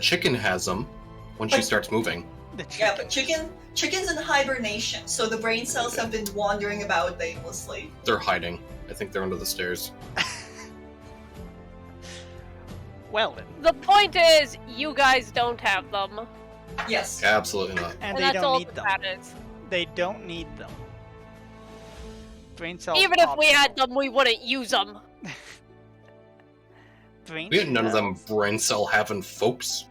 Chicken has them when she starts moving. Yeah, but chicken's in hibernation, so the brain cells have been wandering about aimlessly. They're hiding. I think they're under the stairs. Well then. The point is, you guys don't have them. Yes. Absolutely not. And And they that's don't all need that them. matters. They don't need them. Brain cells. Even if we had them, we wouldn't use them. Brain We got none of them cells- brain cell having folks.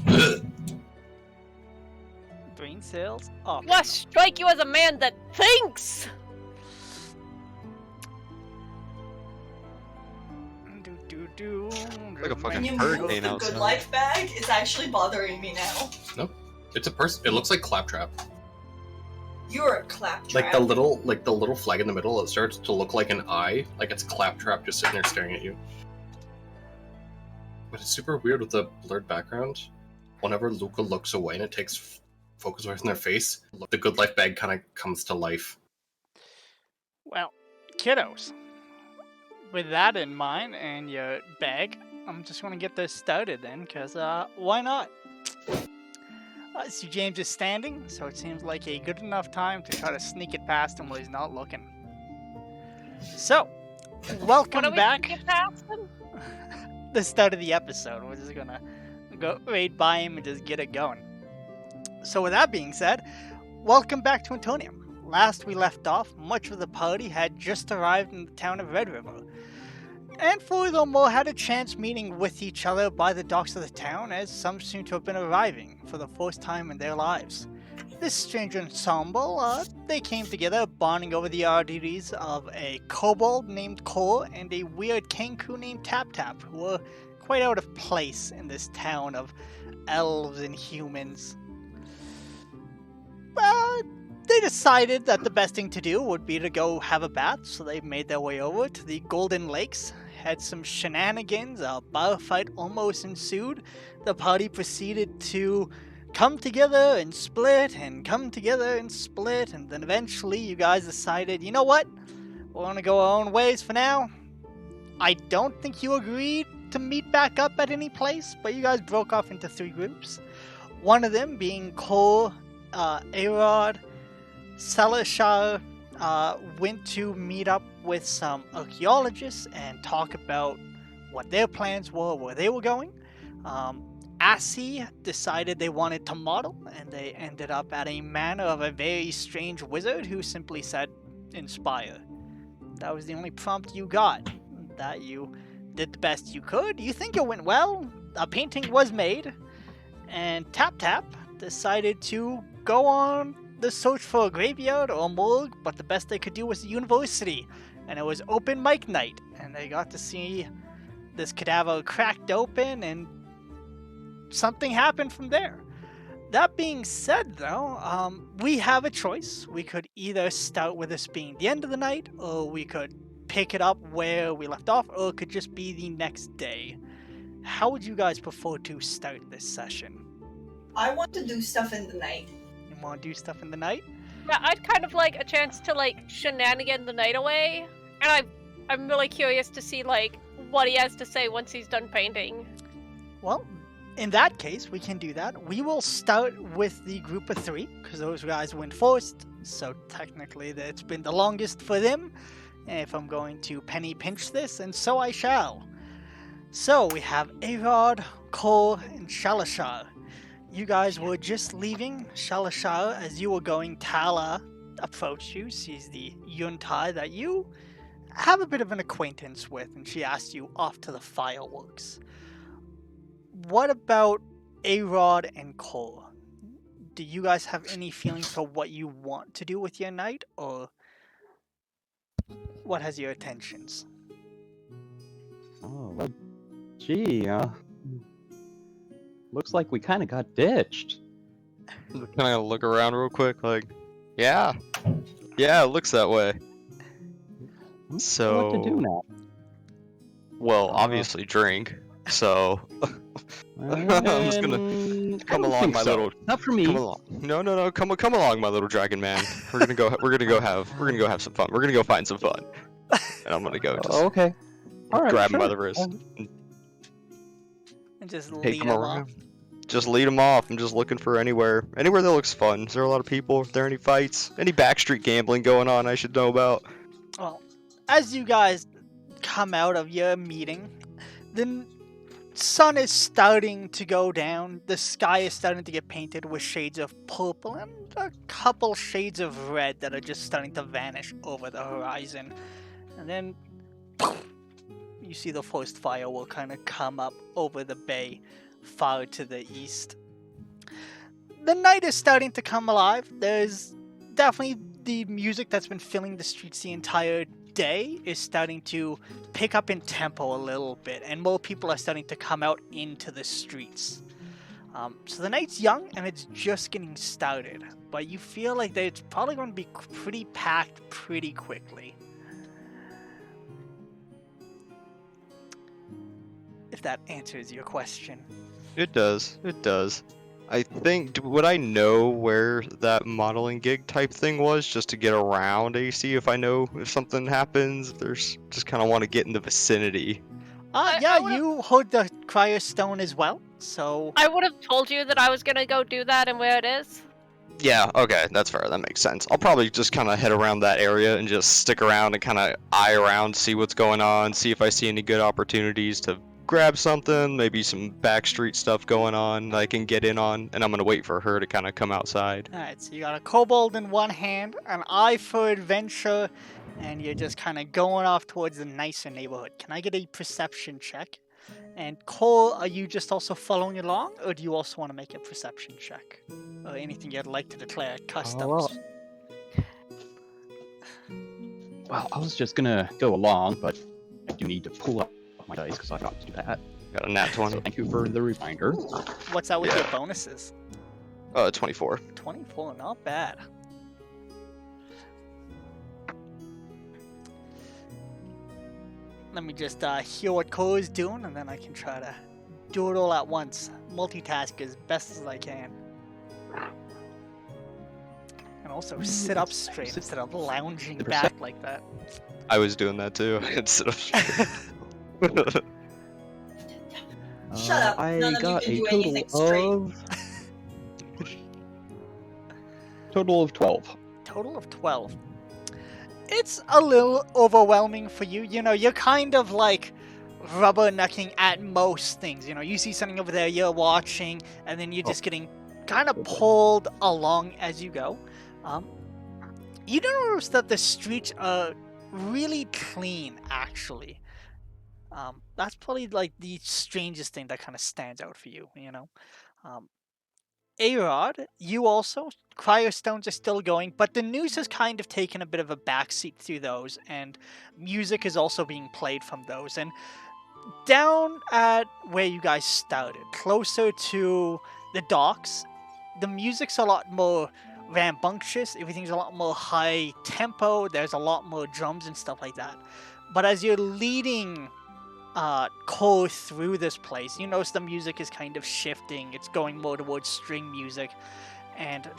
Ugh. Brain cells. Oh. Must strike you as a man that thinks. Do. Like a When fucking you move hurricane the outside. good life bag, it's actually bothering me now. It's a person. It looks like Claptrap. You're a claptrap. Like the little flag in the middle. It starts to look like an eye. Like it's Claptrap just sitting there staring at you. But it's super weird with the blurred background. Whenever Luca looks away and it takes focus away from their face, the good life bag kind of comes to life. Well, kiddos. With that in mind and your bag, I'm just going to get this started then, because why not? So James is standing, so it seems like a good enough time to try to sneak it past him while he's not looking. So, welcome What are we back. gonna get past them? The start of the episode. We're just gonna go right by him and just get it going. So with that being said, welcome back to Antonium. Last we left off, much of the party had just arrived in the town of Red River. And furthermore had a chance meeting with each other by the docks of the town, as some seem to have been arriving for the first time in their lives. This strange ensemble, they came together bonding over the oddities of a kobold named Cor and a weird kanku named Tap Tap, who were quite out of place in this town of elves and humans. They decided that the best thing to do would be to go have a bath, so they made their way over to the Golden Lakes, had some shenanigans, a bar fight almost ensued. The party proceeded to come together and split, and come together and split, and then eventually you guys decided, you know what, we're gonna go our own ways for now. I don't think you agreed to meet back up at any place, but you guys broke off into 3 groups. One of them being Cole, Arod, Salashar, went to meet up with some archaeologists and talk about what their plans were, where they were going. Assi decided they wanted to model, and they ended up at a manor of a very strange wizard who simply said, inspire. That was the only prompt you got. That you did the best you could. You think it went well. A painting was made. And Tap Tap decided to go on the search for a graveyard or a morgue, but the best they could do was the university. And it was open mic night. And they got to see this cadaver cracked open, and something happened from there. That being said, though, we have a choice. We could either start with this being the end of the night, or we could pick it up where we left off, or it could just be the next day. How would you guys prefer to start this session? I want to do stuff in the night. You want to do stuff in the night? Yeah, I'd kind of like a chance to shenanigan the night away, and I'm really curious to see what he has to say once he's done painting. Well, in that case, we can do that. We will start with the group of 3, because those guys went first, so technically it's been the longest for them. If I'm going to penny pinch this, and so I shall. So we have Arod, Cole, and Shalashar. You guys were just leaving. Shalashar, as you were going, Tala approached you. She's the Yuntai that you have a bit of an acquaintance with, and she asked you off to the fireworks. What about Arod and Cole? Do you guys have any feelings for what you want to do with your night, or what has your attentions? Oh, well, gee, looks like we kind of got ditched. Can I look around real quick? Yeah, it looks that way. So, what to do now? Well, obviously drink. So, I'm just gonna come along, my little. Not for me. Come along. No. Come along, my little dragon man. We're gonna go have some fun. We're gonna go find some fun. And I'm gonna go just Okay. All right. grab sure. him by the wrist. And just Take lead him him around. off. just lead them off. I'm just looking for anywhere that looks fun. Is there a lot of people? Are there any fights? Any backstreet gambling going on I should know about? Well, as you guys come out of your meeting, the sun is starting to go down. The sky is starting to get painted with shades of purple and a couple shades of red that are just starting to vanish over the horizon. And then you see the first fire will kind of come up over the bay far to the east. The night is starting to come alive. There's definitely the music that's been filling the streets the entire day is starting to pick up in tempo a little bit, and more people are starting to come out into the streets. So the night's young and it's just getting started, but you feel like that it's probably going to be pretty packed pretty quickly. If that answers your question. It does. It does. I think, would I know where that modeling gig type thing was just to get around AC if I know if something happens? If there's just kind of want to get in the vicinity. Yeah, you hold the cryo stone as well, so... I would have told you that I was gonna go do that and where it is. Yeah, okay, that's fair. That makes sense. I'll probably just kind of head around that area and just stick around and kind of eye around, see what's going on, see if I see any good opportunities to grab something, maybe some backstreet stuff going on that I can get in on, and I'm gonna wait for her to kind of come outside. Alright, so you got a kobold in one hand, an eye for adventure, and you're just kind of going off towards the nicer neighborhood. Can I get a perception check? And Cole, are you just also following along, or do you also want to make a perception check? Or anything you'd like to declare customs? Well, I was just gonna go along, but I do need to pull up my dice because I forgot to do that. Got a nat 20. So thank you for the reminder. What's that with your bonuses? 24. 24, not bad. Let me just hear what Cole is doing, and then I can try to do it all at once. Multitask as best as I can. And also sit up straight instead of lounging back like that. I was doing that too. I'd sit up straight. Shut up. I None of you got can a do anything straight. Total of 12. Total of 12. It's a little overwhelming for you. You know, you're kind of like rubbernecking at most things. You know, you see something over there, you're watching, and then you're just getting kind of pulled along as you go. You notice that the streets are really clean, actually. That's probably like the strangest thing that kind of stands out for you, you know. A-Rod, you also, cryostones are still going, but the news has kind of taken a bit of a backseat through those, and music is also being played from those. And down at where you guys started, closer to the docks, the music's a lot more rambunctious, everything's a lot more high tempo, there's a lot more drums and stuff like that. But as you're leading Cole through this place, you notice the music is kind of shifting, it's going more towards string music, and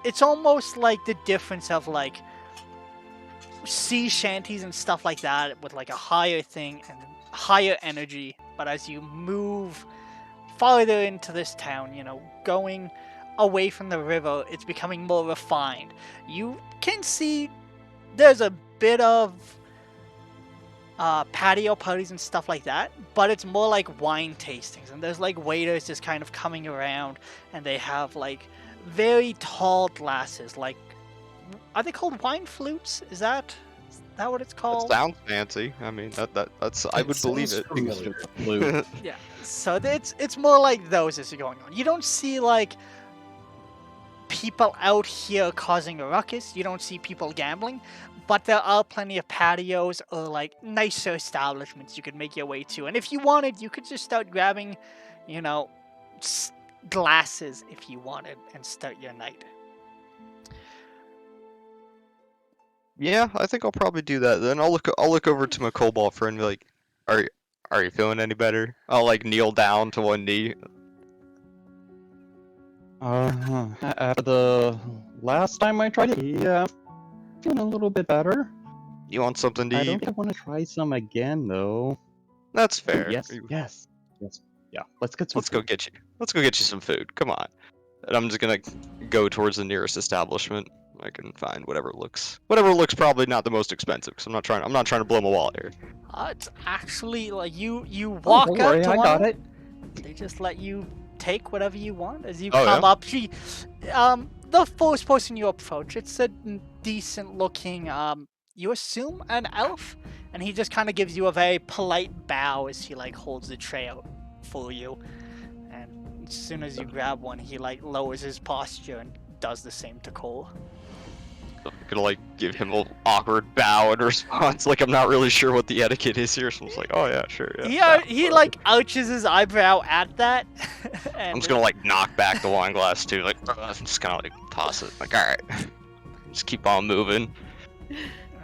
it's almost like the difference of like sea shanties and stuff like that with like a higher thing and higher energy. But as you move farther into this town, you know, going away from the river, it's becoming more refined. You can see there's a bit of patio parties and stuff like that, but it's more like wine tastings, and there's like waiters just kind of coming around, and they have like very tall glasses, like, are they called wine flutes? Is that what it's called? It sounds fancy. I mean, that's I would believe it. Yeah, so it's more like those as you're going on. You don't see like people out here causing a ruckus. You don't see people gambling, but there are plenty of patios or like nicer establishments you could make your way to. And if you wanted, you could just start grabbing, you know, glasses if you wanted and start your night. Yeah, I think I'll probably do that. Then I'll look over to my cobalt friend and be like, "Are you feeling any better?" I'll like kneel down to one knee. After the last time I tried it, yeah, I'm feeling a little bit better. You want something to I eat? don't think I want to try some again, though. That's fair. Yes. Yeah, let's get some. Let's go get you some food. Come on. And I'm just gonna go towards the nearest establishment. I can find whatever looks probably not the most expensive. Cause I'm not trying to blow my wallet here. It's actually like you Oh, walk don't up worry, to I one got of it. them, they just let you take whatever you want as you Oh, come yeah? up. The first person you approach, it's a decent looking you assume an elf, and he just kind of gives you a very polite bow as he like holds the tray out for you. And as soon as you grab one, he like lowers his posture and does the same to Cole. I'm gonna like give him a little awkward bow in response, like I'm not really sure what the etiquette is here. So I'm just like, oh yeah, sure, yeah. He like arches his eyebrow at that. And I'm just gonna like knock back the wine glass too, like I'm just gonna like toss it, like all right, just keep on moving.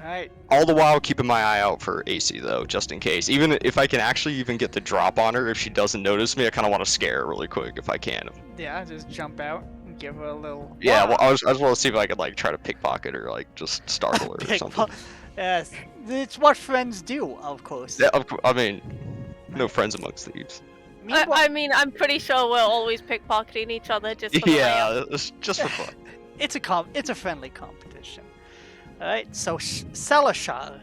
Alright. All the while keeping my eye out for AC though, just in case. Even if I can actually even get the drop on her, if she doesn't notice me, I kind of want to scare her really quick if I can. Yeah, just jump out and give her a little. Yeah, well, I just want to see if I could like try to pickpocket her, like just startle her or something. Yes, it's what friends do, of course. Yeah, I mean, no friends amongst thieves. Meanwhile, I mean, I'm pretty sure we're always pickpocketing each other just for the Yeah, it's just for fun. it's a friendly competition. All right, so Salashar,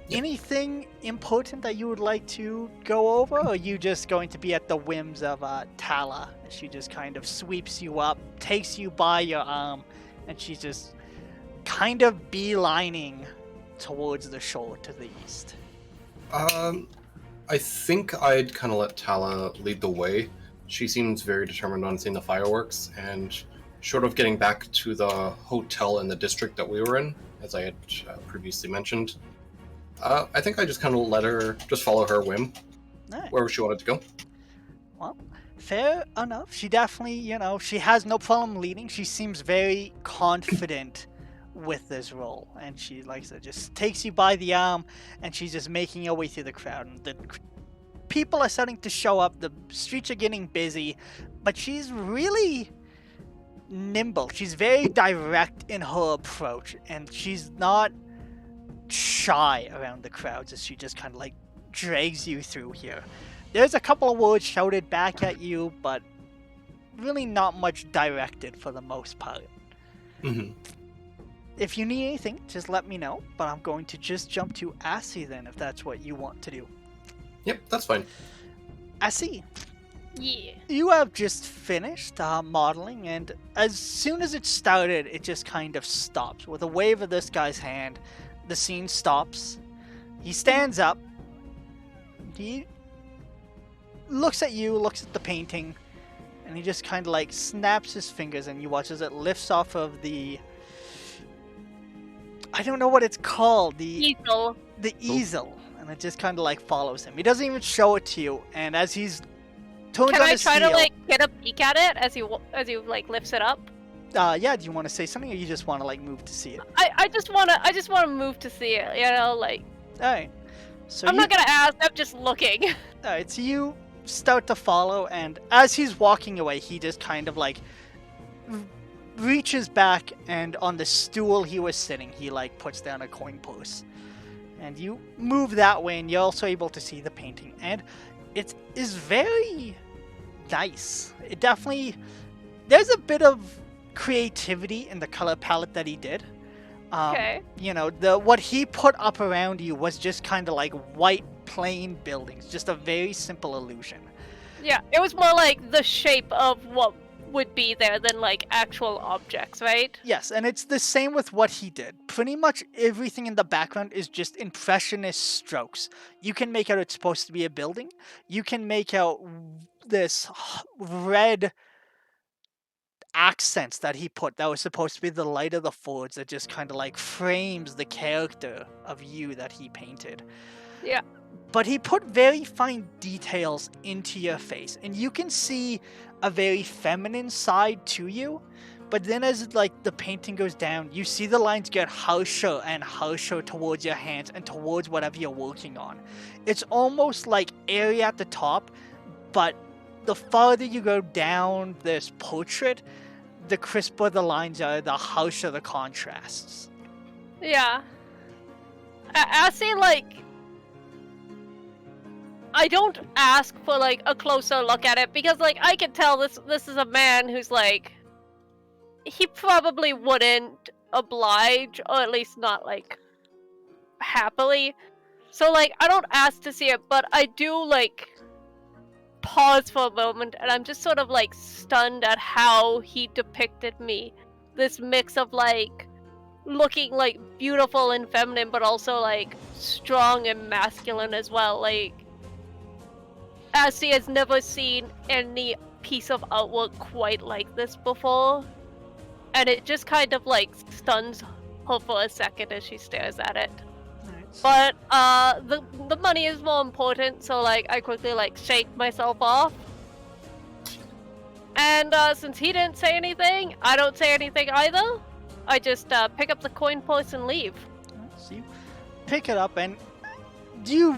anything important that you would like to go over, or are you just going to be at the whims of Tala? She just kind of sweeps you up, takes you by your arm, and she's just kind of beelining towards the shore to the east. I think I'd kind of let Tala lead the way. She seems very determined on seeing the fireworks, and short of getting back to the hotel in the district that we were in, as I had previously mentioned, I think I just kind of let her just follow her whim, Nice. wherever she wanted to go. Well, fair enough. She definitely, she has no problem leading. She seems very confident with this role, and she, like I said, just takes you by the arm, and she's just making her way through the crowd. And the people are starting to show up. The streets are getting busy, but she's really nimble. She's very direct in her approach, and she's not shy around the crowds as she just kind of like drags you through here. There's a couple of words shouted back at you, but really not much directed for the most part. Mm-hmm. If you need anything, just let me know, but I'm going to just jump to Assie then, if that's what you want to do. Yep, that's fine. Assie, Yeah. you have just finished modeling, and as soon as it started, it just kind of stops. With a wave of this guy's hand, the scene stops. He stands up. He looks at you, looks at the painting, and he just kind of like snaps his fingers, and you watch as it lifts off of the... I don't know what it's called. The easel. And it just kind of like follows him. He doesn't even show it to you, and as he's turns Can on I his try to heel, like get a peek at it as you like lifts it up? yeah, do you want to say something, or you just want to like move to see it? I just wanna move to see it. You know, like Alright. So I'm not gonna ask. I'm just looking. Alright, so you start to follow, and as he's walking away, he just kind of like reaches back, and on the stool he was sitting, he like puts down a coin purse. And you move that way, and you're also able to see the painting. And it is very nice. It definitely... There's a bit of creativity in the color palette that he did. Okay. What he put up around you was just kind of like white, plain buildings. Just a very simple illusion. Yeah, it was more like the shape of what would be there than like actual objects, right? Yes, and it's the same with what he did. Pretty much everything in the background is just impressionist strokes. You can make out it's supposed to be a building. You can make out this red accents that he put that was supposed to be the light of the forge that just kind of like frames the character of you that he painted. Yeah. But he put very fine details into your face, and you can see a very feminine side to you, but then as like the painting goes down, you see the lines get harsher and harsher towards your hands and towards whatever you're working on. It's almost like airy at the top, but the farther you go down this portrait, the crisper the lines are, the harsher the contrasts. Yeah. I say like I don't ask for like a closer look at it because like I can tell this is a man who's like he probably wouldn't oblige, or at least not like happily. So like I don't ask to see it, but I do like pause for a moment, and I'm just sort of like stunned at how he depicted me. This mix of like looking like beautiful and feminine, but also like strong and masculine as well. Like Ashley has never seen any piece of artwork quite like this before, and it just kind of like stuns her for a second as she stares at it. But the money is more important, so like I quickly like shake myself off. And since he didn't say anything, I don't say anything either. I just pick up the coin purse and leave. So you pick it up and you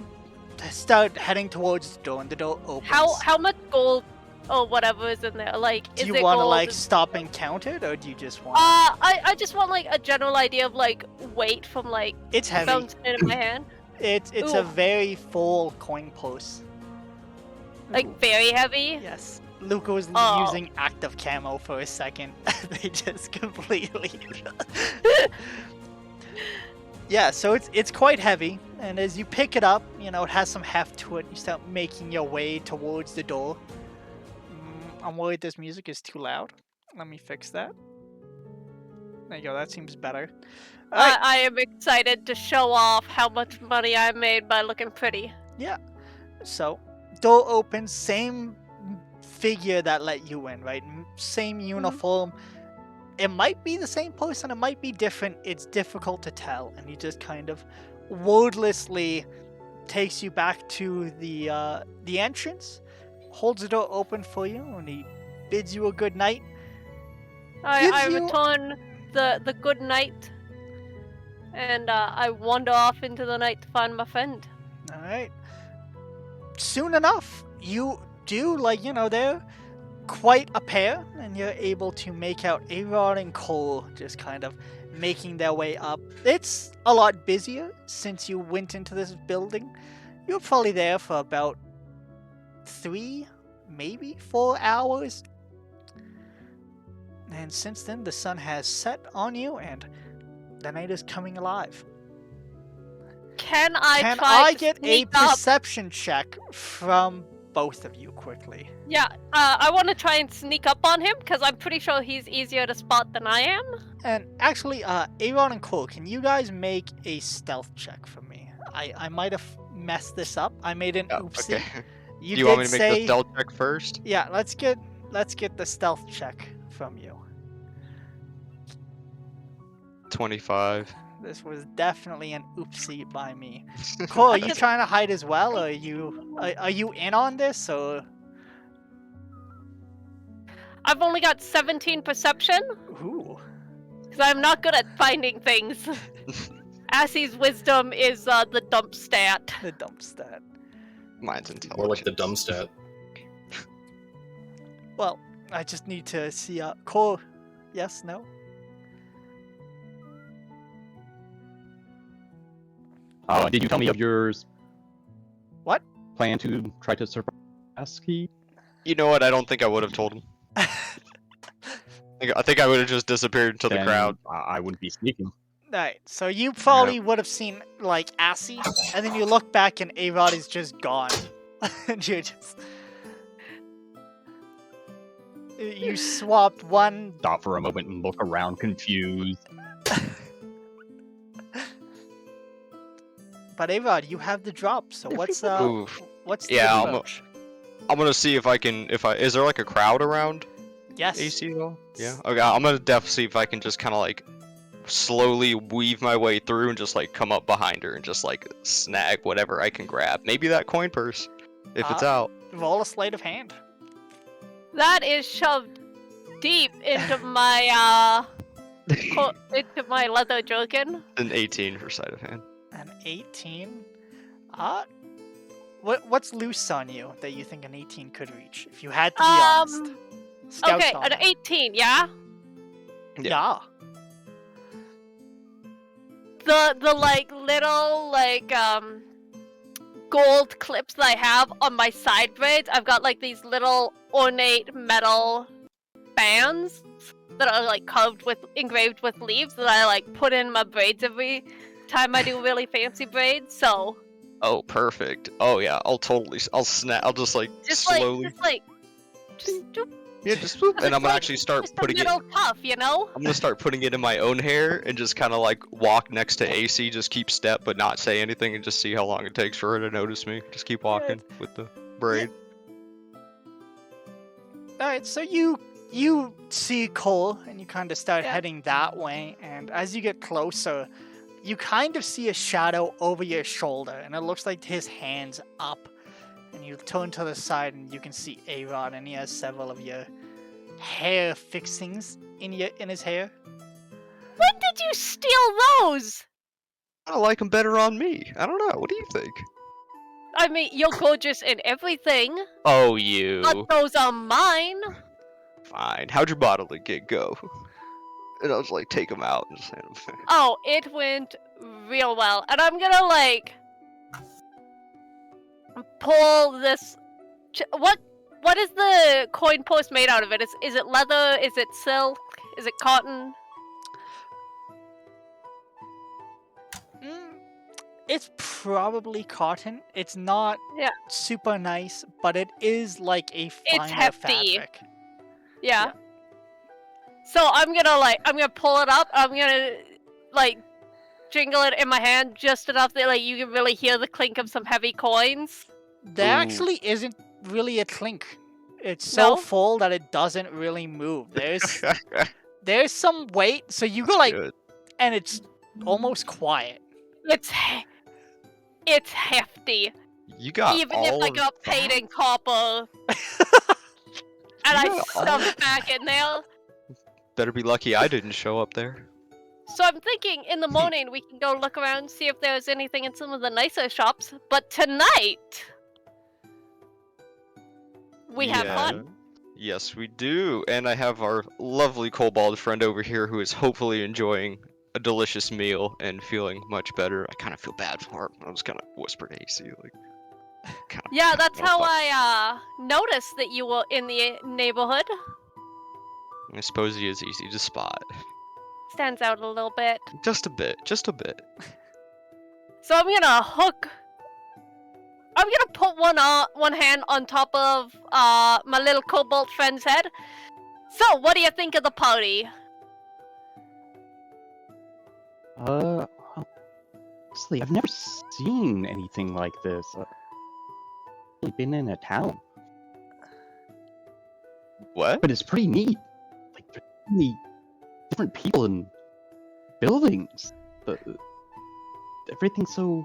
start heading towards the door, and the door opens. How much gold or whatever is in there? Like, Do is you it want to gold? like stop and count it, or do you just want? I just want like a general idea of like weight from like It's heavy. bouncing it in my hand. It's Ooh. a very full coin purse. Like very heavy. Yes. Luca was Oh. using active camo for a second. They just completely. Yeah, so it's quite heavy, and as you pick it up, you know, it has some heft to it. You start making your way towards the door. I'm worried this music is too loud. Let me fix that. There you go. That seems better. Alright. I am excited to show off how much money I made by looking pretty. So, door opens, same figure that let you in, right? Same uniform. It might be the same person, it might be different. It's difficult to tell, and he just kind of wordlessly takes you back to the entrance, holds the door open for you, and he bids you a good night. I you- return the good night, and I wander off into the night to find my friend. All right. Soon enough, you do, like, you know, they're quite a pair, and you're able to make out A-Rod and Cole just kind of making their way up. It's a lot busier since you went into this building. You were probably there for about 3, maybe 4 hours. And since then, the sun has set on you, and the night is coming alive. Can I Can try I to get a sneak up? perception check from both of you quickly? Yeah, I want to try and sneak up on him because I'm pretty sure he's easier to spot than I am. And actually, Aaron and Cole, can you guys make a stealth check for me? I might have messed this up. I made an oopsie. Okay. You You did want me to make say, the stealth check first? Yeah, let's get the stealth check from you. 25. This was definitely an oopsie by me. Cole, are you trying to hide as well, or are you in on this, or? I've only got 17 perception Ooh. because I'm not good at finding things. Assie's wisdom is the dump stat. The dump stat. Mine's intelligence. More like the dumb stat. Well, I just need to see. Cole, yes, no. Did you tell me of yours? What? Plan to try to surpass Key? You know what? I don't think I would have told him. I think I would have just disappeared into the Then crowd. I wouldn't be sneaking. Alright, so you probably would have seen, like, Assie, and then you look back and A-Rod is just gone. And you're just... You swapped one... Stop for a moment and look around confused. But A-Rod, you have the drop, so what's Oof. what's the Yeah, approach? I'm gonna see if I can. Is there like a crowd around Yes. AC though? Yeah. Okay. I'm gonna see if I can just kind of like slowly weave my way through and just like come up behind her and just like snag whatever I can grab. Maybe that coin purse, if it's out. Roll a sleight of hand. That is shoved deep into my into my leather jerkin. An 18 for sleight of hand. An 18? What's loose on you that you think an 18 could reach? If you had to be honest. Scout's Okay, on an it. 18, yeah. Yeah. The like little like gold clips that I have on my side braids, I've got like these little ornate metal bands that are like engraved with leaves that I like put in my braids every time I do really fancy braids. So Oh, perfect. Oh yeah, I'll snap. I'll just like slowly. Just Yeah, just whoop, and I'm gonna actually start just a putting it. metal cuff, you know? I'm gonna start putting it in my own hair and just kind of like walk next to AC, just keep step but not say anything, and just see how long it takes for her to notice me. Just keep walking with the braid. Alright, so you see Cole and you kind of start heading that way, and as you get closer, you kind of see a shadow over your shoulder, and it looks like his hand's up. And you turn to the side and you can see A-Rod, and he has several of your hair fixings in his hair. When did you steal those? I like him better on me. I don't know. What do you think? I mean, you're gorgeous in everything, Oh, you. but those are mine. Fine. How'd your bodily gig go? And I was like, take him out and just hand him. Oh, it went real well. And I'm gonna, like, pull this... What is the coin purse made out of it? Is it leather? Is it silk? Is it cotton? It's probably cotton. It's not super nice, but it is like a finer It's hefty. fabric. Yeah. So I'm gonna pull it up. I'm gonna, like, jingle it in my hand just enough that, like, you can really hear the clink of some heavy coins. There actually isn't really a clink. It's so full that it doesn't really move. There's some weight, so you go like, and it's almost quiet. It's hefty. You got even if I got paid in copper, and I stuffed it back in there. Better be lucky I didn't show up there. So I'm thinking in the morning we can go look around, see if there's anything in some of the nicer shops. But tonight, we have fun. Yes, we do. And I have our lovely kobold friend over here who is hopefully enjoying a delicious meal and feeling much better. I kind of feel bad for her. I was kind of whispering to AC, like. Yeah, that's how I noticed that you were in the neighborhood. I suppose he is easy to spot. Stands out a little bit. Just a bit, just a bit. So I'm gonna put one hand on top of my little kobold friend's head. So, what do you think of the party? Honestly, I've never seen anything like this. I've only been in a town. What? But it's pretty neat. Like, there's so many different people and buildings. Everything's so,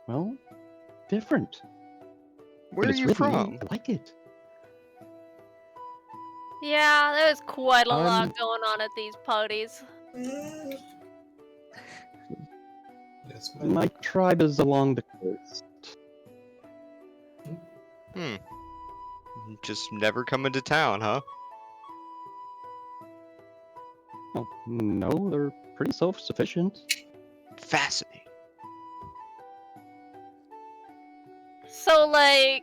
well, different. Where are you really from? neat. I like it. Yeah, there's quite a lot going on at these parties. Yes, My tribe is along the coast. Just never coming to town, huh? Oh, no, they're pretty self-sufficient. Fascinating. So, like,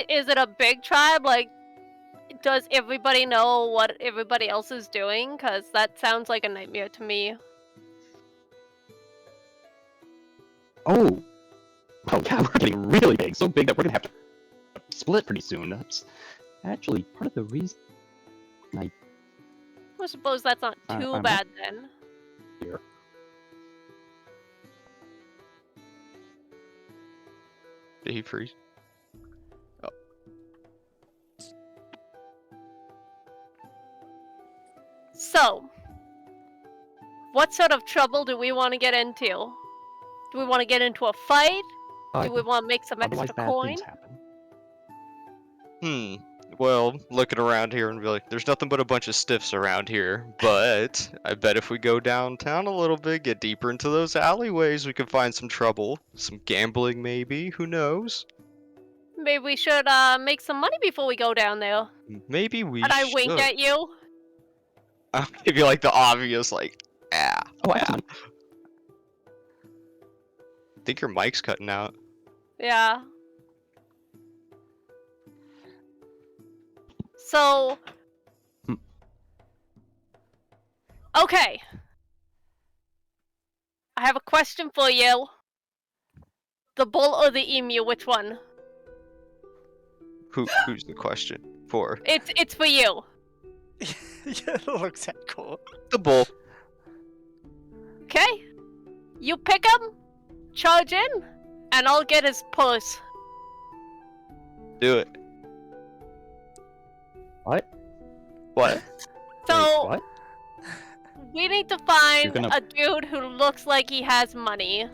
is it a big tribe? Like, does everybody know what everybody else is doing? Because that sounds like a nightmare to me. Oh, yeah, we're getting really big. So big that we're gonna have to split pretty soon. That's actually part of the reason I suppose that's not too bad then. here. Did he freeze? Oh. So, what sort of trouble do we want to get into? Do we want to get into a fight? Do we want to make some extra coin? Well, looking around here and be like, there's nothing but a bunch of stiffs around here. But I bet if we go downtown a little bit, get deeper into those alleyways, we can find some trouble. Some gambling, maybe. Who knows? Maybe we should make some money before we go down there. Maybe we should. And I should. wink at you. I'll give you like the obvious, like, Oh, yeah. think your mic's cutting out. Yeah. So. Hmm. Okay. I have a question for you. The bull or the emu, which one? Who's the question for? It's for you. It looks that cool. The bull. Okay? You pick him, charge in, and I'll get his purse. Do it. What? What? So, Wait, what? we need to find gonna- a dude who looks like he has money.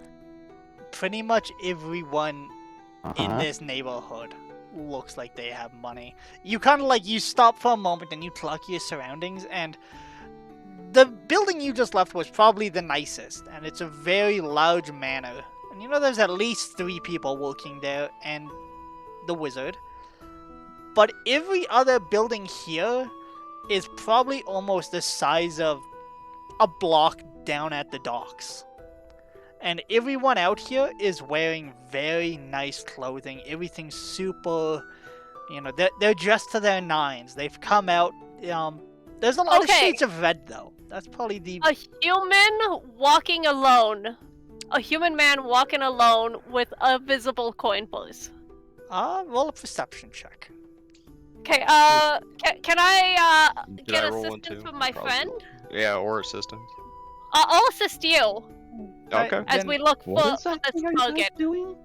Pretty much everyone in Uh-huh. this neighborhood looks like they have money. You kind of like, you stop for a moment and you clock your surroundings, and the building you just left was probably the nicest, and it's a very large manor. And you know there's at least 3 people working there, and the wizard. But every other building here is probably almost the size of a block down at the docks. And everyone out here is wearing very nice clothing. Everything's super, you know, they're dressed to their nines. They've come out, there's a lot of Okay. shades of red though. That's probably the... A human walking alone. A human man walking alone with a visible coin purse. roll a perception check. Okay, can I, Did get I roll one assistance too? from my Probably. friend? Yeah, or assistance. I'll assist you Alright, Okay. as then we look for What this exactly are you guys target. doing?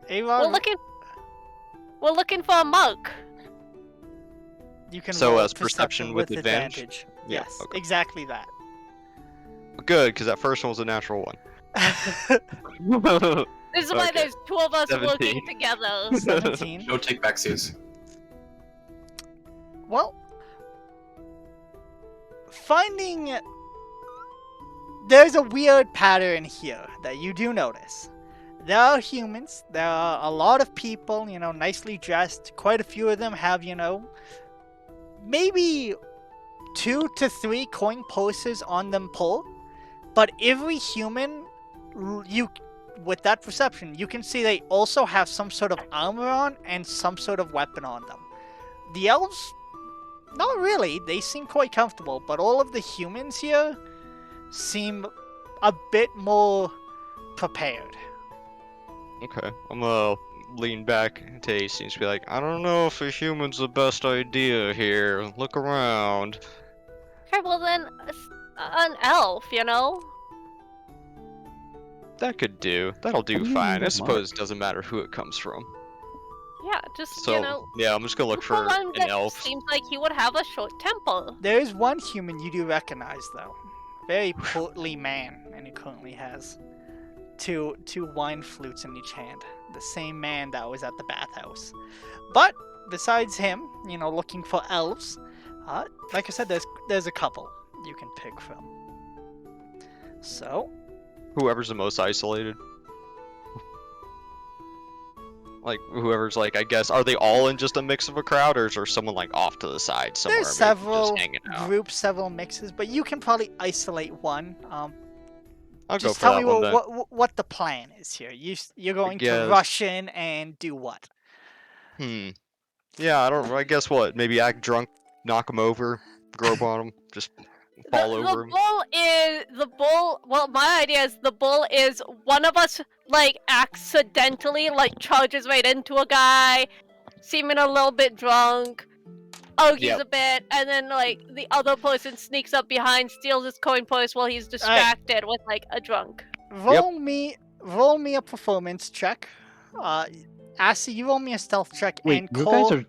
Ava, We're looking for a monk. you can So roll as perception with advantage? Yeah, Yes, okay. exactly that. Good, because that first one was a natural one. This is why Okay. there's 2 of us 17. working together. 17. No take backsies. Well, finding... There's a weird pattern here that you do notice. There are humans, there are a lot of people, you know, nicely dressed. Quite a few of them have, you know, maybe 2 to 3 coin purses on them pull. But every human, with that perception, you can see they also have some sort of armor on and some sort of weapon on them. The elves, not really. They seem quite comfortable, but all of the humans here seem a bit more prepared. Okay, I'm gonna lean back to AC and be like, I don't know if a human's the best idea here. Look around. Okay, well then, an elf, you know? That could do. That'll do What do you fine. need I a suppose it doesn't matter who it comes from. Yeah, just, So, you know, yeah, I'm just gonna look for one an that elf. seems like he would have a short temper. There is one human you do recognize, though. Very portly man, and he currently has two wine flutes in each hand. The same man that was at the bathhouse. But besides him, you know, looking for elves, like I said, there's a couple you can pick from. So, Whoever's the most isolated. Like, whoever's like, I guess, are they all in just a mix of a crowd, or is there someone like off to the side somewhere? there's maybe several just hanging out? groups, several mixes, but you can probably isolate one. I'll go Just for tell that me one then. what the plan is here. You're going to guess- rush in and do what? Yeah, I guess what? Maybe act drunk, knock him over, grope on him, just fall over him. The bull, well, my idea is the bull is one of us, like, accidentally, like, charges right into a guy, seeming a little bit drunk, argues Yep. a bit, and then, like, the other person sneaks up behind, steals his coin purse while he's distracted with, like, a drunk. Roll me a performance check. Assie, you roll me a stealth check, Wait, and you Cole, guys are...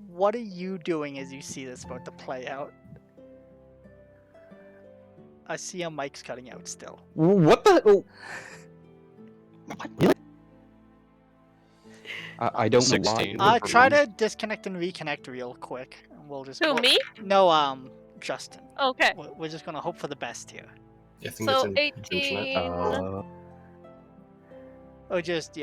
what are you doing as you see this about to play out? I see your mic's cutting out still. What the... Oh. What? Really? I don't know 16. why. For Try one. to disconnect and reconnect real quick, and we'll just... Who, me? No, Justin. Okay. We're just gonna hope for the best here. Yeah, I think So, it's 18. internet. Or just,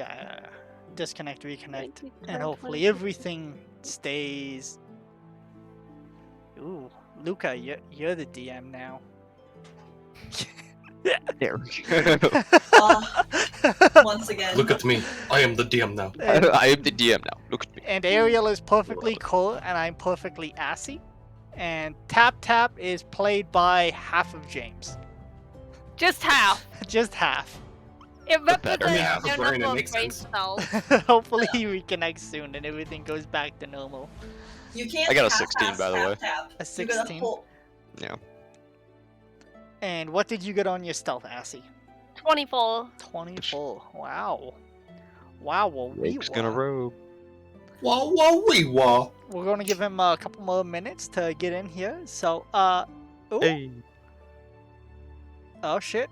disconnect, reconnect, 19, and hopefully 20. everything stays... Ooh, Luca, you're the DM now. There. Once again. Look at me. I am the DM now. I am the DM now. Look at me. And Ariel is perfectly cool, and I'm perfectly assy. And Tap Tap is played by half of James. Just half. Just half. It better represents half. your Brain, it number of makes brain sense. cells. Hopefully we connect soon and everything goes back to normal. You can't I got a half-ass 16, by the way. tap. A You gotta 16? pull. Yeah. And what did you get on your stealth, Assy? 24. 24. Wow. Wow, well, we Jake's gonna robe. Wah wah wee wah. We're gonna give him a couple more minutes to get in here. So, ooh. Hey. Oh shit.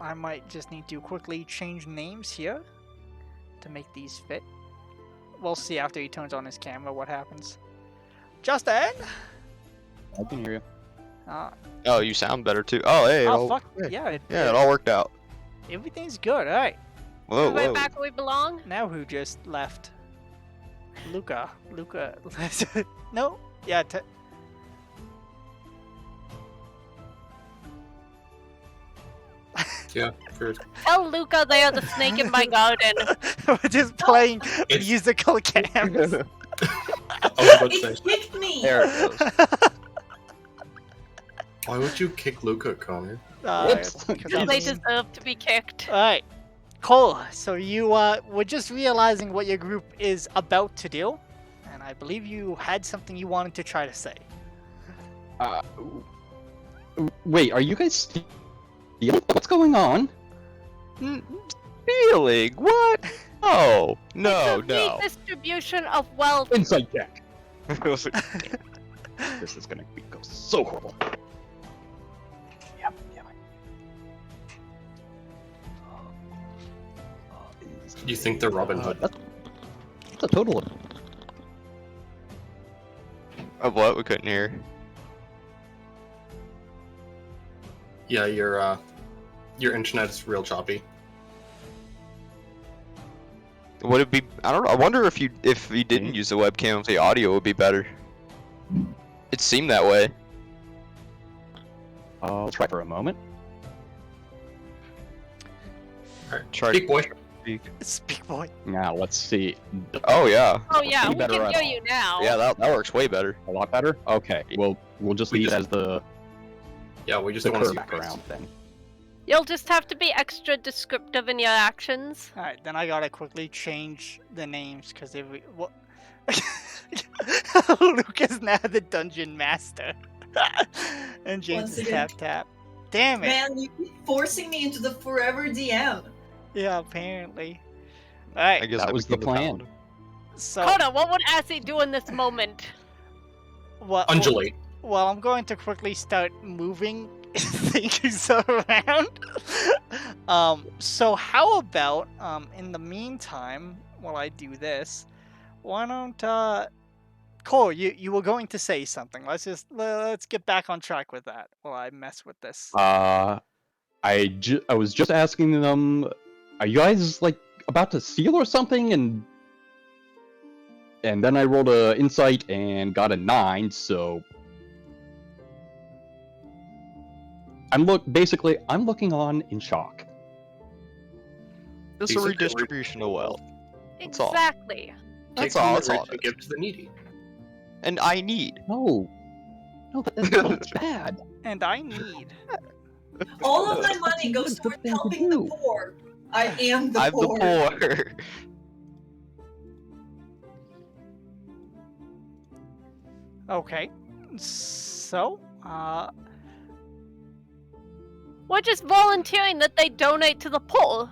I might just need to quickly change names here to make these fit. We'll see after he turns on his camera what happens. Justin! I can hear you. Oh, you sound better too. Oh, hey. Oh, all- fuck. yeah. Yeah, Yeah, it all worked out. everything's good. Alright. Whoa, Right whoa. back where we belong? Now who just left? Luca. No? Yeah, Yeah, sure. Tell Luca they are the snake in my garden. we're just playing It's- musical games. I was about to say, It kicked me! There it goes. why would you kick Luca, Connor? Whoops. They deserve to be kicked. Alright. Cole, so you were just realizing what your group is about to do, and I believe you had something you wanted to try to say. Wait, are you guys stealing? What's going on? Stealing? What? Oh, no, It's a redistribution of wealth. Insight check. no. This is gonna go so horrible. Yep. You think they're Robin Hood? That's a total of Of what? We couldn't hear. Yeah, your internet is real choppy. Would it be? I don't know. I wonder if you didn't use the webcam, if the audio would be better. It seemed that way. I'll try for a moment. Alright, Try- Big boy. Speak, boy. Now let's see. Oh yeah. Oh yeah, Be we better can at hear all. you now. Yeah, that works way better. A lot better. Okay. We'll just We leave it just- as the Yeah, we just the don't want to curve see your face. background then. You'll just have to be extra descriptive in your actions. Alright, then I gotta quickly change the names, because if we... What? Luke is now the dungeon master. And James Once is again. Tap Tap. Damn it! Man, you keep forcing me into the forever DM. Yeah, apparently. I Alright, guess That I was the became plan. paladin. so... Coda, what would Assy do in this moment? Undulate. Well, I'm going to quickly start moving things around. So how about, in the meantime, while I do this, why don't, Cole, you were going to say something. Let's get back on track with that while I mess with this. I was just asking them, are you guys like about to steal or something? And then I rolled a insight and got a 9, so I'm looking on in shock. Just a These are redistribution of wealth. That's all. Exactly. That's Take all. from That's the all. rich and give to the needy. And I need. No, that's bad. And I need. All of my money goes That's the towards thing to helping the do. poor. I am the I'm poor. the poor. Okay. So, We're just volunteering that they donate to the poor.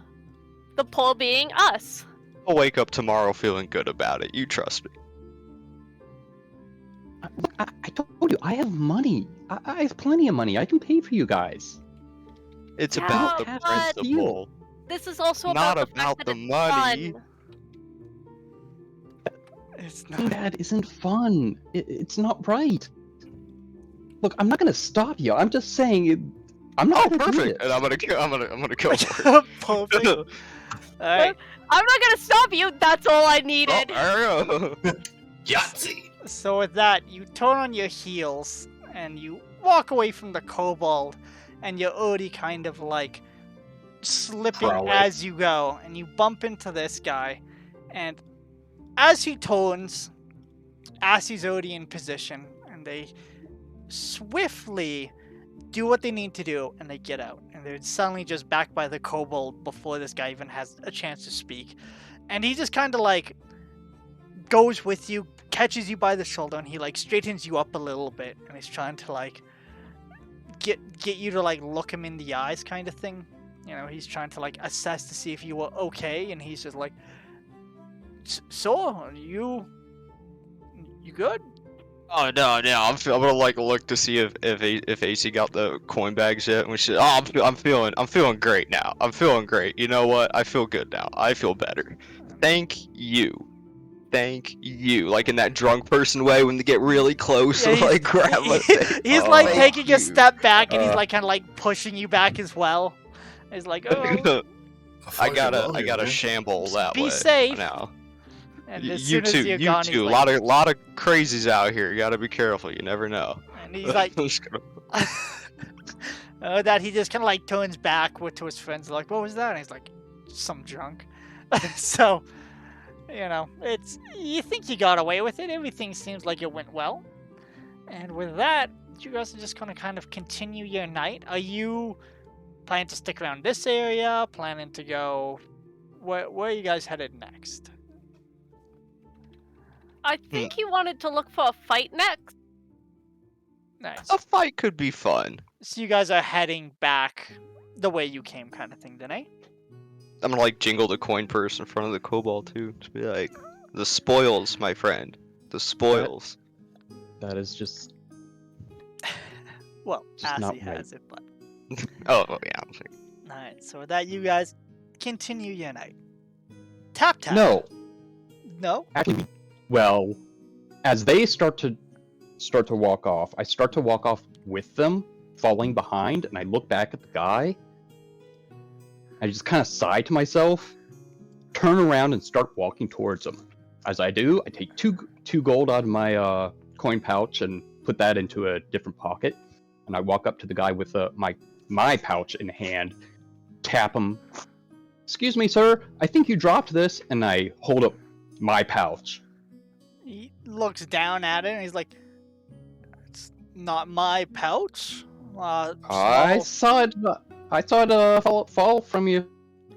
The poor being us. I'll wake up tomorrow feeling good about it. You trust me. Look, I told you, I have money. I have plenty of money. I can pay for you guys. It's Yeah, about the but- principle. This is also Not about the fact about that the it's money. fun. it's not. That isn't fun. It's not right. Look, I'm not gonna stop you. I'm just saying, I'm Oh, not gonna do perfect. this. And I'm gonna go for Perfect. it. Alright. I'm not gonna stop you. That's all I needed. Oh, Yahtzee! So with that, you turn on your heels and you walk away from the kobold, and you're already kind of like slipping Prowling. as you go, and you bump into this guy, and as he turns, as he's already in position, and they swiftly do what they need to do, and they get out, and they're suddenly just back by the kobold before this guy even has a chance to speak. And he just kind of like goes with you, catches you by the shoulder, and he like straightens you up a little bit, and he's trying to like get you to like look him in the eyes, kind of thing. You know, he's trying to like assess to see if you were okay, and he's just like, "So, you good?" Oh no, I'm gonna like look to see if AC got the coin bags yet. And we should. Oh, I'm feeling great now. I'm feeling great. You know what? I feel good now. I feel better. Thank you. Like in that drunk person way when they get really close, Yeah, and like grab my face. He's Oh, like thank taking you. a step back, and he's like kind of like pushing you back as well. He's like, "Oh, I gotta shamble that be way safe." now. And as You soon as too. you're You gone, too. he's A like, lot of crazies out here. You gotta be careful. You never know. and he's like, that he just kind of like turns back to his friends, like, "What was that?" And he's like, "Some drunk." So, you know, you think you got away with it. Everything seems like it went well. And with that, you guys are just gonna kind of continue your night. Are you planning to stick around this area? Planning to go? Where are you guys headed next? I think he wanted to look for a fight next. Nice. A fight could be fun. So you guys are heading back the way you came, kind of thing, then, eh? I'm gonna like jingle the coin purse in front of the kobold too. To be like, the spoils, my friend. The spoils. That is just Well, Just as not he right. has it, but. Oh yeah. Alright, so with that, you guys continue your night. Tap tap. no. No? Actually, well, as they start to walk off, I start to walk off with them, falling behind, and I look back at the guy. I just kind of sigh to myself, turn around, and start walking towards him. As I do, I take two gold out of my coin pouch and put that into a different pocket, and I walk up to the guy with my pouch in hand, tap him. "Excuse me, sir, I think you dropped this," and I hold up my pouch. He looks down at it and he's like, "It's not my pouch. I saw it. I saw it fall from you,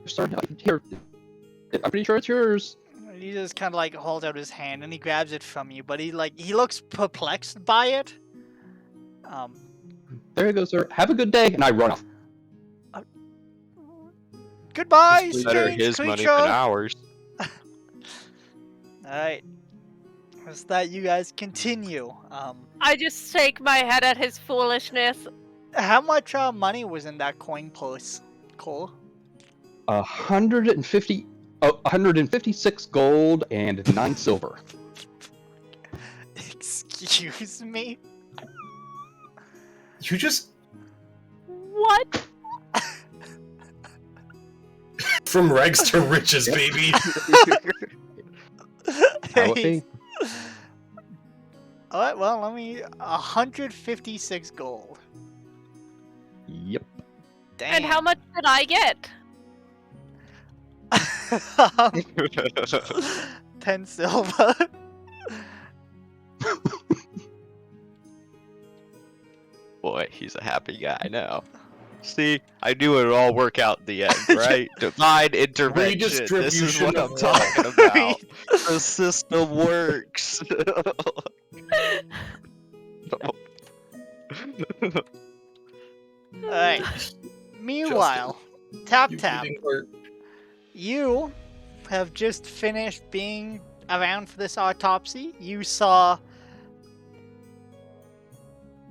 sir. Here, I'm pretty sure it's yours. He just kind of like holds out his hand and he grabs it from you, but he looks perplexed by it. There you go, sir. Have a good day, and I run off. Goodbye, It's better strange his creature. money than ours. Alright. With that, you guys continue. I just shake my head at his foolishness. How much money was in that coin purse, Cole? 156 gold and 9 silver. Excuse me? You just What? from rags to riches, baby. How it be? Alright, well, let me... 156 gold. Yep. Damn. And how much did I get? 10 silver. Boy, he's a happy guy now. See, I knew it would all work out in the end, right? Divine intervention. This is Redistribution what I'm of talking about. The system works. Alright. Meanwhile, Tap You Tap, bleeding heart. you have just finished being around for this autopsy. You saw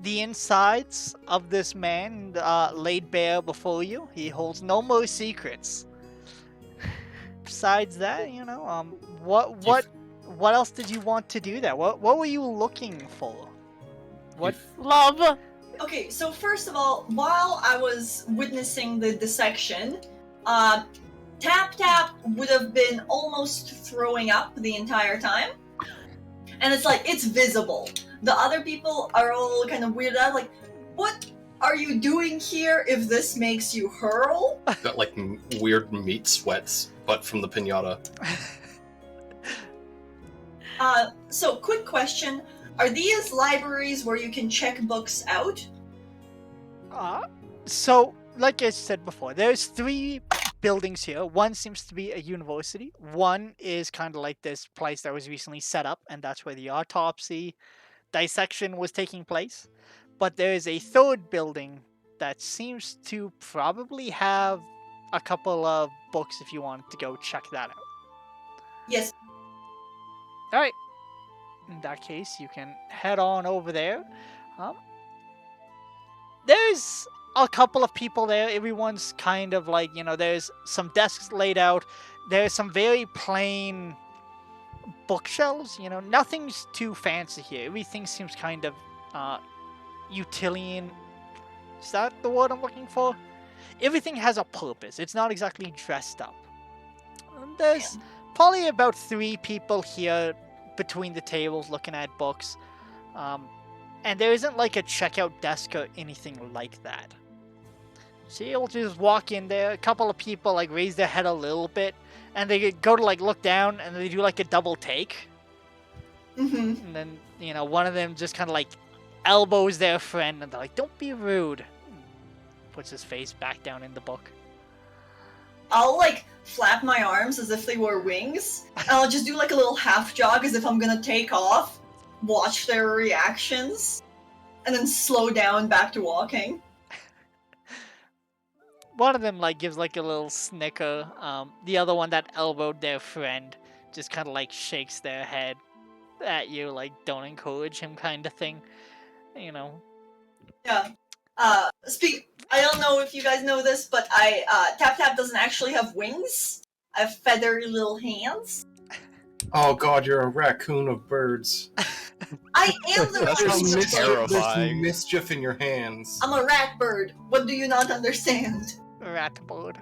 the insides of this man laid bare before you. He holds no more secrets. Besides that, you know, what else did you want to do there? What were you looking for? What? Love. Okay, so first of all, while I was witnessing the dissection, Tap Tap would have been almost throwing up the entire time. And it's like, it's visible. The other people are all kind of weirded out, like, what are you doing here if this makes you hurl? Got like weird meat sweats, but from the pinata. So quick question. Are these libraries where you can check books out? So, like I said before, there's 3 buildings here. One seems to be a university. One is kind of like this place that was recently set up, and that's where the autopsy dissection was taking place. But there is a 3rd building that seems to probably have a couple of books if you wanted to go check that out. Yes. Alright. In that case, you can head on over there. There's a couple of people there. Everyone's kind of like, there's some desks laid out. There's some very plain bookshelves. Nothing's too fancy here. Everything seems kind of utilitarian. Is that the word I'm looking for? Everything has a purpose. It's not exactly dressed up. And there's probably about 3 people here between the tables looking at books. And there isn't like a checkout desk or anything like that. So you'll just walk in there, a couple of people like raise their head a little bit, and they go to like look down and they do like a double take. Mm-hmm. And then, one of them just kind of like elbows their friend and they're like, "Don't be rude." Puts his face back down in the book. I'll like flap my arms as if they were wings, and I'll just do like a little half jog as if I'm gonna take off, watch their reactions, and then slow down back to walking. One of them like gives like a little snicker. The other one that elbowed their friend just kind of like shakes their head at you, like don't encourage him kind of thing. Yeah. I don't know if you guys know this, but Tap Tap doesn't actually have wings. I have feathery little hands. Oh god, you're a raccoon of birds. I am the That's raccoon. just terrifying. There's mischief in your hands. I'm a rat bird. What do you not understand? Rat bird.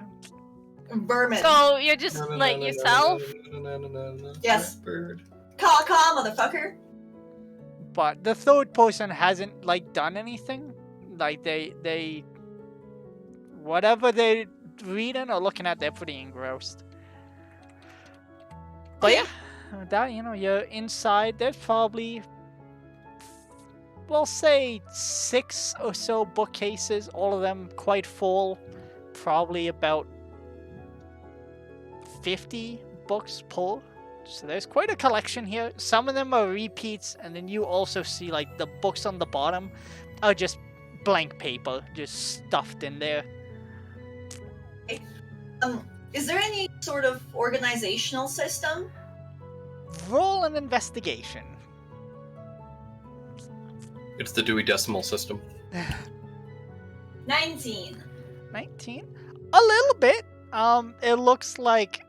Vermin. So you're just like yourself? Yes. Bird. Caw, motherfucker. But the 3rd person hasn't like done anything. Like they whatever they're reading or looking at, they're pretty engrossed. But yeah, that you're inside. There's probably, we'll say 6 or so bookcases, all of them quite full. Probably about 50 books per. So there's quite a collection here. Some of them are repeats, and then you also see like the books on the bottom are just blank paper, just stuffed in there. Is there any sort of organizational system? Roll an investigation. It's the Dewey Decimal System. 19. 19? A little bit. It looks like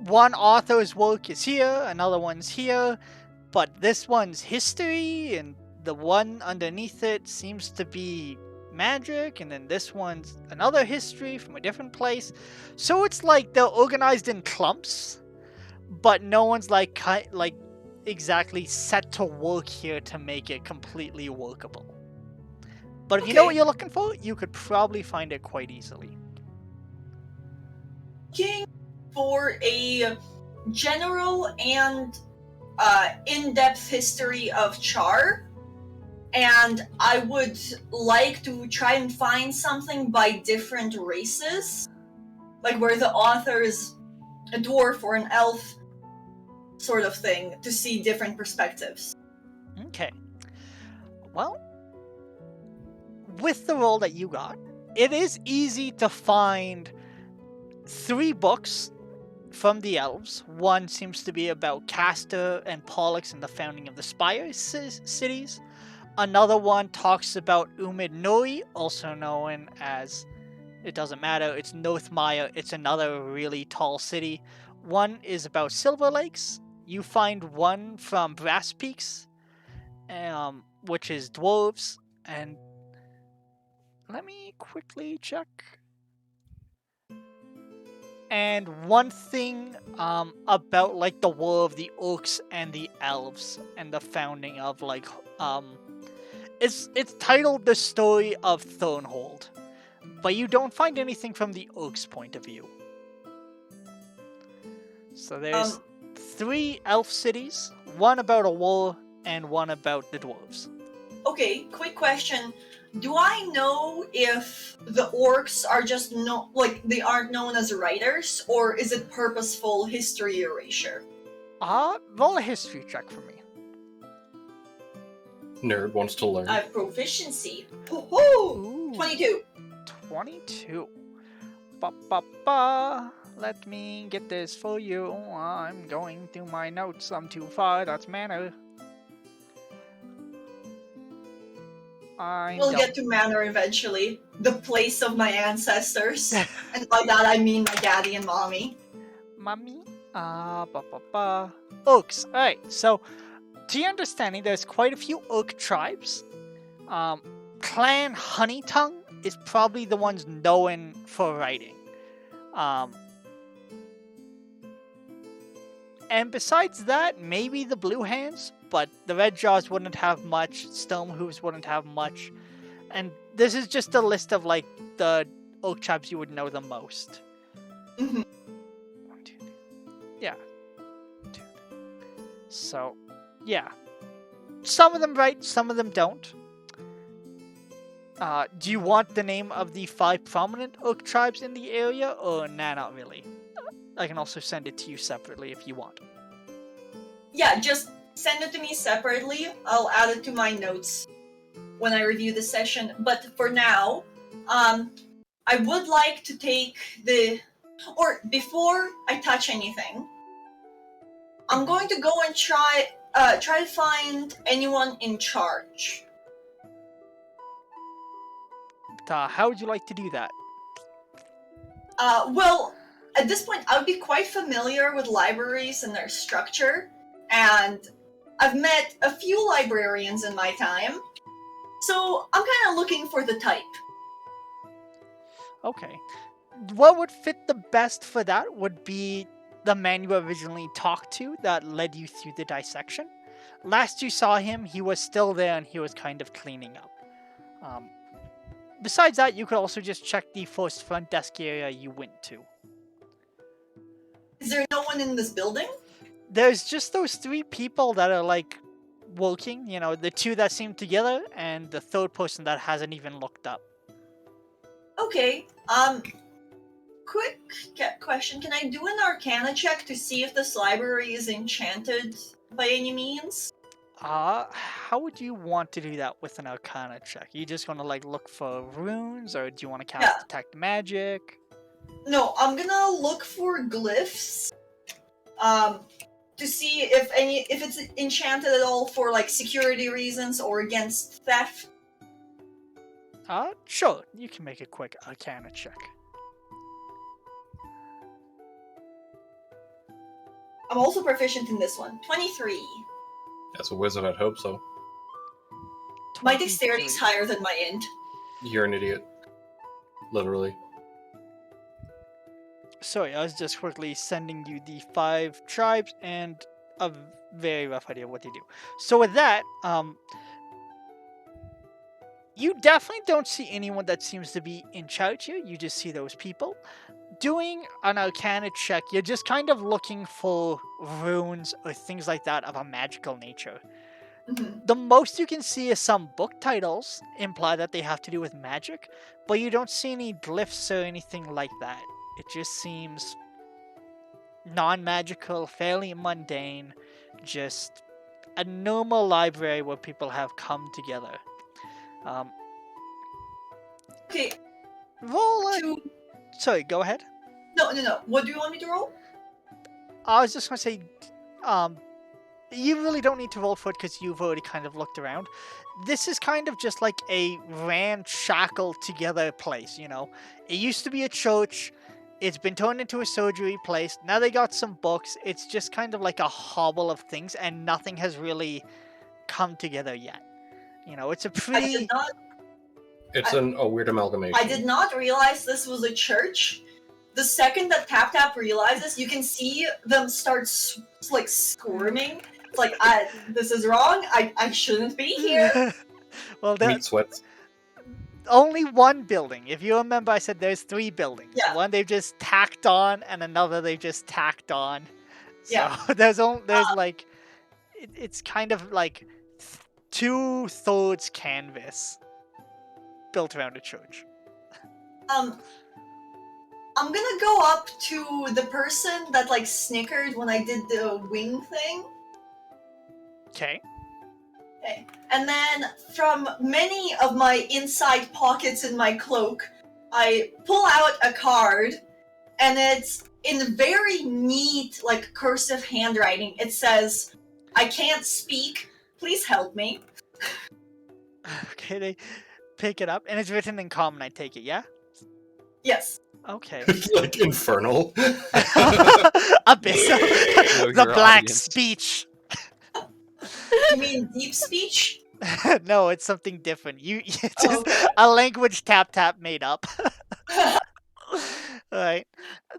one author's work is here, another one's here, but this one's history, and the one underneath it seems to be magic, and then this one's another history from a different place. So it's like they're organized in clumps, but no one's like exactly set to work here to make it completely workable. But if you know what you're looking for, you could probably find it quite easily. Looking for a general and in-depth history of Char, and I would like to try and find something by different races, like where the author is a dwarf or an elf sort of thing, to see different perspectives. Okay. Well, with the roll that you got, it is easy to find 3 books from the elves. One seems to be about Castor and Pollux and the founding of the Spire cities. Another one talks about Umid Nuri, also known as, it doesn't matter, it's Northmire. It's another really tall city. One is about Silver Lakes. You find one from Brass Peaks, which is dwarves. And let me quickly check. And one thing about like the war of the orcs and the elves and the founding of like It's titled The Story of Thornhold, but you don't find anything from the Oak's point of view. So there's 3 elf cities, one about a war, and one about the dwarves. Okay, quick question. Do I know if the orcs are just they aren't known as writers, or is it purposeful history erasure? Roll a history check for me. Nerd wants to learn. I have proficiency. Ooh, 22. 22. Ba. Let me get this for you. I'm going through my notes. I'm too far. That's manner. We'll get to Manor eventually. The place of my ancestors. And by that I mean my daddy and mommy. Mommy? Oaks. Alright, so to your understanding, there's quite a few oak tribes. Clan Honeytongue is probably the ones known for writing. And besides that, maybe the Blue Hands, but the Red Jaws wouldn't have much, Stone Hooves wouldn't have much. And this is just a list of, like, the oak tribes you would know the most. Mm-hmm. 1, 2, 3. Yeah. 2, 3. So, yeah. Some of them write, some of them don't. Do you want the name of the 5 prominent oak tribes in the area, or nah, not really? I can also send it to you separately if you want. Yeah, just send it to me separately. I'll add it to my notes when I review the session. But for now, I would like to take before I touch anything, I'm going to go and try to find anyone in charge. How would you like to do that? Well, at this point, I would be quite familiar with libraries and their structure, and I've met a few librarians in my time, so I'm kind of looking for the type. Okay. What would fit the best for that would be the man you originally talked to that led you through the dissection. Last you saw him, he was still there and he was kind of cleaning up. Besides that, you could also just check the first front desk area you went to. Is there no one in this building? There's just those 3 people that are, like, working. You know, the 2 that seem together, and the 3rd person that hasn't even looked up. Okay, quick question. Can I do an Arcana check to see if this library is enchanted by any means? How would you want to do that with an Arcana check? You just gonna, like, look for runes, or do you want to cast Detect Magic? No, I'm gonna look for glyphs, to see if it's enchanted at all for, like, security reasons or against theft. Sure. You can make a quick Arcana check. I'm also proficient in this one. 23. As a wizard, I'd hope so. My dexterity is higher than my int. You're an idiot. Literally. Sorry, I was just quickly sending you the 5 tribes and a very rough idea of what they do. So with that, you definitely don't see anyone that seems to be in charge here. You just see those people. Doing an Arcana check, you're just kind of looking for runes or things like that of a magical nature. Mm-hmm. The most you can see is some book titles imply that they have to do with magic, but you don't see any glyphs or anything like that. It just seems non-magical, fairly mundane, just a normal library where people have come together. Okay. Roll a... Sorry, go ahead. No. What do you want me to roll? I was just going to say, you really don't need to roll for it because you've already kind of looked around. This is kind of just like a ramshackle together place, you know? It used to be a church. It's been turned into a surgery place. Now they got some books. It's just kind of like a hobble of things, and nothing has really come together yet. You know, it's a pretty... It's a weird amalgamation. I did not realize this was a church. The second that Tap realizes, you can see them start squirming. It's like, this is wrong. I shouldn't be here. Well, there, Meat sweats. only one building. If you remember, I said there's 3 buildings. Yeah. One they've just tacked on, and another they've just tacked on. So Yeah. there's like, it's kind of like 2/3 canvas built around a church. I'm gonna go up to the person that like snickered when I did the wing thing. Okay. Okay. And then from many of my inside pockets in my cloak, I pull out a card, and it's in very neat, like cursive handwriting. It says, "I can't speak. Please help me." Okay, they pick it up, and it's written in common, I take it, yeah? Yes. Okay. It's like infernal. Abyssal. Know The your black audience. speech. You mean deep speech? No, it's something different. It's Oh, just okay. a language tap made up. Alright.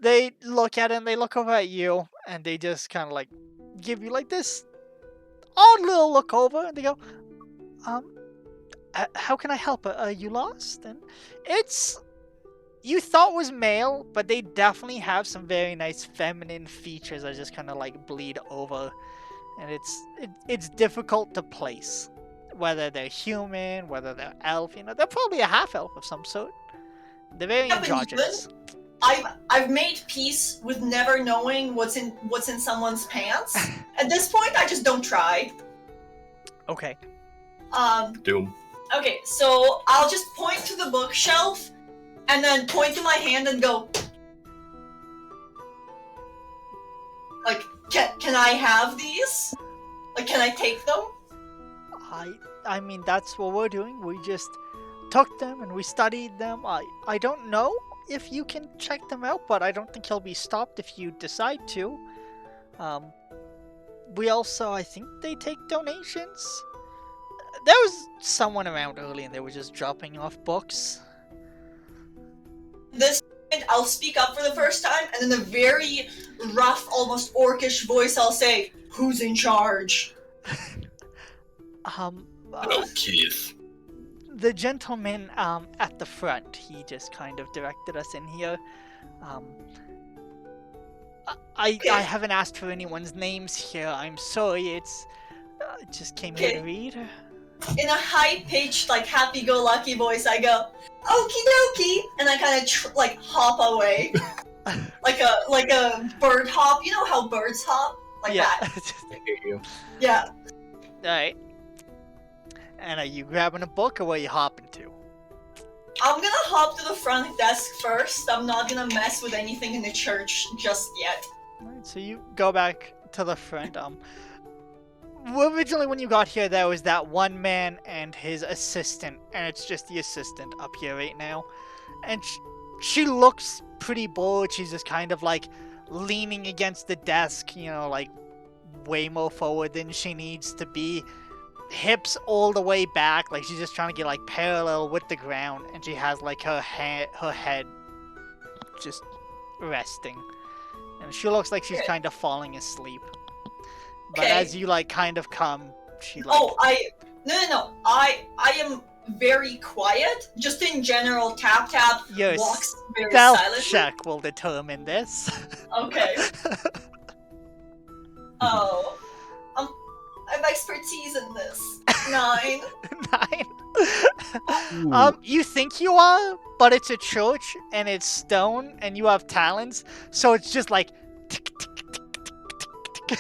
They look at it and they look over at you and they just kind of like give you like this odd little look over and they go, how can I help? Are you lost? And it's, you thought was male, but they definitely have some very nice feminine features that just kind of like bleed over, and it's difficult to place whether they're human, whether they're elf. They're probably a half elf of some sort. They're very Yeah, but androgynous. I've made peace with never knowing what's in someone's pants. At this point, I just don't try. Okay. Doom. Okay, so I'll just point to the bookshelf, and then point to my hand and go, like, can I have these? Like, can I take them? I mean, that's what we're doing. We just took them and we studied them. I don't know if you can check them out, but I don't think you'll be stopped if you decide to. We also, I think they take donations. There was someone around early and they were just dropping off books. This point, I'll speak up for the first time, and in a very rough, almost orcish voice, I'll say, "Who's in charge?" Oh, Keith. The gentleman at the front, he just kind of directed us in here. I haven't asked for anyone's names here. I'm sorry. It's just came here to read. In a high-pitched, like, happy-go-lucky voice, I go, "Okie dokie," and I kind of like hop away, like a bird hop. You know how birds hop, like Yeah. that. I hate you. Yeah. Alright. And are you grabbing a book or where you hopping to? I'm gonna hop to the front desk first. I'm not gonna mess with anything in the church just yet. Alright, so you go back to the front. Originally when you got here, there was that one man and his assistant, and it's just the assistant up here right now. And she looks pretty bored. She's just kind of like leaning against the desk, like way more forward than she needs to be. Hips all the way back, like she's just trying to get like parallel with the ground, and she has like her head just resting, and she looks like she's kind of falling asleep. But Okay. as you like kind of come, she like Oh, no. I am very quiet. Just in general, tap Your walks very stealth silently. check will determine this. Okay. Oh, I have expertise in this. 9. 9. You think you are, but it's a church and it's stone and you have talons, so it's just like tick, tick, tick, tick, tick, tick.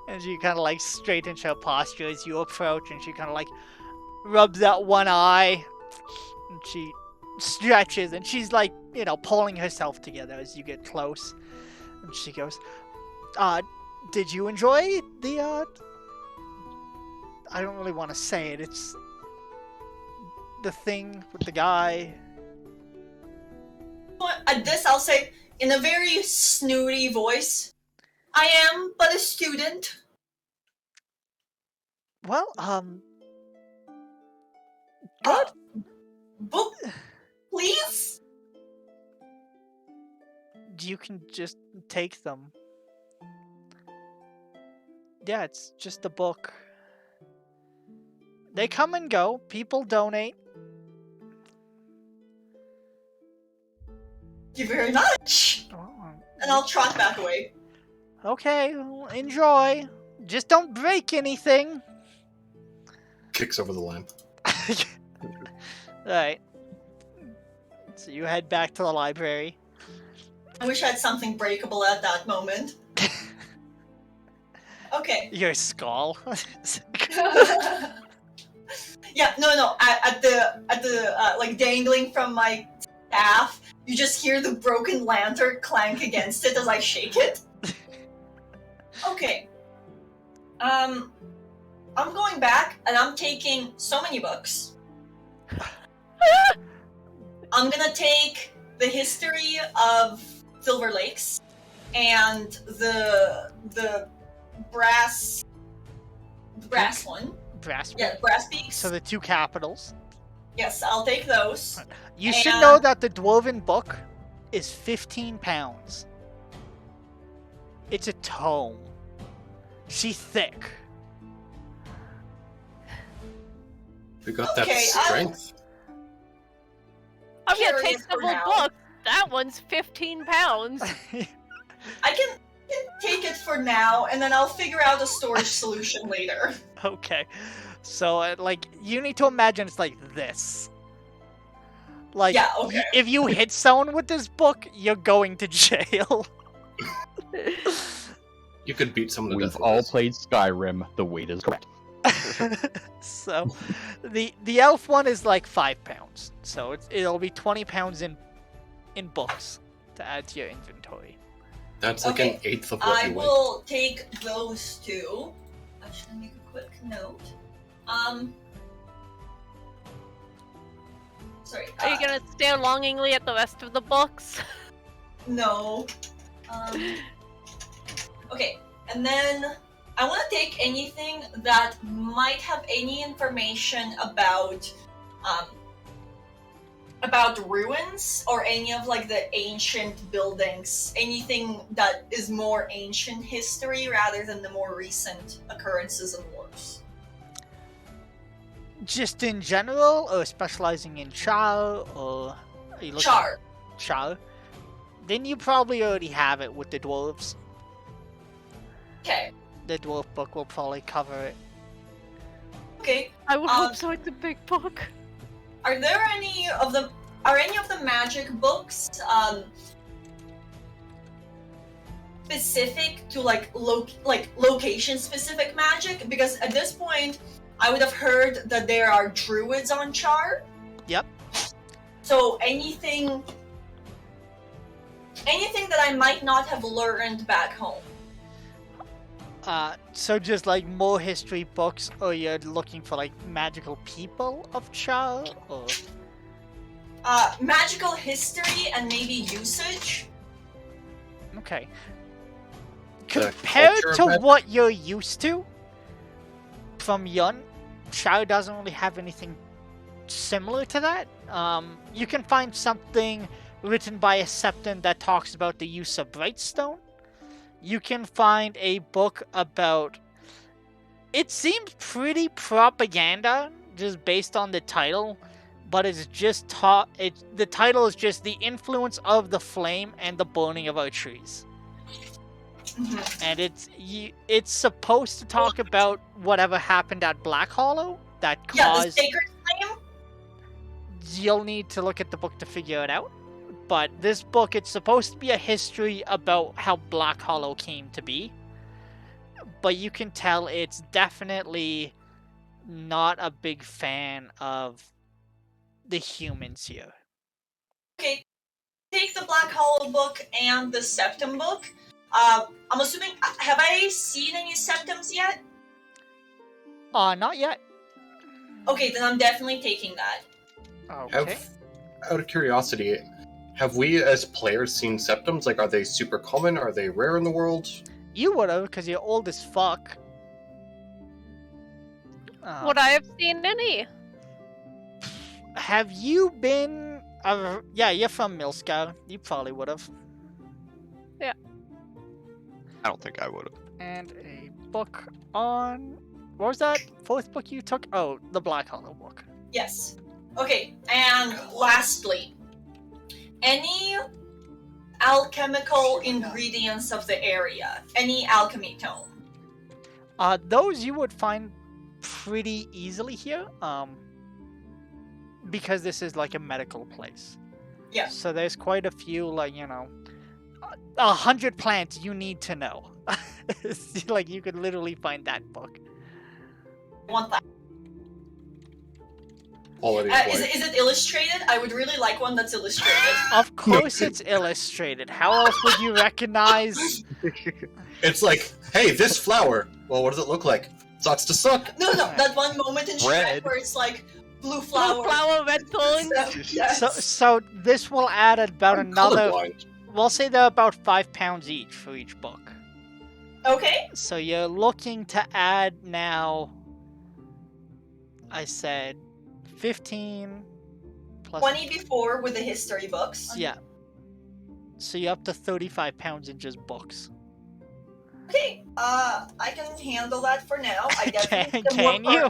And she kind of like straightens her posture as you approach, and she kind of like rubs that one eye, and she stretches, and she's like, pulling herself together as you get close. And she goes, did you enjoy the, I don't really want to say it, it's the thing with the guy. At this, I'll say in a very snooty voice, "I am but a student." Well, good. Book, please? You can just take them. Yeah, it's just a book. They come and go. People donate. Thank you very much. And I'll trot back away. Okay, well, enjoy. Just don't break anything. Kicks over the lamp. Alright. So you head back to the library. I wish I had something breakable at that moment. Okay. Your skull. Yeah, no. At the like dangling from my staff, you just hear the broken lantern clank against it as I shake it. Okay. I'm going back and I'm taking so many books. I'm gonna take the history of Silver Lakes and the brass one. Brass. Yeah, brass peaks. So the two capitals. Yes, I'll take those. You should know that the Dwarven book is 15 pounds. It's a tome. She's thick. We got Okay, that strength. I'm gonna Carry take it the for whole now. book. That one's 15 pounds. I can take it for now, and then I'll figure out a storage solution later. Okay. So, like, you need to imagine it's like this. Like, Yeah, okay. if you hit someone with this book, you're going to jail. You could beat someone to We've death. with all this. played Skyrim. The weight is correct. So, the elf one is like 5 pounds. So it'll be 20 pounds in books to add to your inventory. That's like Okay, an eighth of what I you weigh. will take those two. I should make a quick note. Sorry. Are you gonna stare longingly at the rest of the books? No. Okay, and then I want to take anything that might have any information about ruins or any of like the ancient buildings. Anything that is more ancient history rather than the more recent occurrences and wars. Just in general, or specializing in Char, or are you looking Char. at Char? Then you probably already have it with the dwarves. Okay. The dwarf book will probably cover it. Okay. I would hope so. It's a big book. Are there any of the magic books specific to like location specific magic? Because at this point I would have heard that there are druids on Char. Yep. So anything that I might not have learned back home. So just like more history books, or you're looking for like magical people of Char, or Magical history and maybe usage. okay. The Compared culture of to magic? what you're used to from Yun, Char doesn't really have anything similar to that. You can find something written by a Septon that talks about the use of Brightstone. You can find a book about... It seems pretty propaganda, just based on the title, but it's just the title is just The Influence of the Flame and the Burning of Our Trees. Mhm. And it's supposed to talk about whatever happened at Black Hollow that Yeah, the caused... sacred flame. You'll need to look at the book to figure it out. But this book, it's supposed to be a history about how Black Hollow came to be. But you can tell it's definitely not a big fan of the humans here. Okay, take the Black Hollow book and the Septum book. I'm assuming, have I seen any Septums yet? Not yet. Okay, then I'm definitely taking that. Okay. Out of curiosity, have we as players seen septums? Like, are they super common? Are they rare in the world? You would've, because you're old as fuck. Would I have seen any? Have you been... yeah, you're from Milscar. You probably would've. I don't think I would have. And a book on What was that fourth book you took? Oh, the Black Hollow book. Yes. Okay, and lastly, any alchemical ingredients of the area? Any alchemy tome? Those you would find pretty easily here, because this is like a medical place. Yeah. So there's quite a few, like, 100 plants you need to know. Like, you could literally find that book. I want that. Quality Is it illustrated? I would really like one that's illustrated. Of course it's illustrated. How else would you recognize? It's like, hey, this flower. Well, what does it look like? Sucks to suck. No, that one moment in Shrek Red. where it's like blue Blue flower. flower, red thorn. Yes. So this will add about I'm another... colorblind. We'll say they're about 5 pounds each for each book. Okay. So you're looking to add now... I said 15 plus... 20 before with the history books. Yeah. So you're up to 35 pounds in just books. Okay, I can handle that for now. I guess Can you?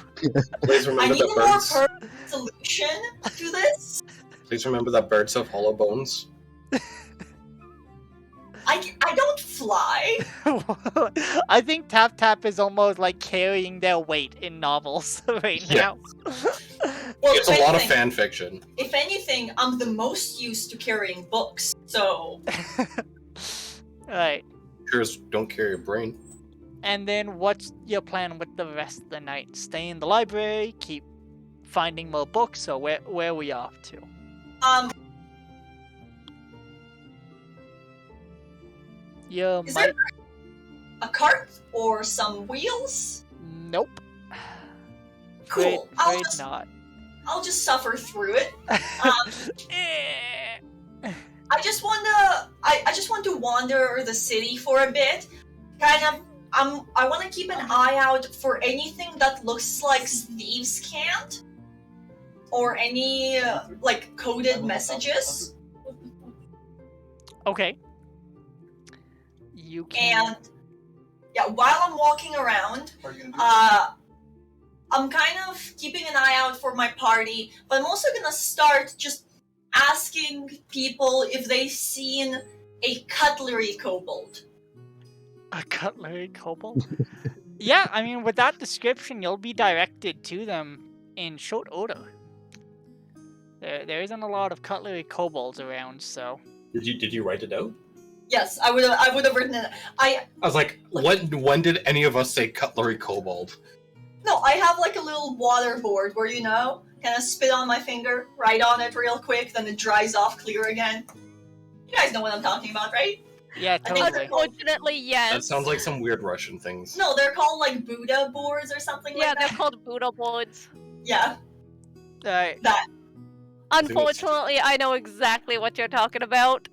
Please I remember need a that more birds. permanent solution to this. Please remember that birds have hollow bones. I don't fly. I think Tap Tap is almost like carrying their weight in novels right Yeah. now. Well, It's a lot of fan fiction. If anything, I'm the most used to carrying books, so Alright. Cures don't carry a brain. And then what's your plan with the rest of the night? Stay in the library, keep finding more books, or where are we off to? You is might... there a cart or some wheels? Nope. Cool. Afraid not. I'll just suffer through it. Eh. I just want to wander the city for a bit. Kind of I want to keep an eye out for anything that looks like thieves' cant or any like coded messages. Okay. You can... And yeah, while I'm walking around, I'm kind of keeping an eye out for my party, but I'm also gonna start just asking people if they've seen a cutlery kobold. A cutlery kobold? Yeah, I mean, with that description, you'll be directed to them in short order. There isn't a lot of cutlery kobolds around, so... Did you write it out? Yes, I would have written it. I was like, when did any of us say cutlery kobold? No, I have like a little water board where, kind of spit on my finger, write on it real quick, then it dries off clear again. You guys know what I'm talking about, right? Yeah, I think totally. Unfortunately, yes. That sounds like some weird Russian things. No, they're called like Buddha boards or something Yeah, like they're that. called Buddha boards. Yeah, Alright, Unfortunately, I know exactly what you're talking about.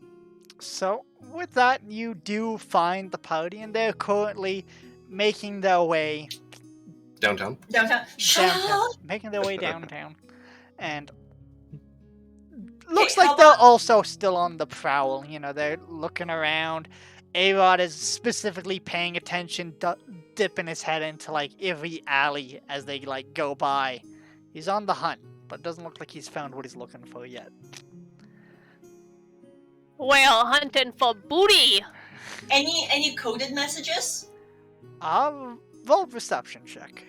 so with that, you do find the party, and they're currently making their way Downtown. downtown. downtown. Making their way downtown. And looks Okay, like they're also still on the prowl. They're looking around. A-Rod is specifically paying attention, dipping his head into like every alley as they like go by. He's on the hunt, but it doesn't look like he's found what he's looking for yet. Well, hunting for booty. Any coded messages? Roll perception check.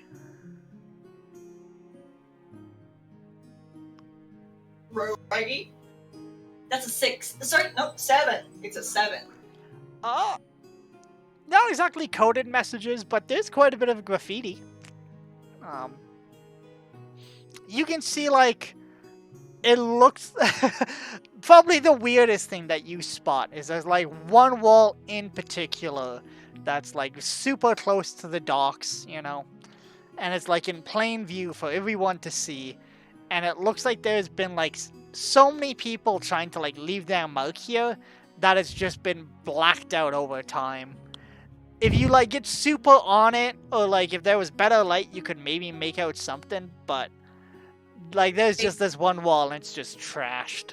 Righty. That's a 6. Sorry, no, 7. It's a 7. Not exactly coded messages, but there's quite a bit of graffiti. You can see, like, it looks... Probably the weirdest thing that you spot is there's, like, one wall in particular that's, like, super close to the docks, And it's, like, in plain view for everyone to see. And it looks like there's been, like, so many people trying to, like, leave their mark here that it's just been blacked out over time. If you, like, get super on it, or, like, if there was better light, you could maybe make out something, but, like, there's just this one wall, and it's just trashed.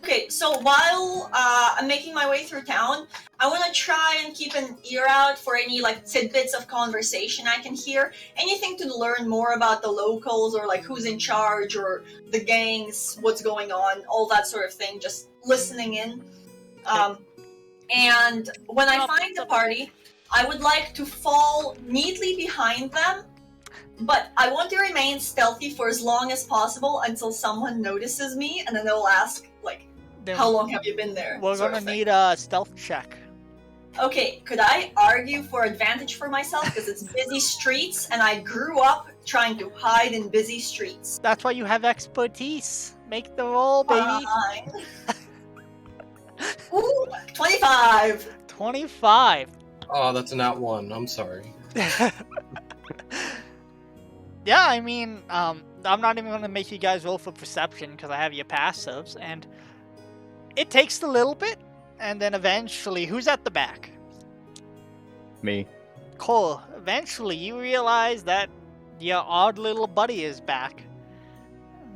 Okay, so while I'm making my way through town, I want to try and keep an ear out for any like tidbits of conversation I can hear. Anything to learn more about the locals or like who's in charge or the gangs, what's going on, all that sort of thing. Just listening in. And when I find the party, I would like to fall neatly behind them, but I want to remain stealthy for as long as possible until someone notices me, and then they'll ask, like, Then how long have you been there? We're sort gonna of thing. need a stealth check. Okay, could I argue for advantage for myself because it's busy streets, and I grew up trying to hide in busy streets? That's why you have expertise. Make the roll, baby. Fine. Ooh, 25. 25. Oh, that's a nat 1. I'm sorry. Yeah, I mean, I'm not even gonna make you guys roll for perception because I have your passives, and it takes a little bit, and then eventually, who's at the back? Me. Cole. Eventually, you realize that your odd little buddy is back.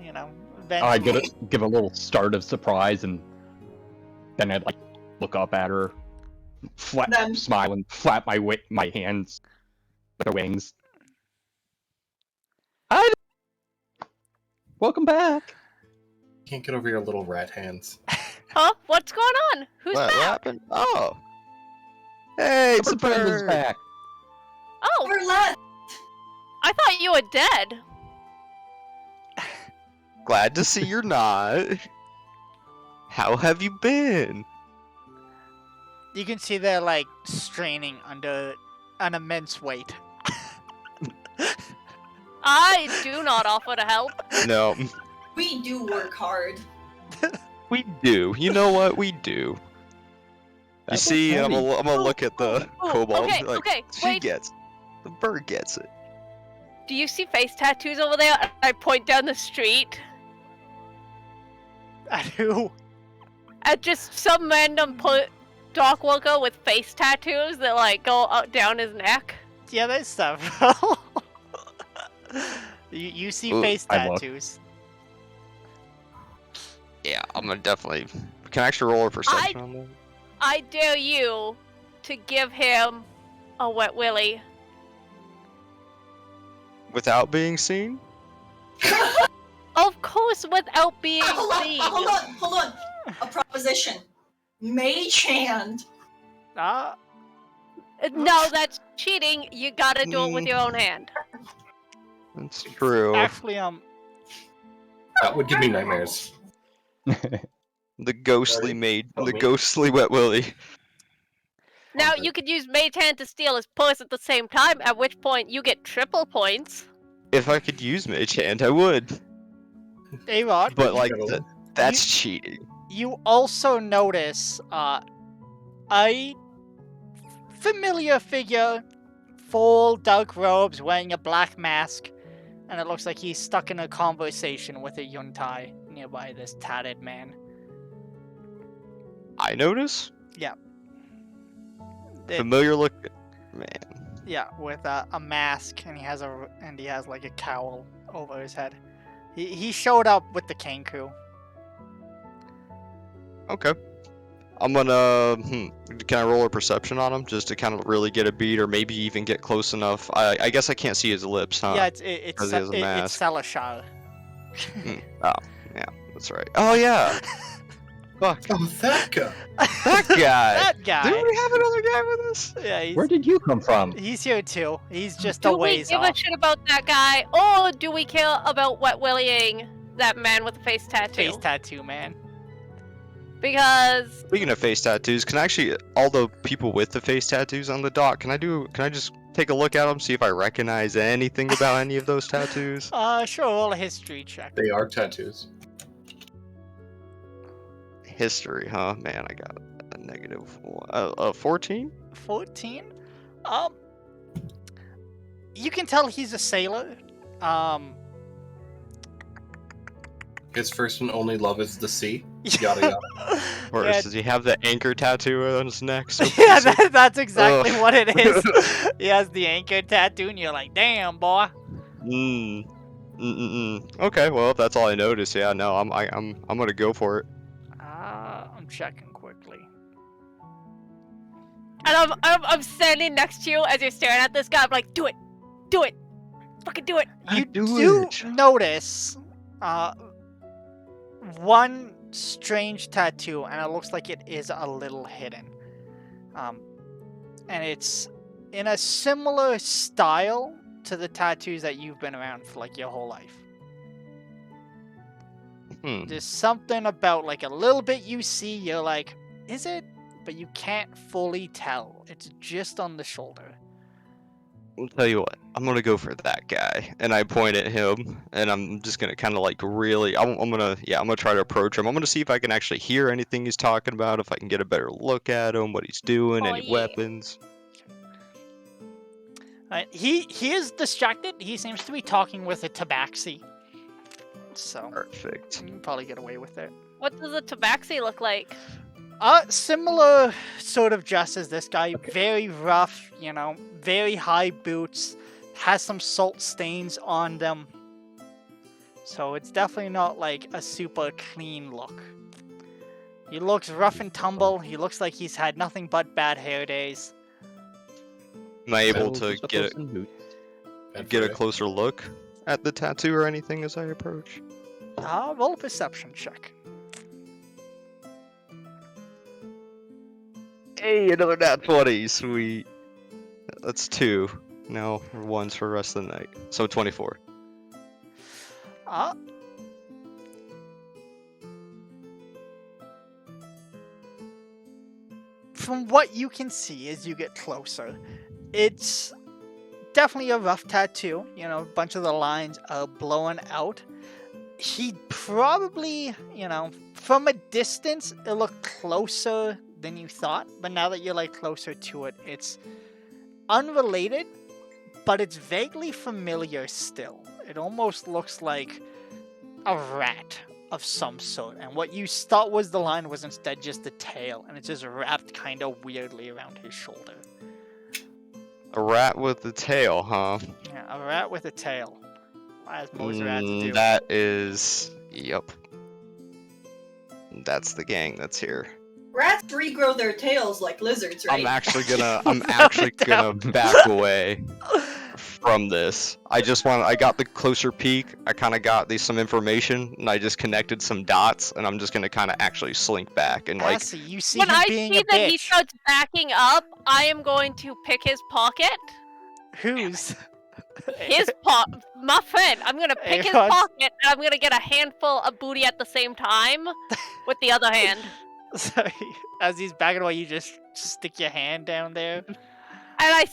You know, I eventually. give a little start of surprise, and then I'd like look up at her, Then- smile, and flap my hands with her wings. Hi. Welcome back. Can't get over your little rat hands. Huh? What's going on? Who's What back? happened? Oh. Hey, it's a Bird is bird. back. Oh, We're left. I thought you were dead. Glad to see you're not. How have you been? You can see they're like straining under an immense weight. I do not offer to help. No, We do work hard. we do. You know what? We do. You That's see, I'm heavy. gonna look at the Oh, kobold. okay, like, okay, she wait. gets it. The bird gets it. Do you see face tattoos over there? I point down the street At who? at just some random dock worker with face tattoos that like go out down his neck. Yeah, there's several. you see Ooh, face I look. tattoos. Yeah, I'm gonna definitely. Can I actually roll a perception on that? I dare you to give him a wet willy. Without being seen? Of course, without being seen. Hold on. A proposition. Mage hand. Ah, No, that's cheating. You gotta do it with your own hand. That's true. actually, That would give me nightmares. The ghostly Sorry. maid, Oh, the me? ghostly wet willy. Now Okay. you could use mage hand to steal his purse at the same time, at which point you get triple points. If I could use mage hand, I would. A-Rod, But like, Incredible. that's cheating. you also notice a familiar figure, full dark robes, wearing a black mask, and it looks like he's stuck in a conversation with a yuntai nearby this tatted man. I notice. It- Familiar look, man. Yeah, with a mask, and he has like a cowl over his head. He showed up with the Kenku. Okay. I'm gonna. Can I roll a perception on him just to kind of really get a beat, or maybe even get close enough? I guess I can't see his lips, huh? Yeah, it's 'Cause he has a it's mask. Salashar. Oh, yeah, that's right. Oh yeah. Fuck. Oh, that guy. That guy. That guy. Did we have another guy with us? Yeah, Where did you come from? he's here too. He's just a Do we ways give off. a shit about that guy, or do we care about wet willying that man with the face tattoo? Face tattoo man. Because Speaking of face tattoos, can I actually all the people with the face tattoos on the dock? Can I just take a look at them, see if I recognize anything about any of those tattoos? Sure, roll a history check. They are tattoos. History, huh? Man, I got a negative 14. 14. You can tell he's a sailor. His first and only love is the sea. Yada yada. Or Yeah, does he have the anchor tattoo on his neck? So yeah, basic? that's exactly Ugh. what it is. He has the anchor tattoo, and you're like, damn, boy. Okay, well, if that's all I noticed, yeah, no, I'm gonna go for it. checking quickly. And I'm standing next to you as you're staring at this guy. I'm like, do it, fucking do it. You do it. notice one strange tattoo, and it looks like it is a little hidden. And it's in a similar style to the tattoos that you've been around for like your whole life. There's something about like a little bit you see, you're like, is it? But you can't fully tell. It's just on the shoulder. I'll tell you what, I'm gonna go for that guy, and I point at him, and I'm just gonna kind of like really, I'm gonna try to approach him. I'm gonna see if I can actually hear anything he's talking about, if I can get a better look at him, what he's doing, Oh, any yeah. weapons. He is distracted. He seems to be talking with a tabaxi. So Perfect. you can probably get away with it. What does a tabaxi look like? Similar sort of dress as this guy. Very rough, very high boots. Has some salt stains on them. So it's definitely not like a super clean look. He looks rough and tumble. He looks like he's had nothing but bad hair days. Am I able So, to just get some boots. a closer look at the tattoo or anything as I approach? Roll a perception check. Hey, another nat 20, sweet. That's 2. No, 1's for the rest of the night. So 24. From what you can see as you get closer, it's definitely a rough tattoo. A bunch of the lines are blown out. He probably, from a distance, it looked closer than you thought. But now that you're like closer to it, it's unrelated, but it's vaguely familiar still. It almost looks like a rat of some sort. And what you thought was the line was instead just the tail. And it's just wrapped kind of weirdly around his shoulder. A rat with a tail, huh? Yeah, a rat with a tail. As most rats do. That is... Yup. That's the gang that's here. Rats regrow their tails like lizards, right? I'm actually gonna back away from this. I got the closer peek, I kinda got some information, and I just connected some dots, and I'm just gonna kinda actually slink back and like... Cassie, you see When him I being see a that he bitch. starts backing up, I am going to pick his pocket. Whose? My friend. I'm gonna pick his Aaron's- pocket, and I'm gonna get a handful of booty at the same time with the other hand. Sorry, as he's backing away, you just stick your hand down there. And I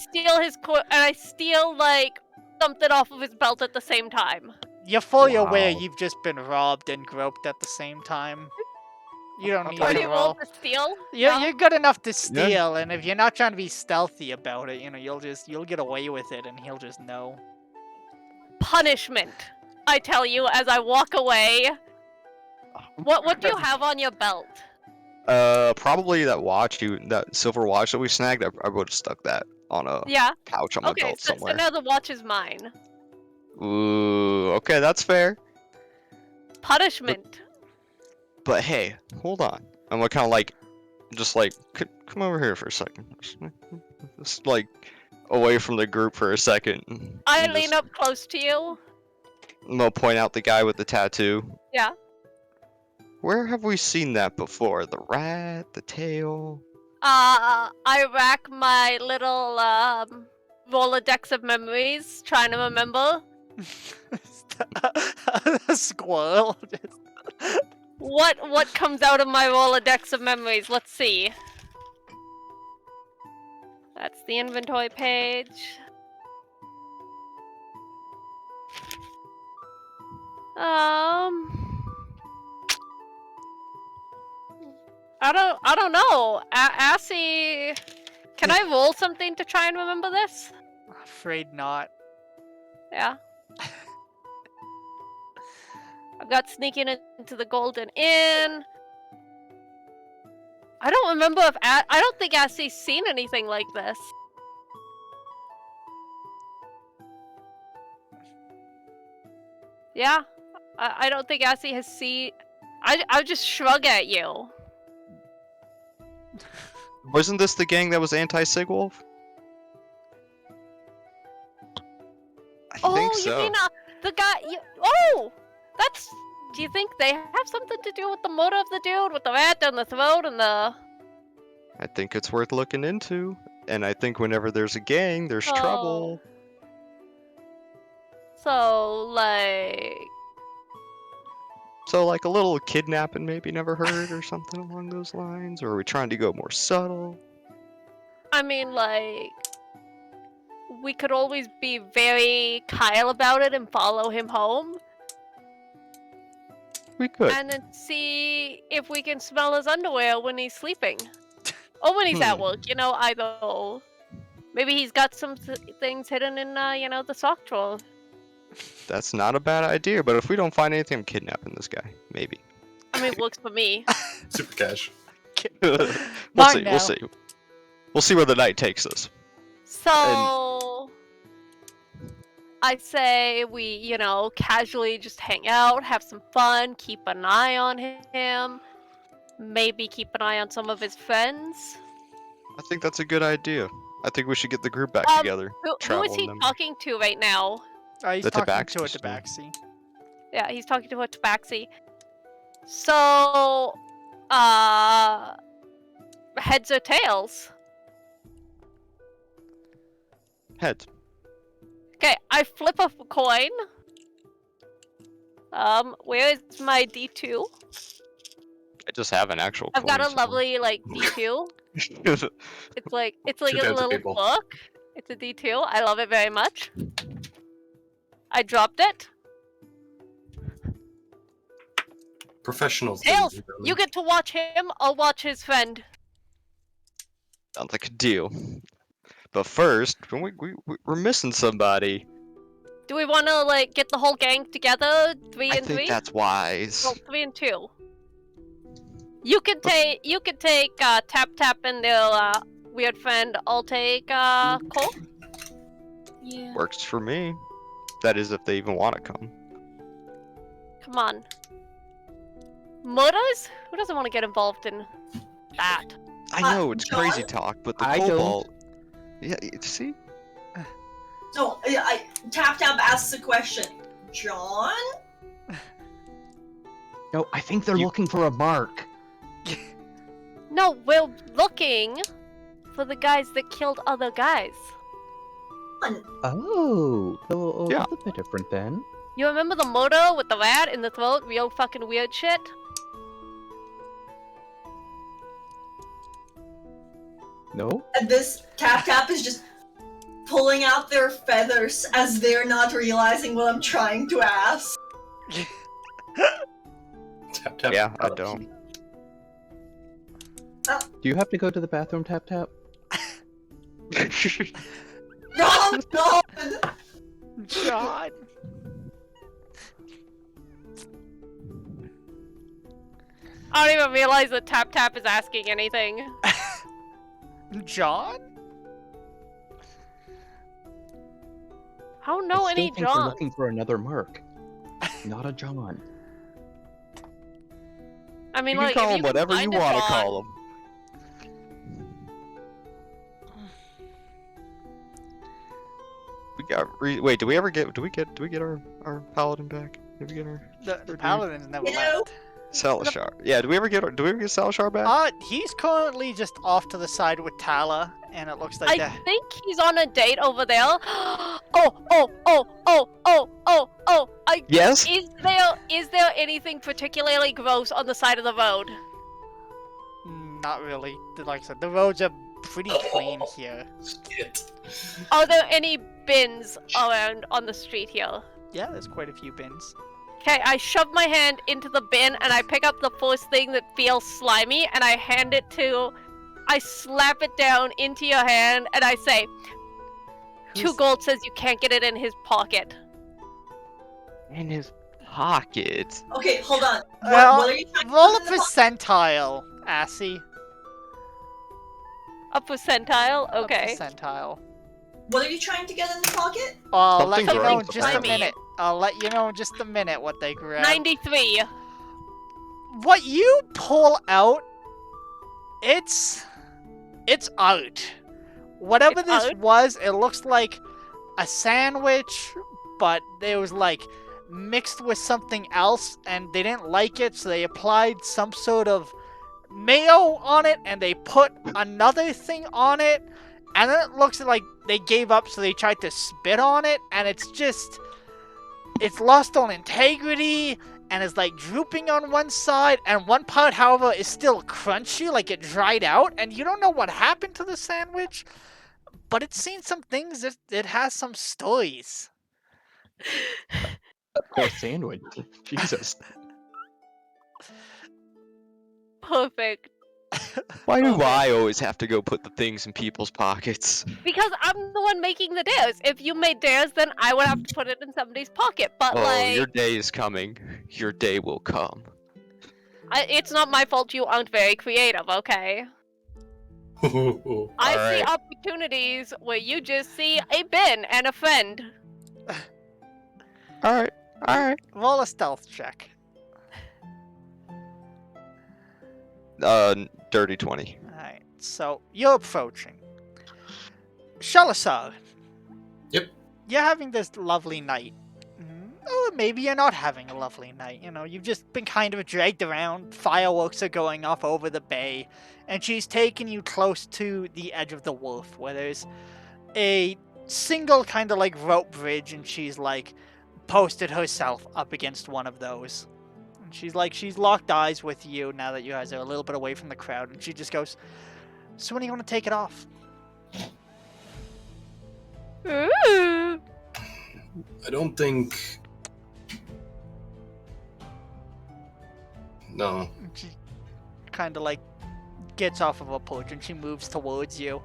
steal like something off of his belt at the same time. You're fully aware Wow. you've just been robbed and groped at the same time. You don't need What do to you roll roll. to steal? You're good enough to steal, and if you're not trying to be stealthy about it, you'll get away with it, and he'll just know. Punishment, I tell you, as I walk away. What do you have on your belt? Probably that silver watch that we snagged. I would have stuck that on a Yeah. pouch on my Okay, belt so somewhere. now the watch is mine. Ooh, okay, that's fair. Punishment. But hey, hold on. I'm gonna kind of like, just like, come over here for a second. Just like, away from the group for a second. I and lean just- up close to you. I'm gonna point out the guy with the tattoo. Yeah. Where have we seen that before? The rat, the tail. I rack my little Rolodex of memories, trying to remember. A squirrel. What comes out of my Rolodex of memories? Let's see. That's the inventory page. I don't know. Assy, can I roll something to try and remember this? Afraid not. Yeah. I've got sneaking into the Golden Inn. I don't remember if I don't think Assy's seen anything like this. Yeah, I don't think Assy has seen. I'll just shrug at you. Wasn't this the gang that was anti-Sigwolf? I think so. You mean the guy? Oh, that's. Do you think they have something to do with the motive of the dude with the rat down the throat and the? I think it's worth looking into, and I think whenever there's a gang, there's trouble. So like. So like a little kidnapping maybe never heard or something along those lines, or are we trying to go more subtle? I mean, like. We could always be very Kyle about it and follow him home. We could. And then see if we can smell his underwear when he's sleeping. Or when he's at work, you know, either. Maybe he's got some things hidden in, the sock drawer. That's not a bad idea, but if we don't find anything, I'm kidnapping this guy. Maybe. I mean, it works for me. Super cash. We'll Mine see, now. we'll see. We'll see where the night takes us. So, I say we, casually just hang out, have some fun, keep an eye on him, maybe keep an eye on some of his friends. I think that's a good idea. I think we should get the group back together. Who is travel he them. talking to right now? He's The talking tabaxi to a store. tabaxi. Yeah, he's talking to a tabaxi. So, heads or tails? Heads. Okay, I flip a coin. Where is my D2? I just have an actual I've got a coin lovely, D2. somewhere. It's like Two a fancy little people. book. It's a D2. I love it very much. I dropped it. Professionals. Tails, ladies and gentlemen. you get to watch him. I'll watch his friend. Sounds like a deal. But first, we're missing somebody. Do we want to get the whole gang together? Three I and think three? that's wise. Well, 3 and 2. You can take Tap Tap and their weird friend. I'll take Cole. Yeah. Works for me. That is, if they even want to come. Come on. Murders? Who doesn't want to get involved in that? I know it's John? crazy talk, but the I don't. cobalt. Yeah, see. So Tap Tap asks a question. John? No, I think they're You- looking for a mark. No, we're looking for the guys that killed other guys. Oh, Yeah. a bit different then. You remember the moto with the rat in the throat? Real fucking weird shit? No? And this Tap Tap is just pulling out their feathers as they're not realizing what I'm trying to ask. Tap, tap, Yeah, I tap. don't. Do you have to go to the bathroom, Tap Tap? Wrong God! John. I don't even realize that Tap Tap is asking anything. John? I don't know I still any think they're John. looking for another mark. Not a John. I mean, You can call if them whatever you find a want to John- call them. We got. Wait, do we get our paladin back? Did we get our The paladin's never You know? left. Salashar? Yeah, do we ever get Salashar back? He's currently just off to the side with Tala, and it looks like I think he's on a date over there. Yes. Is there anything particularly gross on the side of the road? Not really. Like I said, the roads are pretty clean here. Shit. Are there any bins around on the street here? Yeah, there's quite a few bins. Okay, I shove my hand into the bin and I pick up the first thing that feels slimy and I hand it to. I slap it down into your hand and I say, 2 gold says you can't get it in his pocket. In his pocket. Okay, hold on. Well, what are you trying to roll a do in the po- percentile, Assy. A percentile? Okay. A percentile. What are you trying to get in the pocket? I'll let Something you know in gross, just a apparently. minute. I'll let you know in just a minute what they grab. 93. What you pull out, it's It's art. Whatever It's this art? was, it looks like a sandwich, but it was like mixed with something else, and they didn't like it, so they applied some sort of mayo on it, and they put another thing on it, and then it looks like they gave up, so they tried to spit on it, and it's lost on integrity, and it's like drooping on one side, and one part, however, is still crunchy, like it dried out, and you don't know what happened to the sandwich, but it's seen some things, it has some stories. Poor sandwich. Jesus. Perfect. Why do Okay. I always have to go put the things in people's pockets? Because I'm the one making the dares. If you made dares, then I would have to put it in somebody's pocket. But Oh, like, your day is coming. Your day will come. it's not my fault you aren't very creative, okay? I see Alright. opportunities where you just see a bin and offend. Alright. Alright. Roll a stealth check. Dirty 20. Alright, so you're approaching. Shalasar. Yep. You're having this lovely night. Or maybe you're not having a lovely night. You know, you've just been kind of dragged around. Fireworks are going off over the bay. And she's taking you close to the edge of the wharf, where there's a single kind of like rope bridge, and she's like posted herself up against one of those. And she's locked eyes with you now that you guys are a little bit away from the crowd, and she just goes, "So when do you want to take it off?" Ooh. I don't think. No. And she kind of like gets off of a porch and she moves towards you,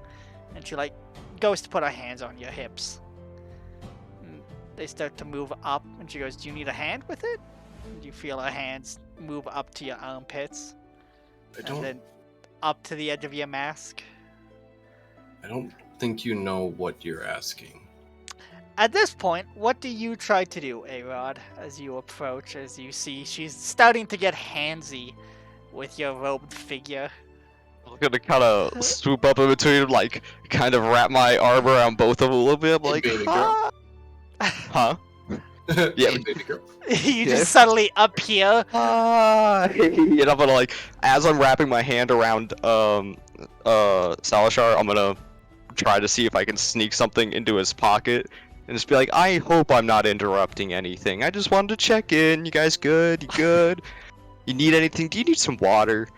and she like goes to put her hands on your hips. And they start to move up, and she goes, "Do you need a hand with it?" And you feel her hands move up to your armpits, I and don't. then up to the edge of your mask. I don't think you know what you're asking. At this point, what do you try to do, A-Rod, as you approach, as you see she's starting to get handsy with your robed figure? I'm gonna kind of swoop up in between them, like, kind of wrap my arm around both of them a little bit. I'm Hey, like, baby girl. huh? Yeah. Hey, baby girl. You Yeah. just suddenly appear. And I'm gonna, like, as I'm wrapping my hand around, Salashar, I'm gonna try to see if I can sneak something into his pocket. And just be like, I hope I'm not interrupting anything. I just wanted to check in. You guys good? You good? You need anything? Do you need some water?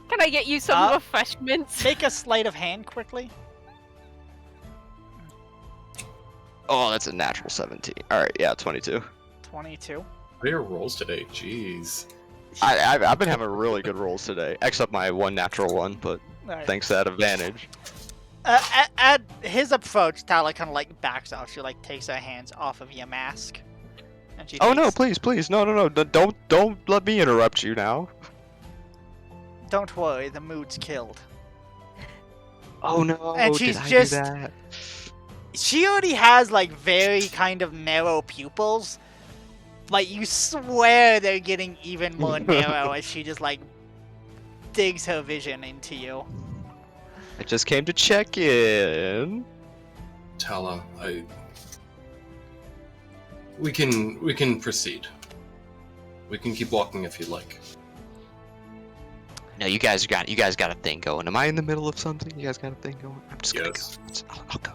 Can I get you some Uh, refreshments? Make a sleight of hand quickly. Oh, that's a natural 17. Alright, yeah, 22. 22. What are your rolls today? Jeez. I've been having really good rolls today. Except my one natural one, but Alright. thanks to that advantage. At his approach, Tala kind of like backs off. She like takes her hands off of your mask, and she. Oh no, takes- please, no, don't let me interrupt you now. Don't worry, the mood's killed. Oh no, And did she's I just- do that? She already has like very kind of narrow pupils, but you swear they're getting even more narrow as she just like digs her vision into you. I just came to check in. Tala, we can proceed. We can keep walking if you'd like. No, you guys got a thing going. Am I in the middle of something? You guys got a thing going? I'm just gonna Yes. go. I'll go.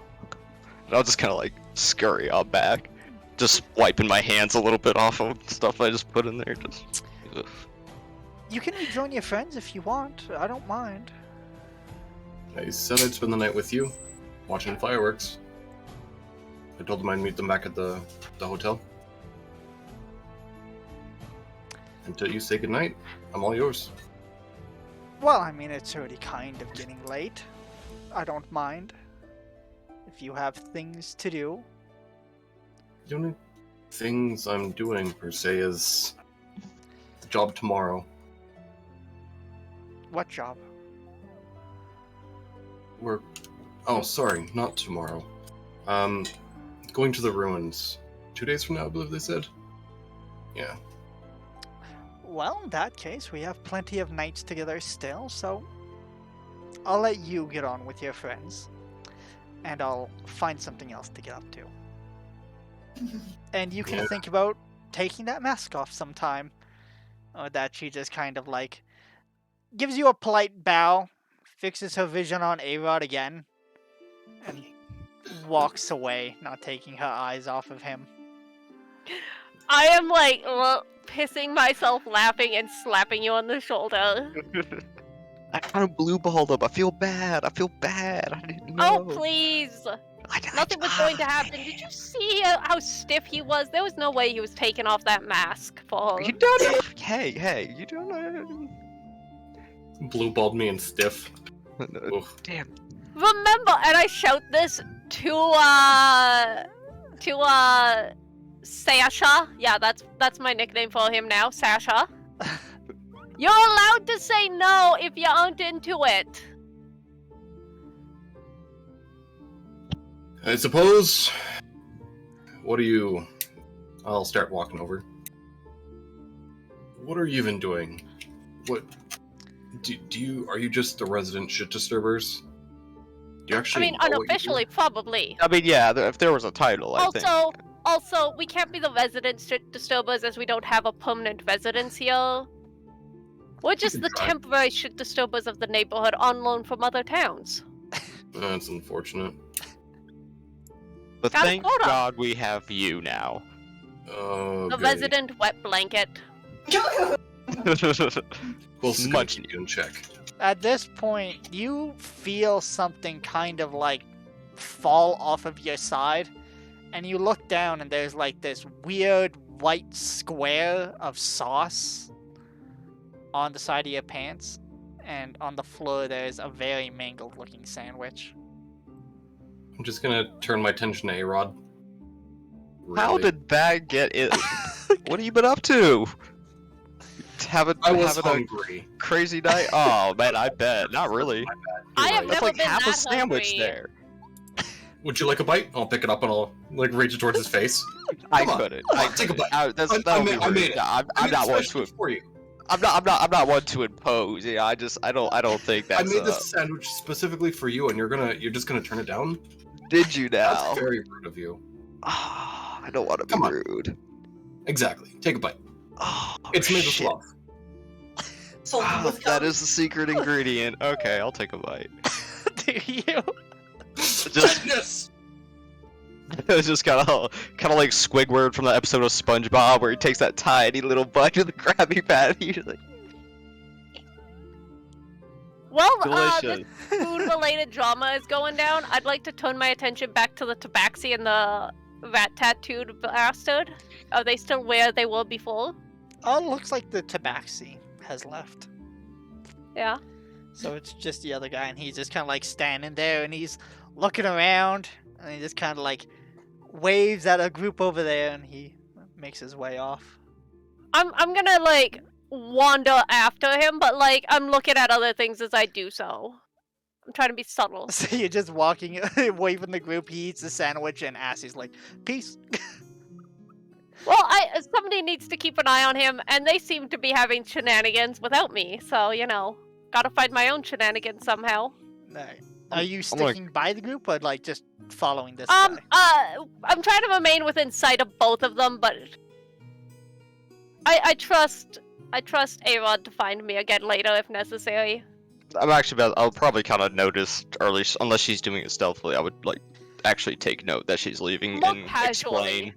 And I'll just kind of like scurry on back, just wiping my hands a little bit off of stuff I just put in there. Just. Ugh. You can rejoin your friends if you want. I don't mind. I said I'd spend the night with you, watching fireworks. I told them I'd meet them back at the hotel. Until you say goodnight, I'm all yours. Well, I mean, it's already kind of getting late. I don't mind. If you have things to do. The only things I'm doing, per se, is the job tomorrow. What job? We're... Oh, sorry, not tomorrow. Going to the ruins. 2 days from now, I believe they said? Yeah. Well, in that case, we have plenty of nights together still, so I'll let you get on with your friends, and I'll find something else to get up to. And you can Yeah. think about taking that mask off sometime. Or that she just kind of like gives you a polite bow, fixes her vision on A-Rod again, and walks away, not taking her eyes off of him. I am like pissing myself laughing and slapping you on the shoulder. I kind of blue balled up. I feel bad. I didn't Oh, know. please. Nothing was going to happen. Did you see how stiff he was? There was no way he was taking off that mask for You don't. Hey, you don't know. Blue balled me and stiff. Oof. Damn. Remember, and I shout this to Sasha. Yeah, that's my nickname for him now, Sasha. You're allowed to say no if you aren't into it. I suppose. What are you? I'll start walking over. What are you even doing? What? Do you? Are you just the resident shit disturbers? Do you I actually? mean, know what you do? unofficially, probably. I mean, yeah. If there was a title, I think. Also, we can't be the resident shit disturbers as we don't have a permanent residence here. We're just can the try. temporary shit disturbers of the neighborhood on loan from other towns. That's unfortunate. But Got a thank quota. God we have you now. Oh, The goody. resident wet blanket. We'll see Much- you in check. At this point, you feel something kind of like fall off of your side, and you look down and there's like this weird white square of sauce on the side of your pants, and on the floor there's a very mangled looking sandwich. I'm just gonna turn my attention to A-Rod. How Really? did that get it? What have you been up to? I was having a hungry? crazy night? Oh man, I bet. Not really. I have Right. That's never like been half that a sandwich hungry. there. Would you like a bite? I'll pick it up and I'll like reach it towards his face. I Come on, couldn't. come I on, take a couldn't. bite. That I would be made rude. it. No, I'm I made not it one especially to. for you. I'm not one to impose. Yeah, I don't think I that's. made this sandwich specifically for you, and you're just gonna turn it down? Did you now? That's very rude of you. Oh, I don't want to be Come on. rude. Exactly. Take a bite. Oh, It's made with shit. love. Salted Ah, with that cum. is the secret ingredient. Okay, I'll take a bite. Do you? Goodness! It's just kind of like Squidward from the episode of SpongeBob where he takes that tiny little bite of the Krabby Patty. He's like, Well, this delicious. food-related drama is going down. I'd like to turn my attention back to the tabaxi and the rat-tattooed bastard. Are they still where they were before? Oh, it looks like the tabaxi has left. Yeah. So it's just the other guy, and he's just kind of like standing there, and he's looking around, and he just kind of like waves at a group over there, and he makes his way off. I'm gonna like wander after him, but like I'm looking at other things as I do so. I'm trying to be subtle. So you're just walking, waving the group. He eats the sandwich, and Assie's like, "Peace." Well, somebody needs to keep an eye on him, and they seem to be having shenanigans without me. So gotta find my own shenanigans somehow. Alright. Are you I'm like- sticking by the group, or like just following this guy? I'm trying to remain within sight of both of them, but I trust A-Rod to find me again later if necessary. I'm actually about. I'll probably kind of notice early, unless she's doing it stealthily. I would like actually take note that she's leaving Look and casually. explain.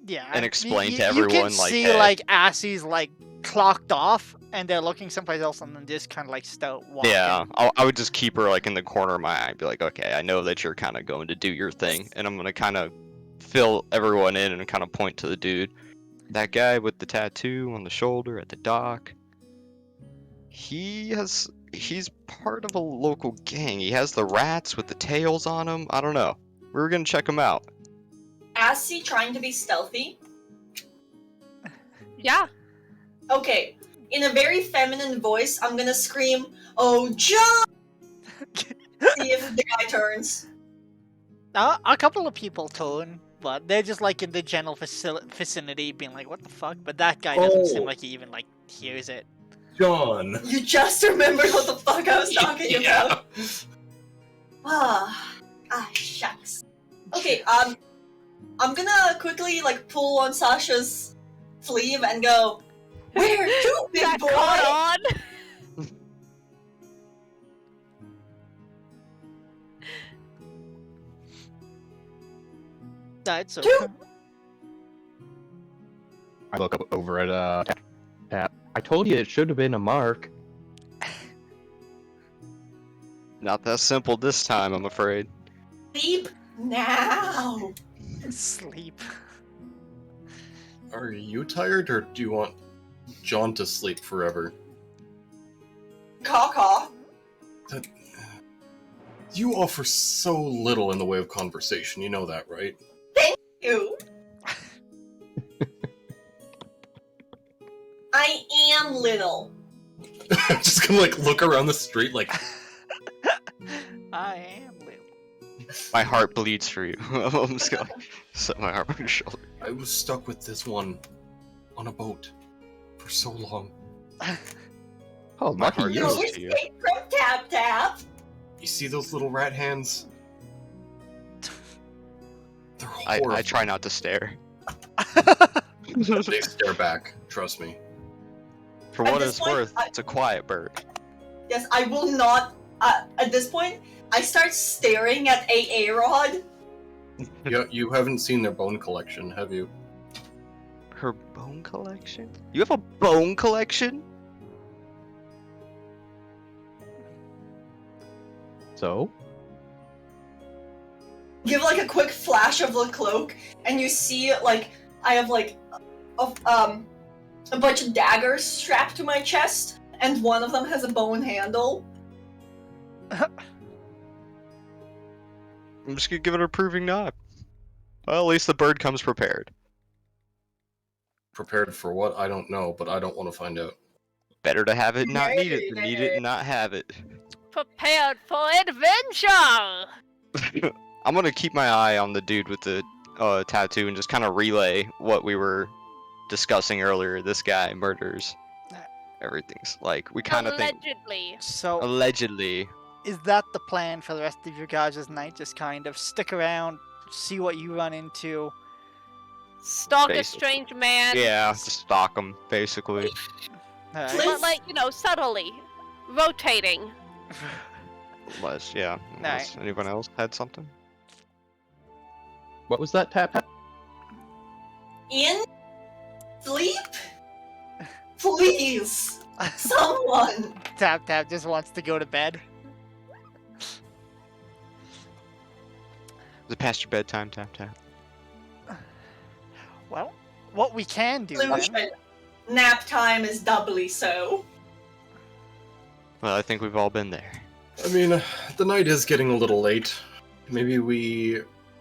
Yeah, and explain to you everyone, can like, see hey. like Assie's like clocked off, and they're looking someplace else, and then just kind of like start walking. Yeah, I would just keep her like in the corner of my eye and be like, okay, I know that you're kind of going to do your thing, and I'm gonna kind of fill everyone in and kind of point to the dude, that guy with the tattoo on the shoulder at the dock. He's part of a local gang. He has the rats with the tails on him. I don't know. We were gonna check him out. Assy trying to be stealthy. Yeah. Okay, in a very feminine voice, I'm gonna scream, "Oh, John!" See if the guy turns. A couple of people turn, but they're just like in the general vicinity, being like, "What the fuck?" But that guy doesn't seem Oh. like he even like hears it. John. You just remembered what the fuck I was talking Yeah. about. Shucks. Okay, I'm gonna quickly like pull on Sasha's sleeve and go, "Where to, big That boy?" caught on. That's Two. okay. I look over at Tap. I told you it should have been a mark. Not that simple this time, I'm afraid. Sleep now. Sleep. Are you tired, or do you want John to sleep forever? Caw. You offer so little in the way of conversation, you know that, right? You. I am little. I'm just gonna like look around the street like, I am little. My heart bleeds for you. I'm just gonna set my arm on your shoulder. I was stuck with this one on a boat for so long. Oh, My lucky heart you. goes You to you. escaped from Tap. You see those little rat hands? They're I horrible. try not to stare. They stare back, trust me. For At what this it's point, worth, it's a quiet bird. Yes, I will not. At this point, I start staring at A-Rod. You haven't seen their bone collection, have you? Her bone collection? You have a bone collection? So? Give like a quick flash of the cloak, and you see like I have like a bunch of daggers strapped to my chest, and one of them has a bone handle. I'm just gonna give it an approving nod. Well, at least the bird comes prepared. Prepared for what? I don't know, but I don't want to find out. Better to have it and not need it than Very need it and not have it. Prepared for adventure! I'm gonna keep my eye on the dude with the tattoo and just kind of relay what we were discussing earlier. This guy murders. Everything's like we kind of think Allegedly. So, allegedly. is that the plan for the rest of your guys' night? Just kind of stick around, see what you run into. Stalk a Basically. strange man. Yeah, just stalk him basically. Alright. Please. But like, subtly. Rotating. Unless, yeah. Unless anyone else had something. What was that, Tap? In sleep? Please, someone. Tap just wants to go to bed. Is it past your bedtime, Tap? Well, what we can do then. Lucian, nap time is doubly so. Well, I think we've all been there. I mean, the night is getting a little late. Maybe we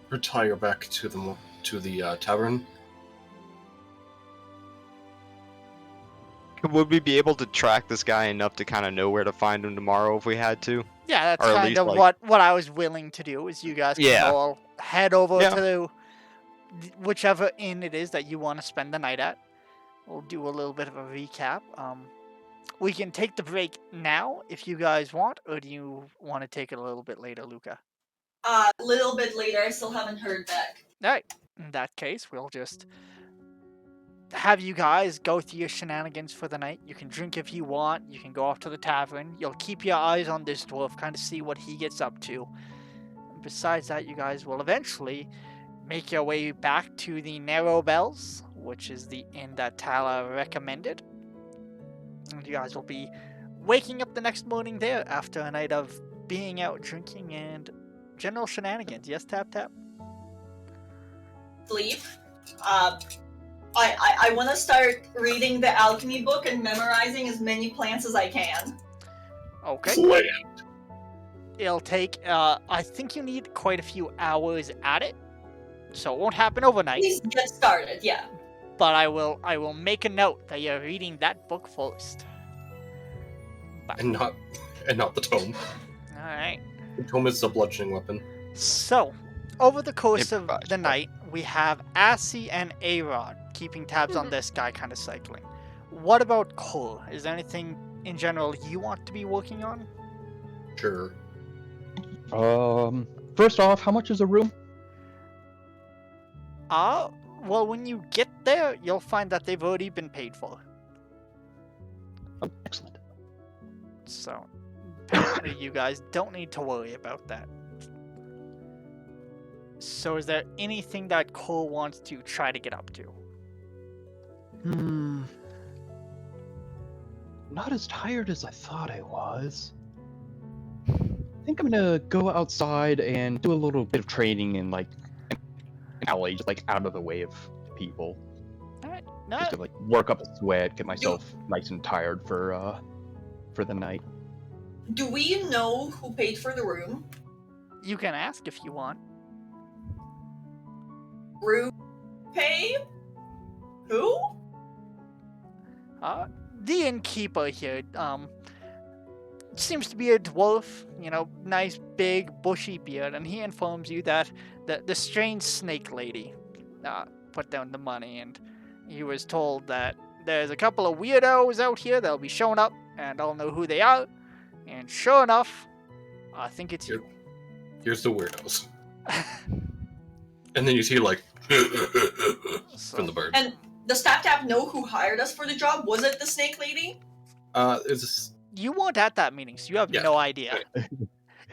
retire back to the tavern. Would we be able to track this guy enough to kind of know where to find him tomorrow if we had to? Yeah, that's Or at kind least, of like- what I was willing to do. Is you guys can Yeah. all head over Yeah. to whichever inn it is that you want to spend the night at. We'll do a little bit of a recap. We can take the break now if you guys want, or do you want to take it a little bit later, Luca? A little bit later, I still haven't heard back. Alright, in that case, we'll just have you guys go through your shenanigans for the night. You can drink if you want, you can go off to the tavern. You'll keep your eyes on this dwarf, kind of see what he gets up to. Besides that, you guys will eventually make your way back to the Narrow Bells, which is the inn that Tala recommended. And you guys will be waking up the next morning there after a night of being out drinking and general shenanigans. Yes, Tap? Sleep. I want to start reading the alchemy book and memorizing as many plants as I can. Okay. Play. It'll take, I think you need quite a few hours at it. So it won't happen overnight. Please get started, yeah. But I will make a note that you're reading that book first. And not the tome. Alright. The tome is a bludgeoning weapon. So, over the course of Improvised the book. night, we have Assy and A-Rod keeping tabs on this guy kind of cycling. What about Cole? Is there anything in general you want to be working on? Sure. First off, how much is a room? Well, when you get there, you'll find that they've already been paid for. Oh, excellent. So, apparently you guys don't need to worry about that. So is there anything that Cole wants to try to get up to? Not as tired as I thought I was. I think I'm gonna go outside and do a little bit of training in like an alley, just like out of the way of people. Alright, no, Just to like work up a sweat, get myself nice and tired for the night. Do we know who paid for the room? you can ask if you want. Room pay? Who? The innkeeper here, seems to be a dwarf, nice big bushy beard, and he informs you that the strange snake lady put down the money, and he was told that there's a couple of weirdos out here that'll be showing up, and I'll know who they are, and sure enough, I think it's you. Here's the weirdos. And then you see like from the bird. And does Tap know who hired us for the job? Was it the snake lady? It's You weren't at that meeting, so you have Yeah. no idea.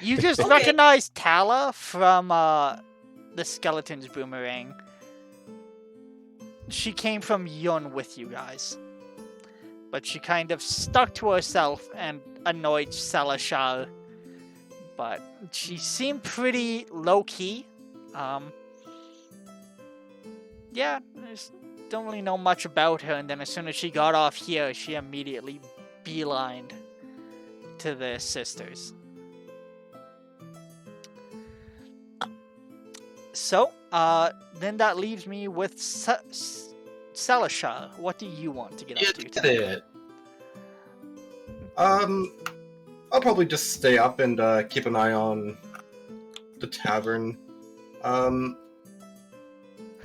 You just Okay. recognize Tala from the Skeleton's Boomerang. She came from Yun with you guys. But she kind of stuck to herself and annoyed Salashar. But she seemed pretty low-key. Yeah, don't really know much about her, and then as soon as she got off here, she immediately beelined to the sisters. So, then that leaves me with Salashar. What do you want to get up to Get today? it. I'll probably just stay up and keep an eye on the tavern. I'm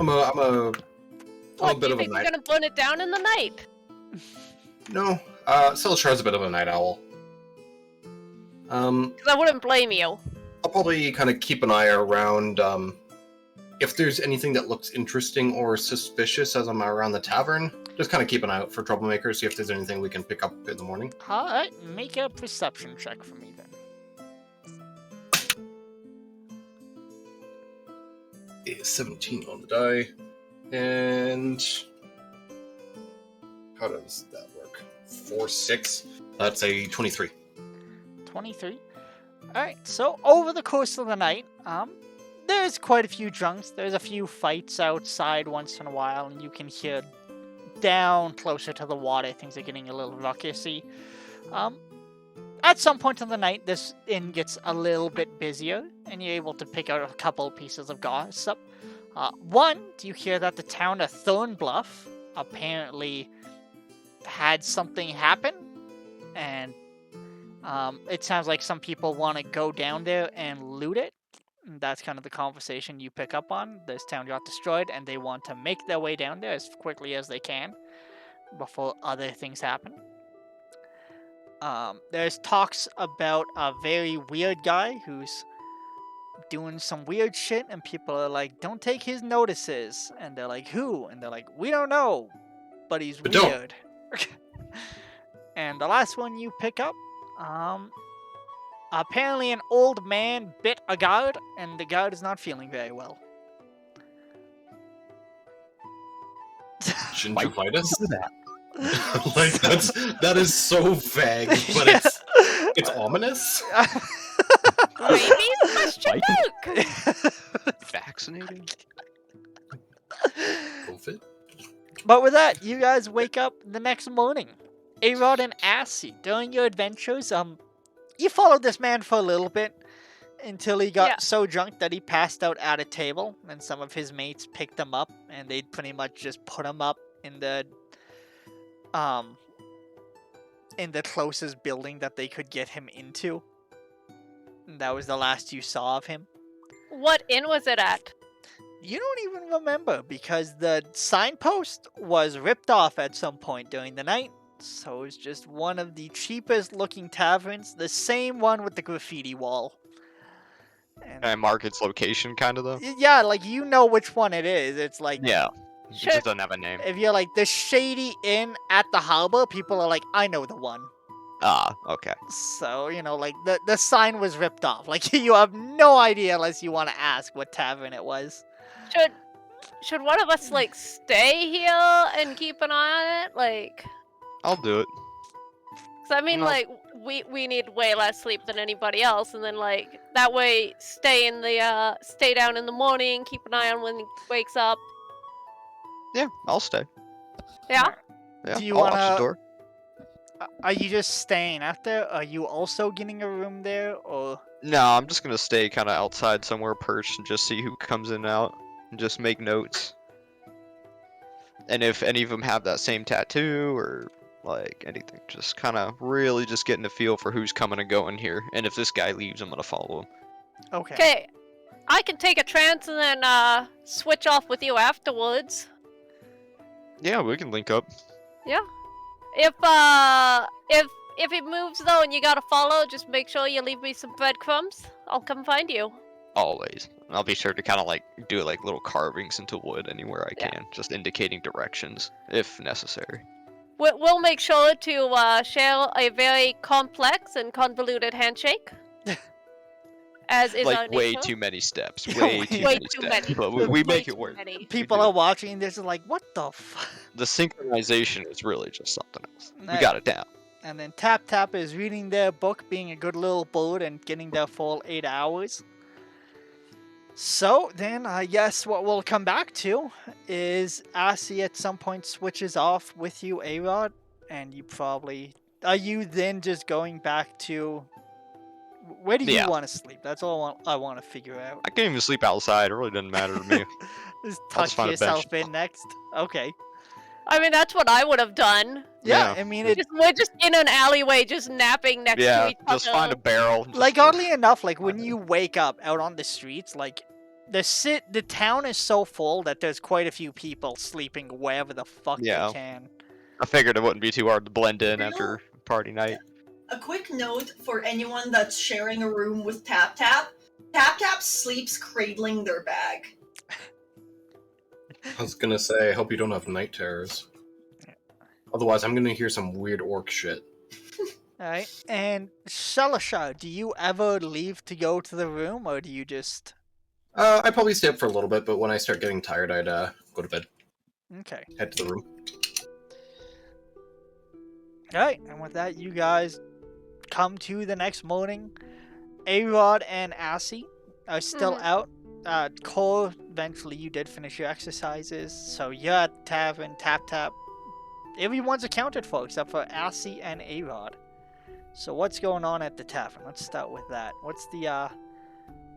a What, bit do you of a think we're night. gonna burn it down in the night? No, Celashar's a bit of a night owl. Because I wouldn't blame you. I'll probably kind of keep an eye around if there's anything that looks interesting or suspicious as I'm around the tavern. Just kind of keep an eye out for troublemakers, see if there's anything we can pick up in the morning. Alright, make a perception check for me then. Is 17 on the die. And how does that work? 4, 6. That's a 23. 23. Alright, so over the course of the night, there's quite a few drunks. There's a few fights outside once in a while, and you can hear down closer to the water, things are getting a little ruckusy. At some point in the night, this inn gets a little bit busier, and you're able to pick out a couple pieces of gossip. One, you hear that the town of Thornbluff apparently had something happen, and it sounds like some people want to go down there and loot it. And that's kind of the conversation you pick up on. This town got destroyed, and they want to make their way down there as quickly as they can before other things happen. There's talks about a very weird guy who's doing some weird shit, and people are like, don't take his notices. And they're like, who? And they're like, we don't know, but he's But don't. weird. And the last one you pick up, apparently an old man bit a guard, and the guard is not feeling very well. Shouldn't you fight us? Do that. Like that is so vague, but Yeah. it's ominous. Maybe? Question Fight? mark! Vaccinating? COVID? But with that, you guys wake up the next morning. Arod and Assy, during your adventures, you followed this man for a little bit until he got Yeah. so drunk that he passed out at a table, and some of his mates picked him up, and they'd pretty much just put him up in the closest building that they could get him into. And that was the last you saw of him. What inn was it at? You don't even remember because the signpost was ripped off at some point during the night. So it's just one of the cheapest looking taverns, the same one with the graffiti wall. Can I mark its location, kind of though? Yeah, like you know which one it is. It's like Yeah. It Should just doesn't have a name. if you're like the Shady Inn at the harbor, people are like, I know the one. Ah, okay. So, you know, like the sign was ripped off. Like you have no idea unless you want to ask what tavern it was. should one of us like stay here and keep an eye on it? Like, I'll do it. 'cause I mean, No. like we need way less sleep than anybody else, and then like that way, stay down in the morning, keep an eye on when he wakes up. Yeah, I'll stay. Yeah. Yeah, Do you I'll watch wanna- the door. Are you just staying out there? Are you also getting a room there, or? No, I'm just gonna stay kind of outside somewhere, perched, and just see who comes in and out, and just make notes. And if any of them have that same tattoo or like anything, just kind of really just getting a feel for who's coming and going here. And if this guy leaves, I'm gonna follow him. Okay. Okay, I can take a trance and then switch off with you afterwards. Yeah, we can link up. Yeah. If it moves though and you gotta follow, just make sure you leave me some breadcrumbs. I'll come find you. Always. I'll be sure to kind of like do like little carvings into wood anywhere I Yeah. can, just indicating directions if necessary. We'll make sure to share a very complex and convoluted handshake. As is our Like way nature. too many steps. Yeah, Way way too Way many too steps. many. But we Way make too it work. many. People do are it. watching this are like, what the The synchronization is really just something else. We Right. got it down. And then Tap Tap is reading their book, being a good little bird, and getting their full 8 hours. So then, I guess what we'll come back to is Asi at some point switches off with you, A-Rod, and you probably... Are you then just going back to... Where do you Yeah. want to sleep? That's all I want to figure out. I can even sleep outside. It really doesn't matter to me. Just I'll tuck just find a bench. yourself in next. Okay. I mean, that's what I would have done. Yeah, Yeah. I mean, We're just in an alleyway, just napping next to Yeah, each other. just find a barrel. and like just- oddly enough, like when you wake up out on the streets, like the town is so full that there's quite a few people sleeping wherever the fuck Yeah. they can. I figured it wouldn't be too hard to blend in You after party night. A quick note for anyone that's sharing a room with Tap Tap. Tap Tap sleeps cradling their bag. I was gonna say, I hope you don't have night terrors. Otherwise, I'm gonna hear some weird orc shit. Alright, and Shalashar, do you ever leave to go to the room, or do you just... I'd probably stay up for a little bit, but when I start getting tired, I'd go to bed, Okay. head to the room. Alright, and with that, you guys come to the next morning. A-Rod and Asi are still Mhm. out. Cole, eventually you did finish your exercises, so you're at the tavern, Tap Tap. Everyone's accounted for except for Asi and A-Rod. So what's going on at the tavern? Let's start with that. What's the,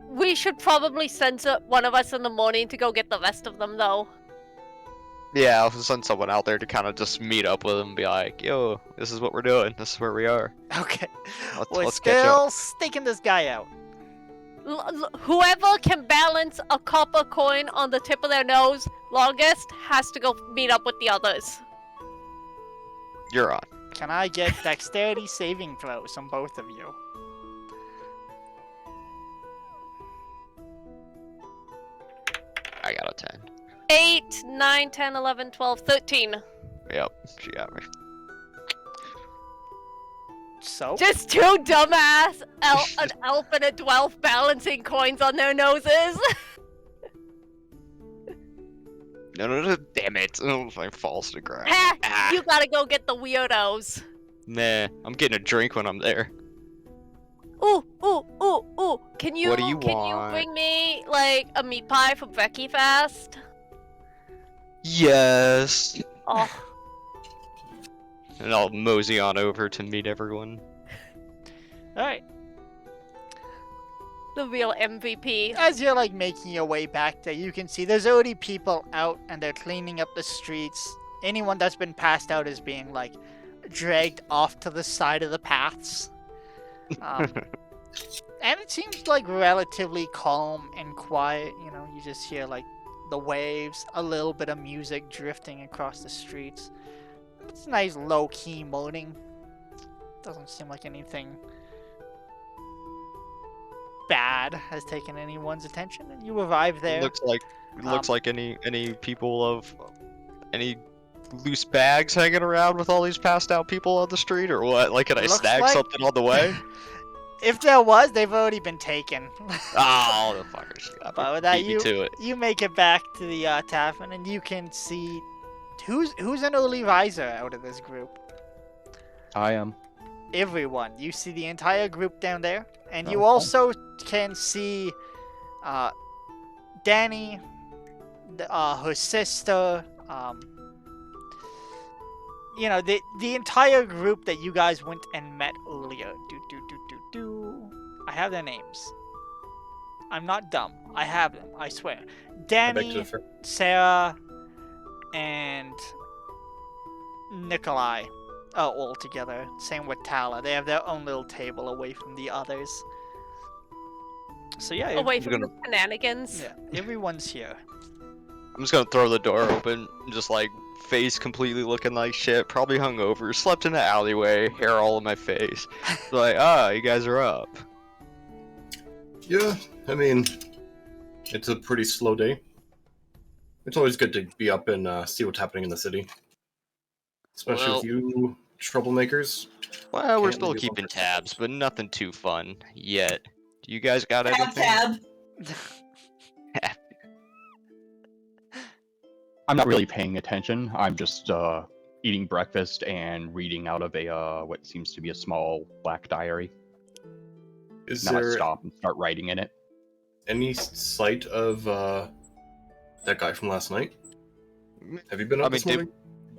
We should probably send one of us in the morning to go get the rest of them, though. Yeah, I'll send someone out there to kind of just meet up with them and be like, yo, this is what we're doing. This is where we are. Okay. Let's- We're let's catch still staking this guy out. Whoever can balance a copper coin on the tip of their nose longest has to go meet up with the others. You're on. Can I get dexterity saving throws on both of you? I got a 10. 8, 9, 10, 11, 12, 13. Yep, she got me. So? Just two dumbass, an elf and a dwarf balancing coins on their noses. No, damn it. Oh, I falls to the ground. Ha! Ah. You gotta go get the weirdos. Nah, I'm getting a drink when I'm there. Ooh, ooh, ooh, ooh. Can you What do you can want? you bring me like a meat pie for Brekkie Fast? Yes. Oh, And I'll mosey on over to meet everyone. Alright. the real MVP. As you're like making your way back there, you can see there's already people out and they're cleaning up the streets. Anyone that's been passed out is being like dragged off to the side of the paths. And it seems like relatively calm and quiet. You know, you just hear like the waves, a little bit of music drifting across the streets. It's nice low-key moaning. Doesn't seem like anything bad has taken anyone's attention, and you arrive there. Looks like any people of any loose bags hanging around with all these passed out people on the street, or what? Like, can I Looks snag like- something on the way? If there was, they've already been taken. Oh, the fuckers! But with that, Beat me to it. you make it back to the tavern, and you can see who's an early riser out of this group. I am. Everyone. You see the entire group down there, and you Okay. also can see Danny, her sister, you know, the entire group that you guys went and met earlier. I have their names. I'm not dumb. I have them, I swear. I beg to Danny, differ. Sarah, and Nikolai are all together. Same with Tala. They have their own little table away from the others. So yeah, Away I'm from gonna- the shenanigans. yeah, everyone's here. I'm just gonna throw the door open, just like face completely looking like shit, probably hungover, slept in the alleyway, hair all in my face. Like, you guys are up. Yeah, I mean, it's a pretty slow day. It's always good to be up and see what's happening in the city. Especially Well- with you troublemakers. Well, we're Can't still leave it keeping open. tabs, but nothing too fun yet. Do you guys got Tab anything? tab. I'm not really paying attention. I'm just eating breakfast and reading out of a what seems to be a small black diary. Is Now I there stop and start writing in it. any sight of that guy from last night? Have you been up I mean, this morning?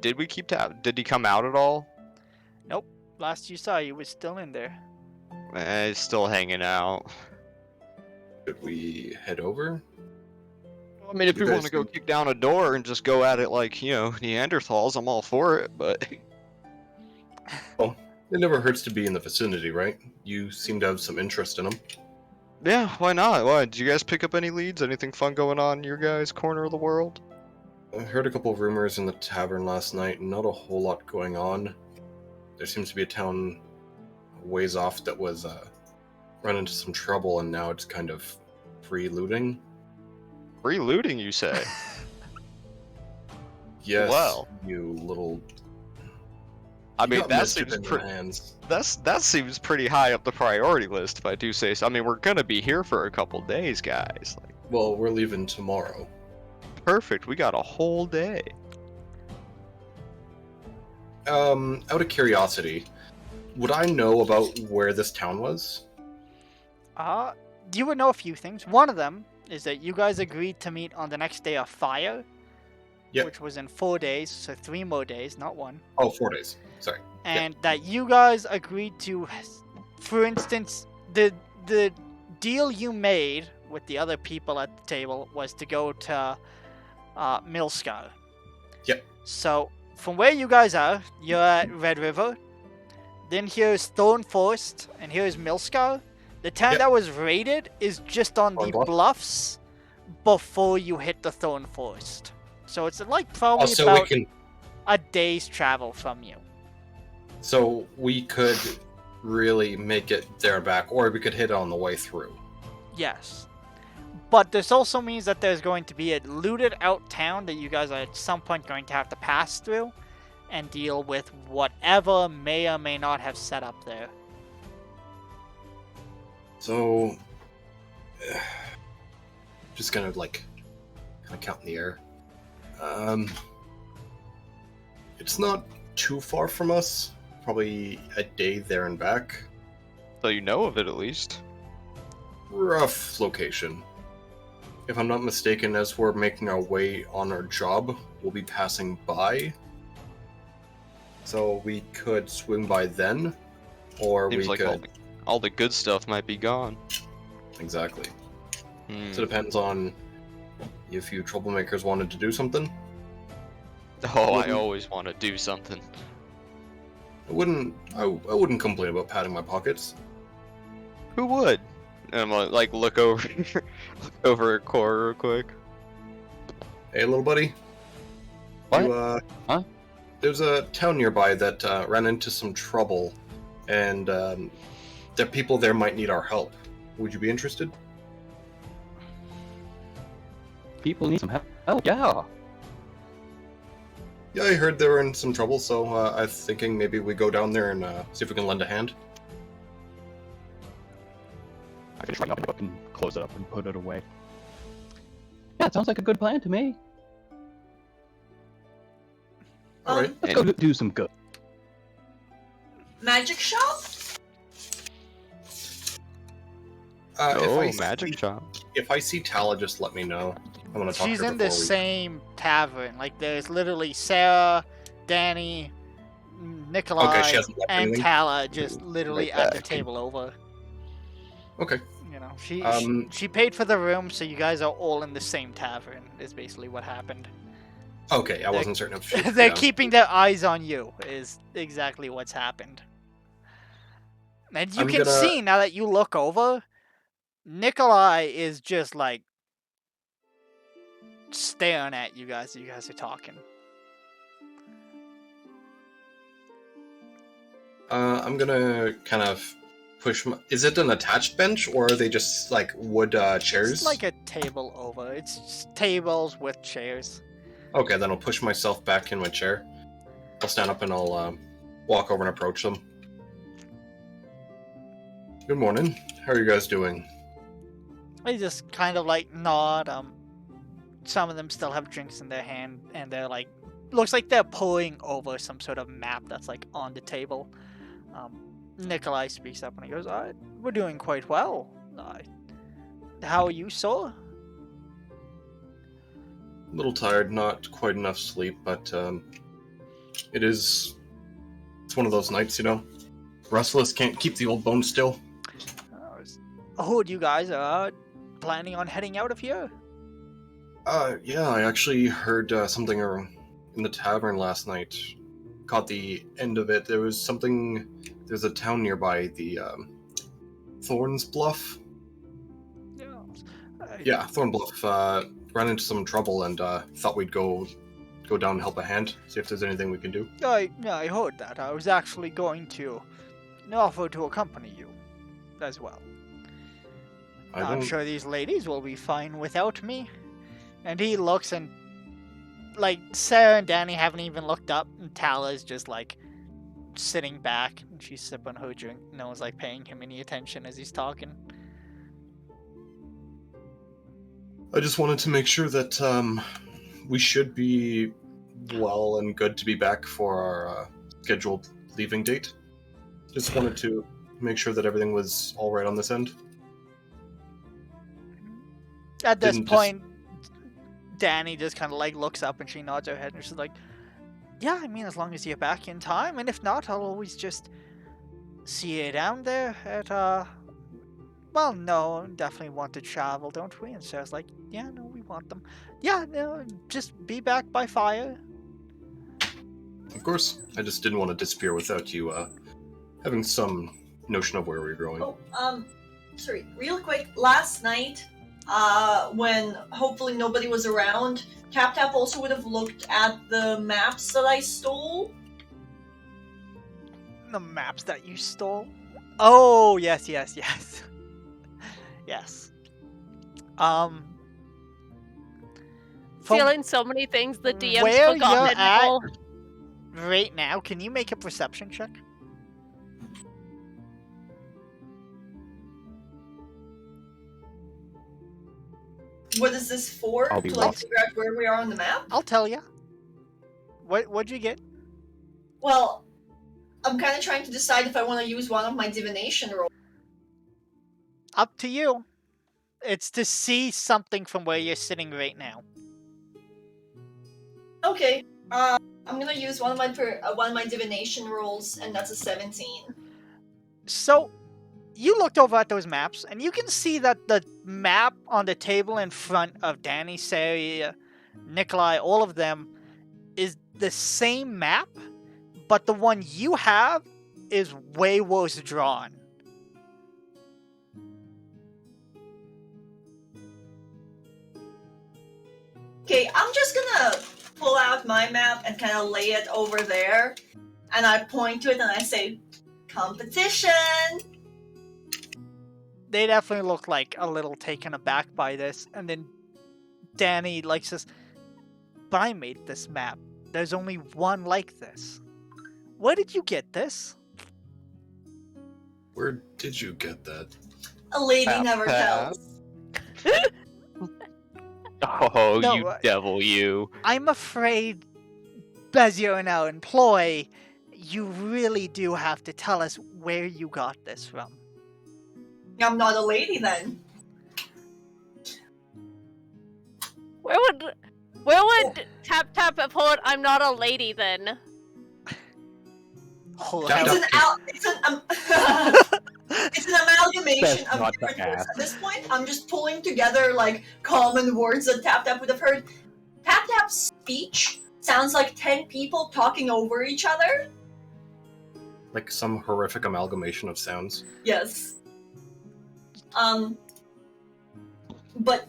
did we keep tab? Did he come out at all? Last you saw, he was still in there. He's still hanging out. Should we head over? I mean, if You we want guys to go can- kick down a door and just go at it like, you know, Neanderthals, I'm all for it, but... It never hurts to be in the vicinity, right? You seem to have some interest in him. Yeah, why not? Why? Did you guys pick up any leads? Anything fun going on in your guys' corner of the world? I heard a couple of rumors in the tavern last night. Not a whole lot going on. There seems to be a town a ways off that was run into some trouble, and now it's kind of free looting. Free looting, you say? Yes, Wow. you little. I you mean, got that mischief seems in your pretty... hands. That seems pretty high up the priority list, if I do say so. I mean, we're gonna be here for a couple days, guys. Like, Well, we're leaving tomorrow. perfect. We got a whole day. Out of curiosity, would I know about where this town was? You would know a few things. One of them is that you guys agreed to meet on the next day of fire. Yep. Which was in 4 days, so 3 more days, not 1. Oh, 4 days. Sorry. And that you guys agreed to, for instance, the deal you made with the other people at the table was to go to Milscar. Yep. So from where you guys are, you're at Red River. Then here's Thornforest, and here's Milscar. The town Yep. that was raided is just on the Thornbluff. bluffs before you hit the Thornforest. So it's like probably Also, about we can. a day's travel from you. So we could really make it there and back, or we could hit it on the way through. Yes. But this also means that there's going to be a looted out town that you guys are at some point going to have to pass through and deal with whatever may or may not have set up there. So, just gonna kind of count in the air. It's not too far from us. Probably a day there and back. So you know of it at least. Rough location. If I'm not mistaken, as we're making our way on our job, we'll be passing by. So we could swing by then, or Seems we like could. all the good stuff might be gone. Exactly. Hmm. So it depends on if you troublemakers wanted to do something. Oh, I wouldn't- always want to do something. I wouldn't complain about padding my pockets. Who would? And I'm like look over look over at Cora real quick. Hey, little buddy. What? You, Huh? There's a town nearby that ran into some trouble, and the people there might need our help. Would you be interested? People need some help. Oh, yeah. Yeah, I heard they were in some trouble, so I'm thinking maybe we go down there and see if we can lend a hand. I just write up the book and close it up and put it away. Yeah, it sounds like a good plan to me. All right. Let's go do some good. Magic shop? Magic shop. If I see Tala, just let me know. I want to talk She's to her in the before we... same tavern. Like, there's literally Sarah, Danny, Nikolai, Okay, she hasn't left and anything? Tala just literally Right at the back. table over. Okay. You know, she paid for the room, so you guys are all in the same tavern. Is basically what happened. Okay, I wasn't certain if she... They're yeah. keeping their eyes on you. Is exactly what's happened. And you I'm can gonna- see now that you look over, Nikolai is just like staring at you guys. You guys are talking. I'm gonna kind of push my... Is it an attached bench, or are they just, like, wood chairs? It's like a table over. It's just tables with chairs. Okay, then I'll push myself back in my chair. I'll stand up and I'll walk over and approach them. Good morning. How are you guys doing? They just kind of like nod. Some of them still have drinks in their hand, and they're like, looks like they're pulling over some sort of map that's like on the table. Nikolai speaks up and he goes, "We're doing quite well. How are you, sir?" A little tired, not quite enough sleep, but it's one of those nights, you know. Restless, can't keep the old bones still. Oh, you guys are planning on heading out of here? Yeah, I actually heard something in the tavern last night. Caught the end of it. There's a town nearby, the Thorns Bluff. Yeah, Thorn Bluff ran into some trouble and thought we'd go down and help a hand, see if there's anything we can do. I heard that. I was actually going to offer to accompany you as well. I'm sure these ladies will be fine without me. And he looks and, like, Sarah and Danny haven't even looked up, and Tala's just, like, sitting back, and she's sipping her drink. No one's, like, paying him any attention as he's talking. I just wanted to make sure that we should be well and good to be back for our scheduled leaving date. Just wanted to make sure that everything was all right on this end. At this Didn't point, Danny just kind of, like, looks up, and she nods her head, and she's like, "Yeah, I mean, as long as you're back in time, and if not, I'll always just see you down there at, well, no, definitely want to travel, don't we?" And Sarah's like, "Yeah, no, we want them. Yeah, no, just be back by fire." Of course, I just didn't want to disappear without you having some notion of where we're going. Oh, sorry, real quick. Last night, when hopefully nobody was around, TapTap also would have looked at the maps that I stole. The maps that you stole? Oh, yes. Yes. Stealing so many things the DM's where forgotten you're it at all. right now, can you make a perception check? What is this for? I'll be To like lost. figure out where we are on the map? I'll tell you. What'd you get? Well, I'm kind of trying to decide if I want to use one of my divination rolls. Up to you. It's to see something from where you're sitting right now. Okay. I'm gonna use one of my divination rolls, and that's a 17. So, you looked over at those maps, and you can see that the map on the table in front of Danny, Sarah, Nikolai, all of them, is the same map, but the one you have is way worse drawn. Okay, I'm just gonna pull out my map and kind of lay it over there, and I point to it and I say, "Competition." They definitely look like a little taken aback by this, and then Danny like says, "But I made this map. There's only one like this. Where did you get this?" Where did you get that? A lady Tap, never tap. tells. Oh, No, you devil, you. I'm afraid, as you're in our employ, you really do have to tell us where you got this from. I'm not a lady then. Where would Tap Tap have put I'm not a lady then? Hold Tap, on. tap. It's an amalgamation Best of not to different words. ask. At this point, I'm just pulling together like common words that Tap Tap would have heard. Tap Tap's speech sounds like 10 people talking over each other. Like some horrific amalgamation of sounds. Yes. But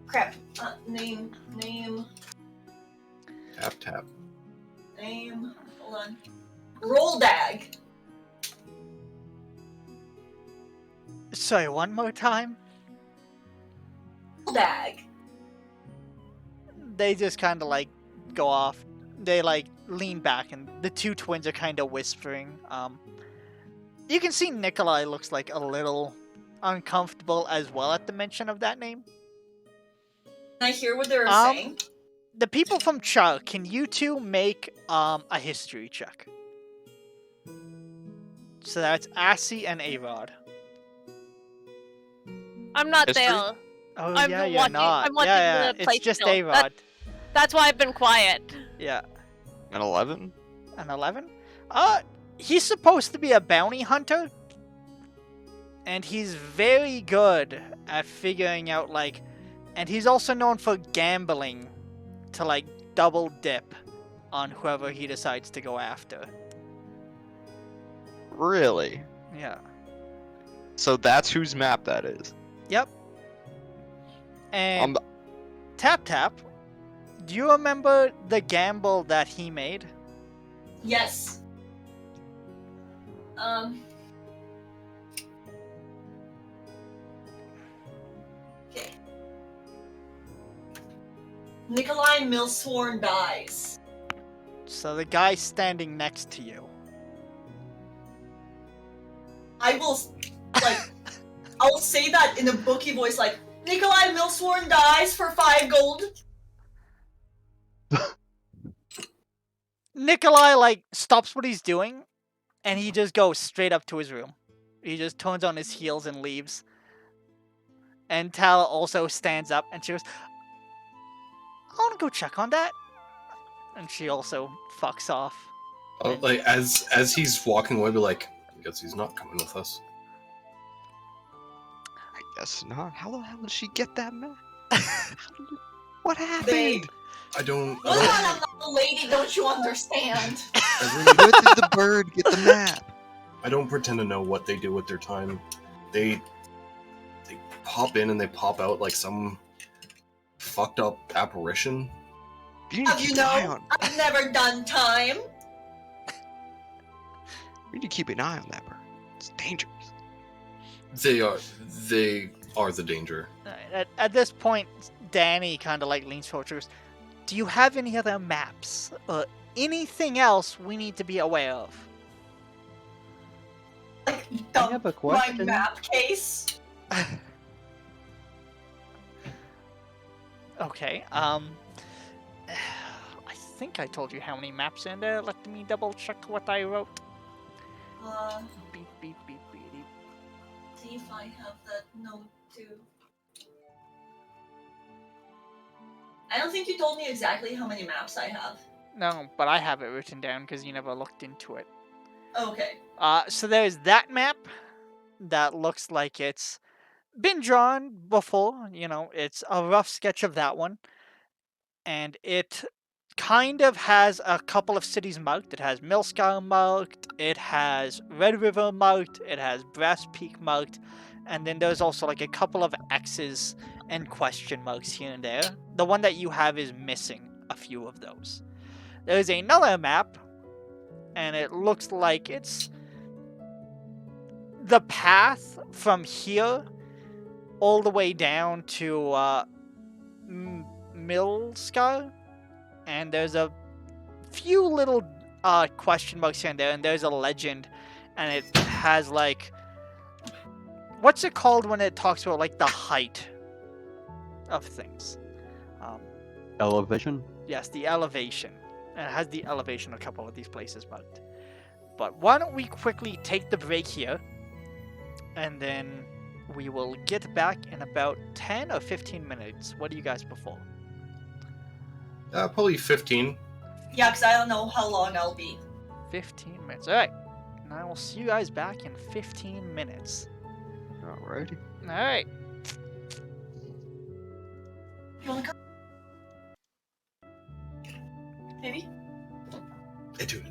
crap. Name. Tap tap. Hold on. Roldag. Sorry, one more time? Roldag. They just kind of like go off. They like lean back, and the two twins are kind of whispering. You can see Nikolai looks like a little uncomfortable as well at the mention of that name. Can I hear what they're saying? The people from Char, can you two make a history check? So that's Assy and Avod. I'm not History? there. Oh I'm yeah, you're watching- not. I'm watching yeah, the it's play just still. Avod. That's why I've been quiet. Yeah, An 11? an 11. He's supposed to be a bounty hunter, and he's very good at figuring out like, and he's also known for gambling to like double dip on whoever he decides to go after. Really? Yeah. So that's whose map that is. Yep. And Um, Tap Tap, do you remember the gamble that he made? Yes. Okay. Nikolai Millsworn dies. So the guy standing next to you. I will, like, I'll say that in a booky voice, like, Nikolai Millsworn dies for 5 gold. Nikolai like stops what he's doing, and he just goes straight up to his room. He just turns on his heels and leaves. And Tala also stands up, and she goes, "I want to go check on that." And she also fucks off. Like as he's walking away, be like, I guess he's not coming with us. I guess not. How the hell did she get that map? What They- happened? I don't. Well, I'm not a lady, don't you understand? I Where did the bird get the map? I don't pretend to know what they do with their time. They pop in and they pop out like some fucked up apparition. You need to Have you keep an eye know, on. I've never done time. We need to keep an eye on that bird. It's dangerous. They are the danger. Alright, at this point, Danny kind of like leans forward. She goes, "Do you have any other maps or anything else we need to be aware of?" Like, I have a my question. map case. Okay. I think I told you how many maps in there. Let me double check what I wrote. Beep beep beep beep. beep. See if I have that note too. I don't think you told me exactly how many maps I have. No, but I have it written down because you never looked into it. Okay. So there's that map that looks like it's been drawn before. You know, it's a rough sketch of that one. And it kind of has a couple of cities marked. It has Millscar marked, it has Red River marked, it has Brass Peak marked, and then there's also like a couple of X's and question marks here and there. The one that you have is missing a few of those. There's another map, and it looks like it's the path from here all the way down to Milskar, and there's a few little question marks here and there, and there's a legend, and it has like, what's it called when it talks about like the height of things? Elevation? Yes, the elevation. And it has the elevation a couple of these places marked. But why don't we quickly take the break here, and then we will get back in about 10 or 15 minutes. What do you guys prefer? Probably 15. Yeah, because I don't know how long I'll be. 15 minutes. Alright. And I will see you guys back in 15 minutes. Alrighty. Alright. You wanna come? Maybe? I do.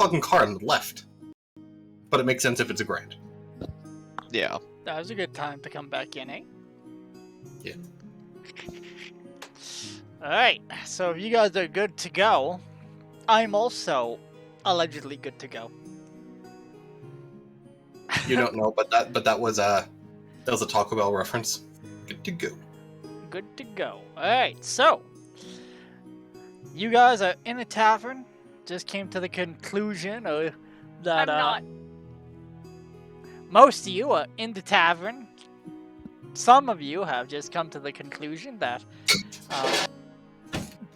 fucking car on the left. But it makes sense if it's a grand. Yeah. That was a good time to come back in, eh? Yeah. Alright, so if you guys are good to go, I'm also allegedly good to go. You don't know, but that was a Taco Bell reference. Good to go. Good to go. Alright, so you guys are in a tavern. Just came to the conclusion that I'm not. most of you are in the tavern. Some of you have just come to the conclusion that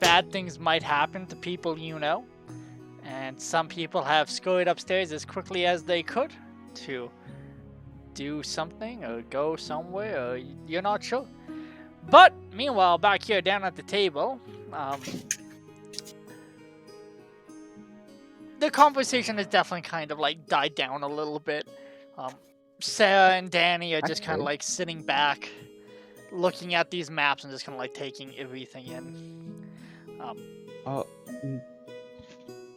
bad things might happen to people you know. And some people have scurried upstairs as quickly as they could to do something or go somewhere, or you're not sure. But meanwhile, back here down at the table, the conversation has definitely kind of like died down a little bit. Sarah and Danny are just kind of like sitting back, looking at these maps and just kind of like taking everything in.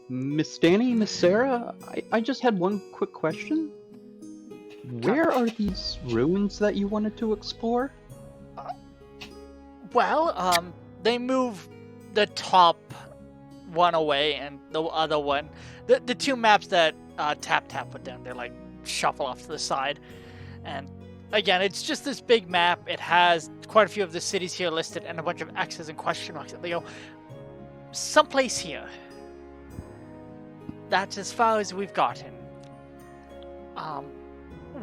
Miss Danny, Miss Sarah, I just had one quick question. Where are these ruins that you wanted to explore? Well, they move the top one away and the other one. The two maps that Tap put down, they're like shuffle off to the side. And again, it's just this big map. It has quite a few of the cities here listed and a bunch of X's and question marks. They go, someplace here. That's as far as we've gotten.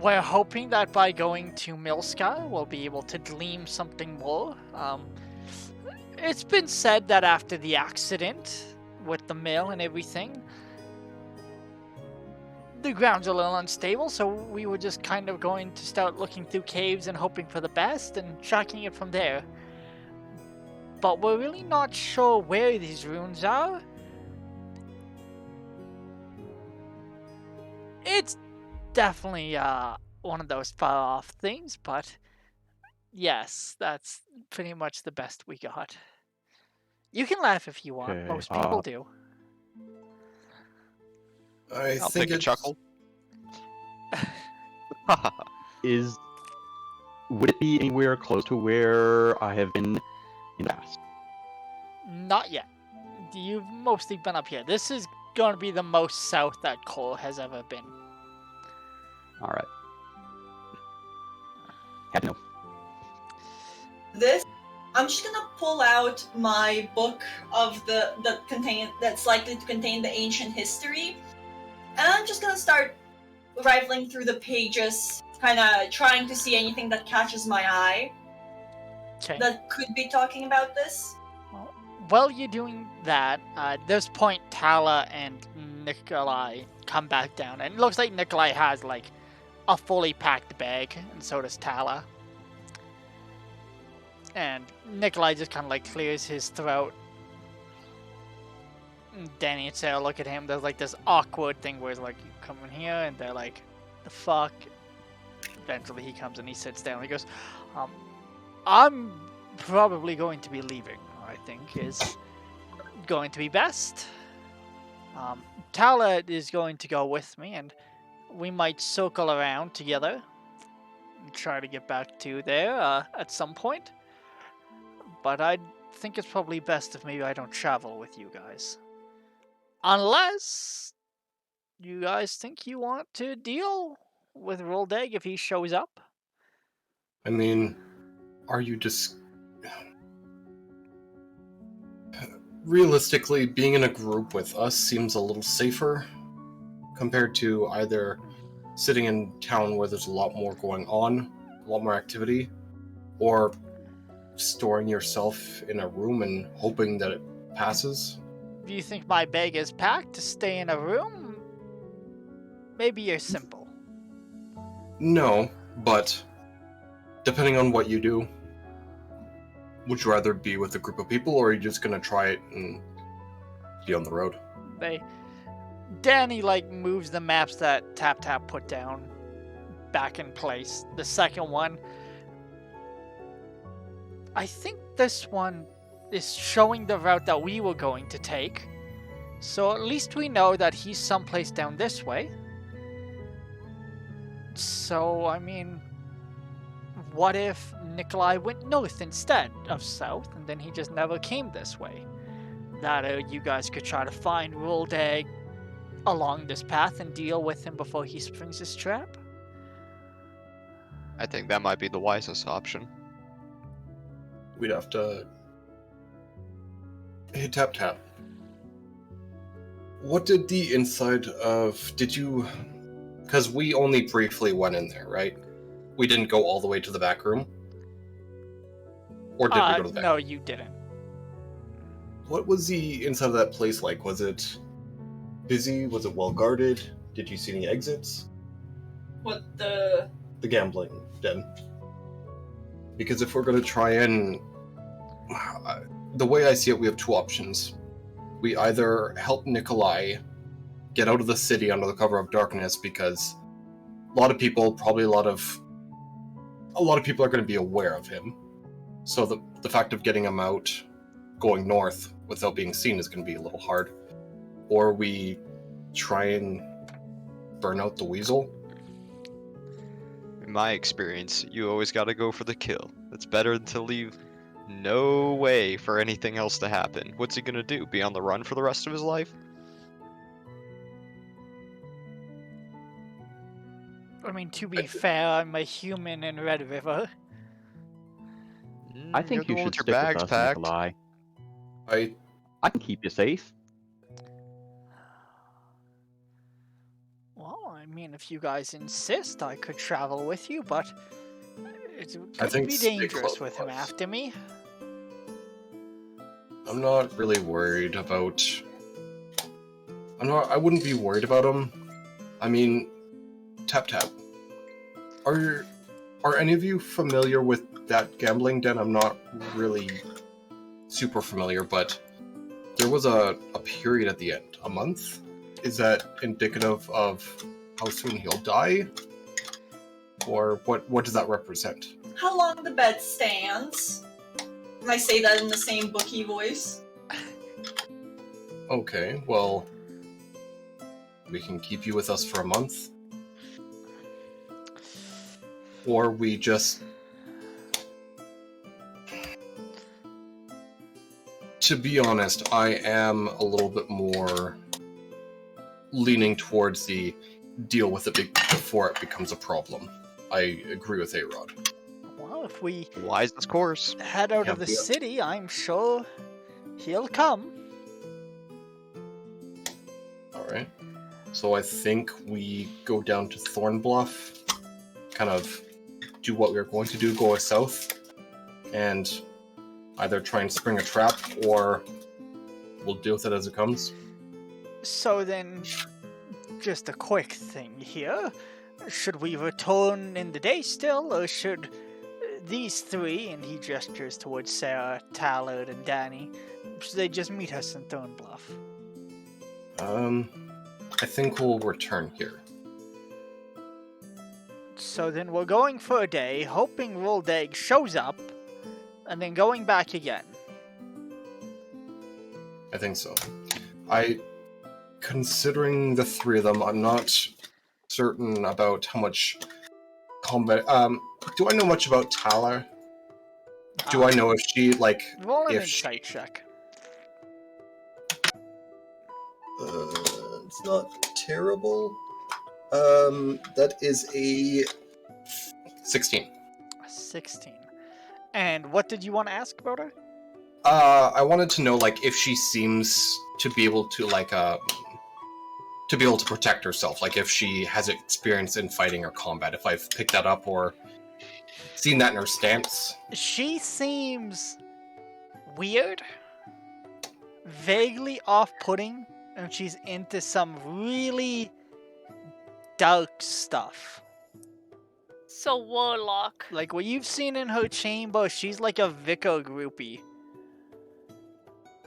We're hoping that by going to Milscar, we'll be able to glean something more. It's been said that after the accident with the mill and everything, the ground's a little unstable, so we were just kind of going to start looking through caves and hoping for the best and tracking it from there. But we're really not sure where these ruins are. It's definitely one of those far off things, but yes, that's pretty much the best we got. You can laugh if you want. Okay, Most people do. I'll think take a it's... chuckle. Would it be anywhere close to where I have been in the past? Not yet. You've mostly been up here. This is going to be the most south that Cole has ever been. All right. Had to know. I'm just gonna pull out my book of that's likely to contain the ancient history, and I'm just gonna start rifling through the pages, kind of trying to see anything that catches my eye that could be talking about this. Well, while you're doing that, at this point, Tala and Nikolai come back down, and it looks like Nikolai has like a fully packed bag, and so does Tala. And Nikolai just kind of like clears his throat. And Danny and Sarah look at him. There's like this awkward thing where it's like, you come in here, and they're like, the fuck? Eventually he comes and he sits down. He goes, I'm probably going to be leaving, I think is going to be best. Tala is going to go with me, and we might circle around together and try to get back to there at some point. But I think it's probably best if maybe I don't travel with you guys. Unless you guys think you want to deal with Rolled Egg if he shows up. I mean, are you just... Realistically, being in a group with us seems a little safer compared to either sitting in town where there's a lot more going on, a lot more activity, or storing yourself in a room and hoping that it passes. Do you think my bag is packed to stay in a room? Maybe you're simple. No, but depending on what you do, would you rather be with a group of people, or are you just gonna try it and be on the road? Danny like moves the maps that Tap put down back in place. The second one, I think this one is showing the route that we were going to take, So at least we know that he's someplace down this way. So, I mean, what if Nikolai went north instead of south, and then he just never came this way? That you guys could try to find Roldag along this path and deal with him before he springs his trap? I think that might be the wisest option. We'd have to. Hey, Tap Tap. What did the inside of. Did you. Because we only briefly went in there, right? We didn't go all the way to the back room? Or did we go to the back? No, you didn't. What was the inside of that place like? Was it busy? Was it well guarded? Did you see any exits? What the... The gambling den. Because if we're going to try and... the way I see it, we have two options. We either help Nikolai get out of the city under the cover of darkness, because a lot of people, probably a lot of people are going to be aware of him. So the fact of getting him out, going north without being seen is going to be a little hard. Or we try and burn out the weasel. In my experience, you always gotta go for the kill. It's better to leave no way for anything else to happen. What's he gonna do? Be on the run for the rest of his life? I mean, to be fair, I'm a human in Red River. I think You're you the one should with stick your with bags us, packed. Nikolai. I can keep you safe. Well, I mean, if you guys insist, I could travel with you, but it I could think be stay dangerous close with to him us. after me. I'm not really worried about... I wouldn't be worried about him. I mean, Tap Tap. Are any of you familiar with that gambling den? I'm not really super familiar, but there was a period at the end. A month? Is that indicative of how soon he'll die? Or what does that represent? How long the bed stands. And I say that in the same bookie voice. Okay, well... we can keep you with us for a month. Or we just... To be honest, I am a little bit more leaning towards the deal with it before it becomes a problem. I agree with A-Rod. Well, if we Wisest course. head out Yeah, of the yeah. city, I'm sure he'll come. Alright. So I think we go down to Thornbluff, kind of do what we were going to do, go south, and either try and spring a trap, or we'll deal with it as it comes. So then, just a quick thing here. Should we return in the day still, or should these three, and he gestures towards Sarah, Tallard, and Danny, should they just meet us in Thornbluff? I think we'll return here. So then we're going for a day, hoping Roldag shows up, and then going back again. I think so. Considering the three of them, I'm not certain about how much combat... do I know much about Tala? Do I know if she, like... Roll an if insight check. It's not terrible. That is a 16. 16. And what did you want to ask about her? I wanted to know, like, if she seems to be able to, like, to be able to protect herself. Like, if she has experience in fighting or combat. If I've picked that up or seen that in her stance. She seems weird, vaguely off-putting, and she's into some really dark stuff. So warlock. Like what you've seen in her chamber, she's like a vicar groupie.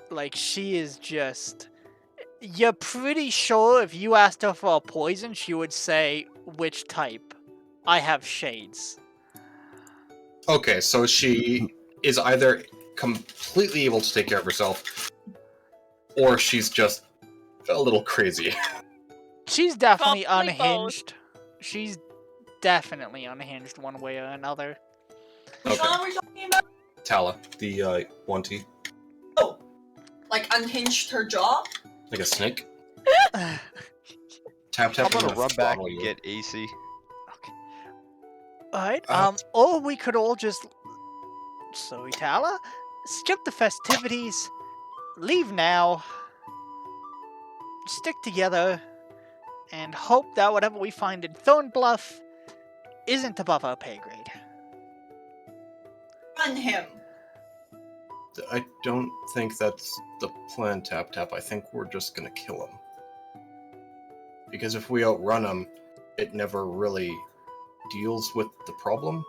Like she is just... You're pretty sure if you asked her for a poison, she would say, which type? I have shades. Okay, so she is either completely able to take care of herself, or she's just A little crazy. She's definitely Probably both. unhinged. She's definitely unhinged one way or another. Which Okay. one are we talking about? Tala, the 1T. Oh, like unhinged her jaw? Like a snake. Tap tap. I'm gonna and run back throttle and you. get AC. Alright, Uh, or we could all just... Sorry, Tala? Skip the festivities, leave now, stick together, and hope that whatever we find in Thornbluff isn't above our pay grade. Run him. I don't think that's the plan, Tap Tap. I think we're just gonna kill him. Because if we outrun him, it never really deals with the problem.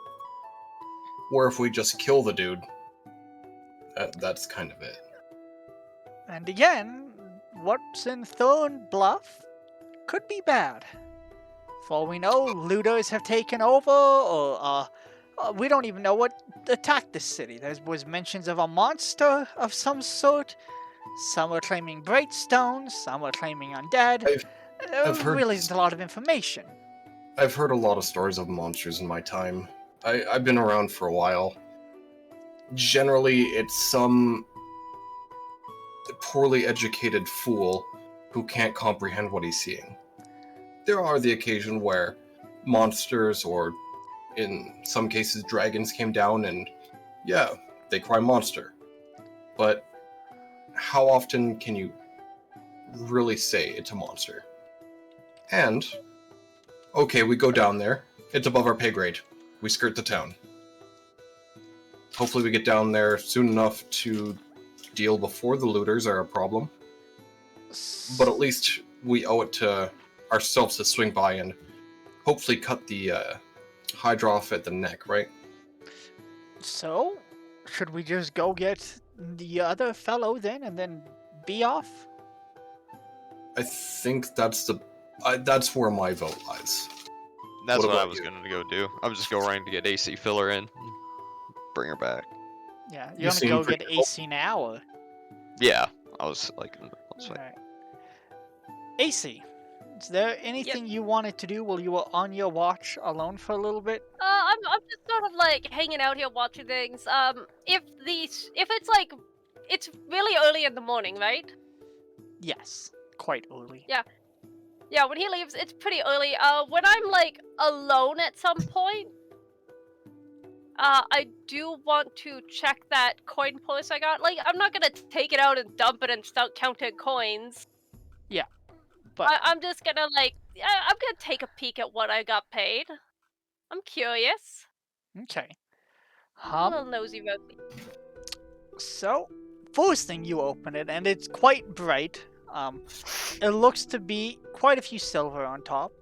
Or if we just kill the dude, that's kind of it. And again, what's in Thornbluff could be bad. For all we know, looters have taken over, or we don't even know what attacked this city. There was mentions of a monster of some sort. Some were claiming Brightstones, some were claiming undead. I've heard really isn't a lot of information. I've heard a lot of stories of monsters in my time. I've been around for a while. Generally, it's some poorly educated fool who can't comprehend what he's seeing. There are the occasion where monsters, or in some cases dragons, came down and, yeah, they cry monster. But how often can you really say it's a monster? And, okay, we go down there. It's above our pay grade. We skirt the town. Hopefully we get down there soon enough to deal before the looters are a problem. But at least we owe it to ourselves to swing by and hopefully cut the Hydra off at the neck, right? So, should we just go get the other fellow then, and then be off? I think that's where my vote lies. That's What what I about was you? gonna go do. I'm just going running to get AC filler in, bring her back. Yeah, You you're gonna seem go pretty get cool. AC now, or? Yeah, I was like, Alright. AC, is there anything you wanted to do while you were on your watch alone for a little bit? I'm just sort of like hanging out here watching things. If it's like, it's really early in the morning, right? Yes, quite early. Yeah, when he leaves, it's pretty early. When I'm like alone at some point, I do want to check that coin purse I got. Like, I'm not gonna take it out and dump it and start counting coins. But I'm just gonna like, I'm gonna take a peek at what I got paid. I'm curious. okay. I'm a little nosy about me. So, first thing you open it, and it's quite bright. It looks to be quite a few silver on top.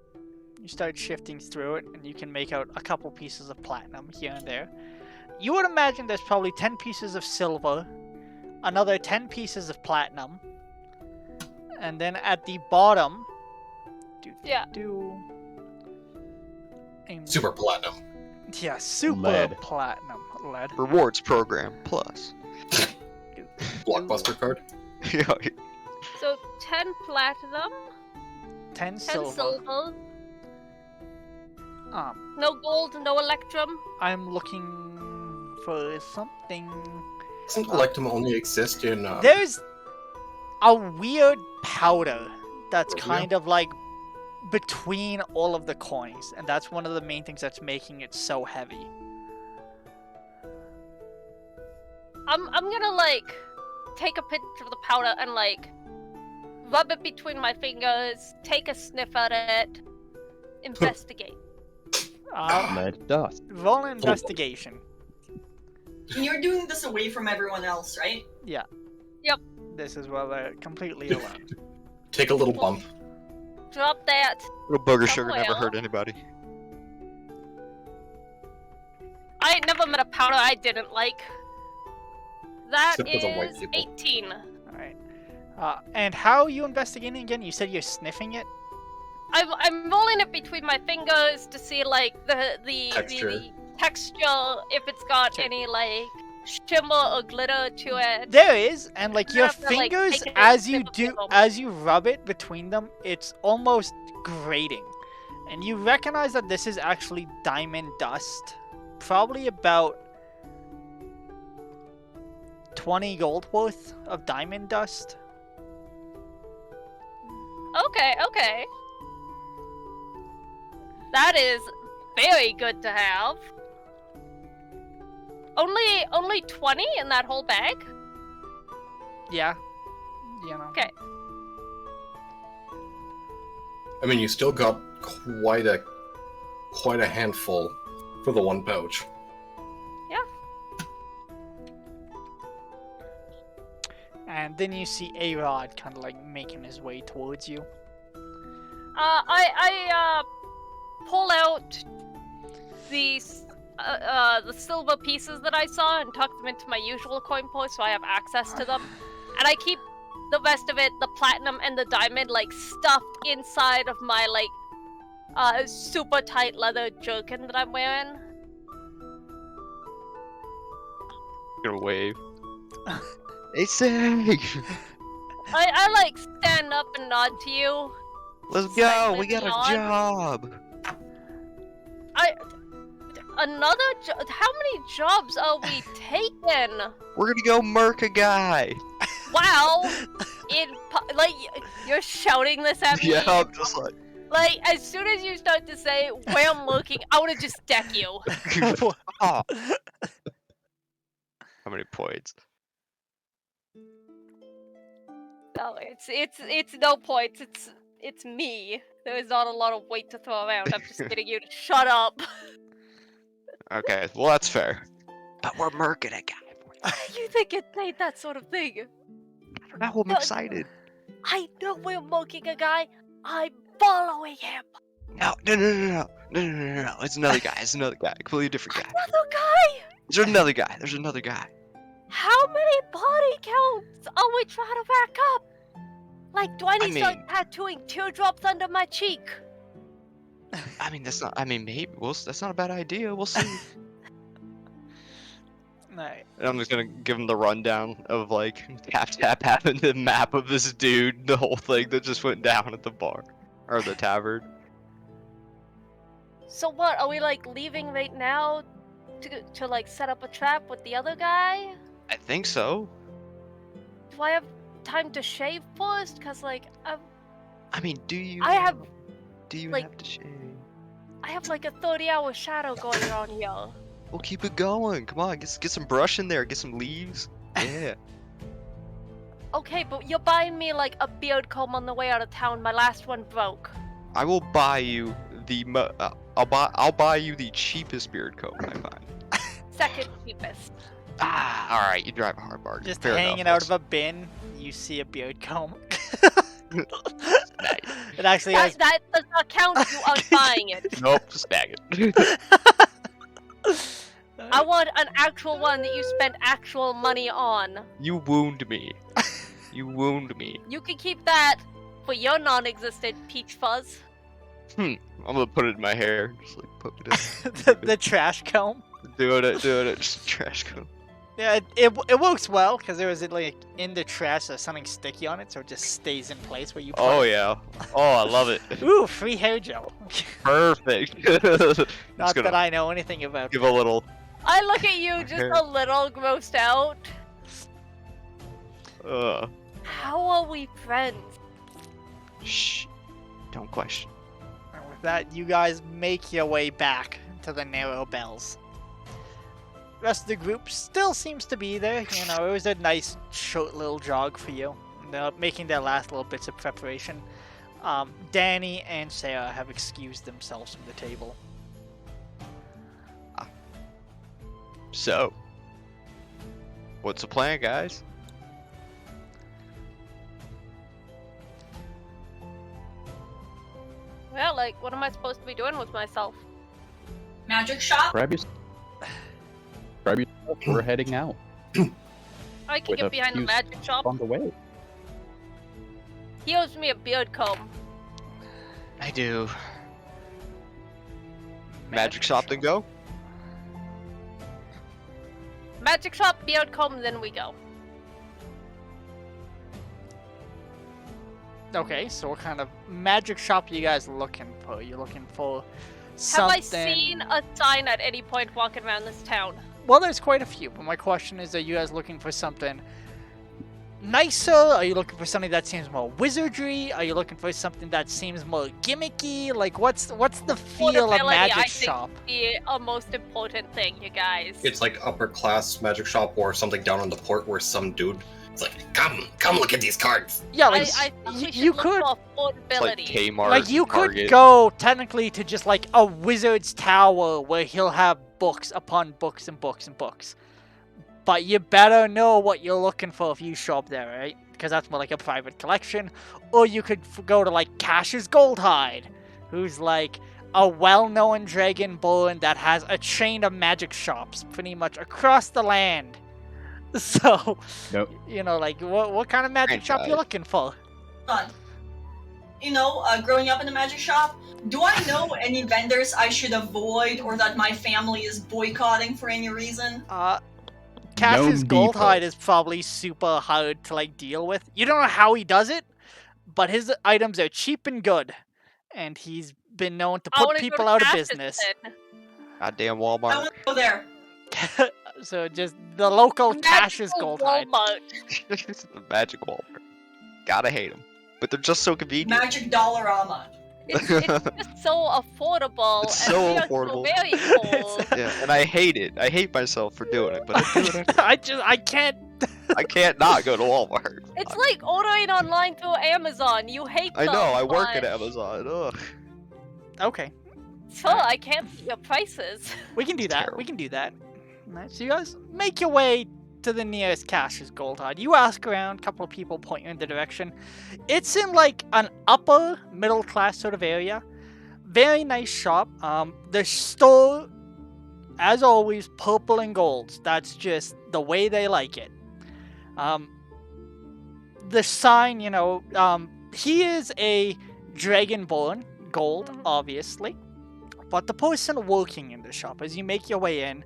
You start shifting through it, and you can make out a couple pieces of platinum here and there. You would imagine there's probably 10 pieces of silver, another 10 pieces of platinum, and then at the bottom, Yeah. Super platinum. Yeah, super Lead. platinum lead. rewards program plus. Blockbuster card. Yeah, So 10 platinum, 10 10 silver. silver, No, no gold, no electrum. I'm looking for something. Doesn't Electum only exist in... There's a weird powder that's Yeah. kind of like between all of the coins, and that's one of the main things that's making it so heavy. I'm gonna like take a pinch of the powder and like rub it between my fingers, take a sniff at it, investigate. Lead dust. Roll an investigation. And you're doing this away from everyone else, right? Yeah. Yep. This is where they're completely alone. Take a little bump. Drop that. little booger sugar never Somewhere. hurt anybody. I ain't never met a powder I didn't like. That Except for the white is people. 18. Alright. And how are you investigating again? You said you're sniffing it? I'm rolling it between my fingers to see like the Texture. texture, if it's got Okay. any like shimmer or glitter to it. There is, and like your Have to, like, fingers, take it as and you sip do, of them. as you rub it between them, it's almost grating, and you recognize that this is actually diamond dust, probably about 20 gold worth of diamond dust. Okay. That is very good to have. Only 20 in that whole bag? Yeah, you know. Okay. I mean, you still got quite a handful for the one pouch. And then you see A-Rod kind of like making his way towards you. I pull out the silver pieces that I saw and tuck them into my usual coin purse so I have access to them. And I keep the rest of it, the platinum and the diamond, like stuffed inside of my like super tight leather jerkin that I'm wearing. Gonna wave. Hey, safe. I like stand up and nod to you. Let's go. Slightly We got a yawn. job. Another how many jobs are we taking? We're gonna go murk a guy. Wow! Like, you're shouting this at me? Yeah, I'm just like. Like, as soon as you start to say where I'm looking, I wanna just deck you. Oh. How many points? No, it's no points. It's me. There is not a lot of weight to throw around. I'm just getting you to shut up. Okay, well that's fair. But we're murking a guy. You think it ain't that sort of thing? I don't know. I'm No, excited. I know we're mocking a guy. I'm following him. No. It's another guy. It's another guy. Completely different guy. Another guy? There's another guy. How many body counts are we trying to rack up? Like, do I need to start tattooing teardrops under my cheek? I mean, that's not. I mean, maybe. That's not a bad idea. We'll see. Alright. And I'm just gonna give him the rundown of like tap having the map of this dude, the whole thing that just went down at the bar or the tavern. So what? Are we like leaving right now to like set up a trap with the other guy? I think so. Do I have time to shave first? Cause like I mean, do you? I have Do you like- have to shave? I have like a 30-hour shadow going on here. We'll keep it going. Come on, get some brush in there. Get some leaves. Yeah. Okay, but you're buying me like a beard comb on the way out of town. My last one broke. I will buy you the. I'll buy you the cheapest beard comb I find. Second cheapest. All right. You drive a hard bargain. Just Fair hanging enough. out of a bin, you see a beard comb. Nice. It actually has. That does not count. You aren't buying it. Nope. Just bag it. I want an actual one that you spent actual money on. You wound me. You wound me. You can keep that for your non-existent peach fuzz. I'm gonna put it in my hair. Just like put it in. the trash comb. Doing it. Just trash comb. Yeah, it works well because there was like in the trash there's something sticky on it, so it just stays in place where you put Oh it. yeah. Oh, I love it. Ooh, free hair gel. Perfect. Not gonna that I know anything about. give a little. I look at you just a little grossed out. How are we friends? Shh. Don't question. And with that, you guys make your way back to the narrow bells. Rest of the group still seems to be there. You know, it was a nice short little jog for you. They're making their last little bits of preparation. Danny and Sarah have excused themselves from the table. So, what's the plan, guys? Well, like, what am I supposed to be doing with myself? Magic shop? Grab your stuff. We're heading out I can With a get behind the few magic shop. on the way. He owes me a beard comb. I do. Magic shop then go? magic shop, beard comb, then we go. Okay, so what kind of magic shop are you guys looking for? You're looking for Have something... I seen a sign at any point walking around this town? Well, there's quite a few, but my question is, are you guys looking for something nicer? Are you looking for something that seems more wizardry? Are you looking for something that seems more gimmicky? Like, what's the feel of Affordability, magic I shop? think, the most important thing, you guys. It's like upper class magic shop or something down on the port where some dude is like, come look at these cards. Yeah, like I think we should you look could for It's like affordability. Kmart. like you could Target. go technically to just like a wizard's tower where he'll have books upon books and books and books. But you better know what you're looking for if you show up there, right? Because that's more like a private collection. Or you could go to like Cash's Goldhide, who's like a well-known dragonborn that has a chain of magic shops pretty much across the land. So, Nope. you know, like what kind of magic shop you Franchise. looking for? Fun. You know, growing up in a magic shop, do I know any vendors I should avoid or that my family is boycotting for any reason? Cash's Gnome Depot. Goldhide is probably super hard to like deal with. You don't know how he does it, but his items are cheap and good, and he's been known to I put wanna go people to out of Cash's business. then. Goddamn I Walmart. want to go there. So just the local Cash's Magical Goldhide. Walmart. The magic Walmart. Gotta hate them. But they're just so convenient. Magic Dollarama. It's just so affordable. It's and so we are affordable. very cool. Yeah, and I hate it. I hate myself for doing it, but I do it. I can't. I can't not go to Walmart. It's like ordering online through Amazon. You hate I them, know. I work but at Amazon. Ugh. Okay, So I can't see your prices. we can do that. terrible. We can do that. Alright, so you guys make your way to the nearest Cash's Goldhide. You ask around, a couple of people point you in the direction. It's in like an upper middle class sort of area. Very nice shop. The store, as always, purple and gold. That's just the way they like it. The sign, you know, he is a dragonborn, gold, obviously. But the person working in the shop, as you make your way in,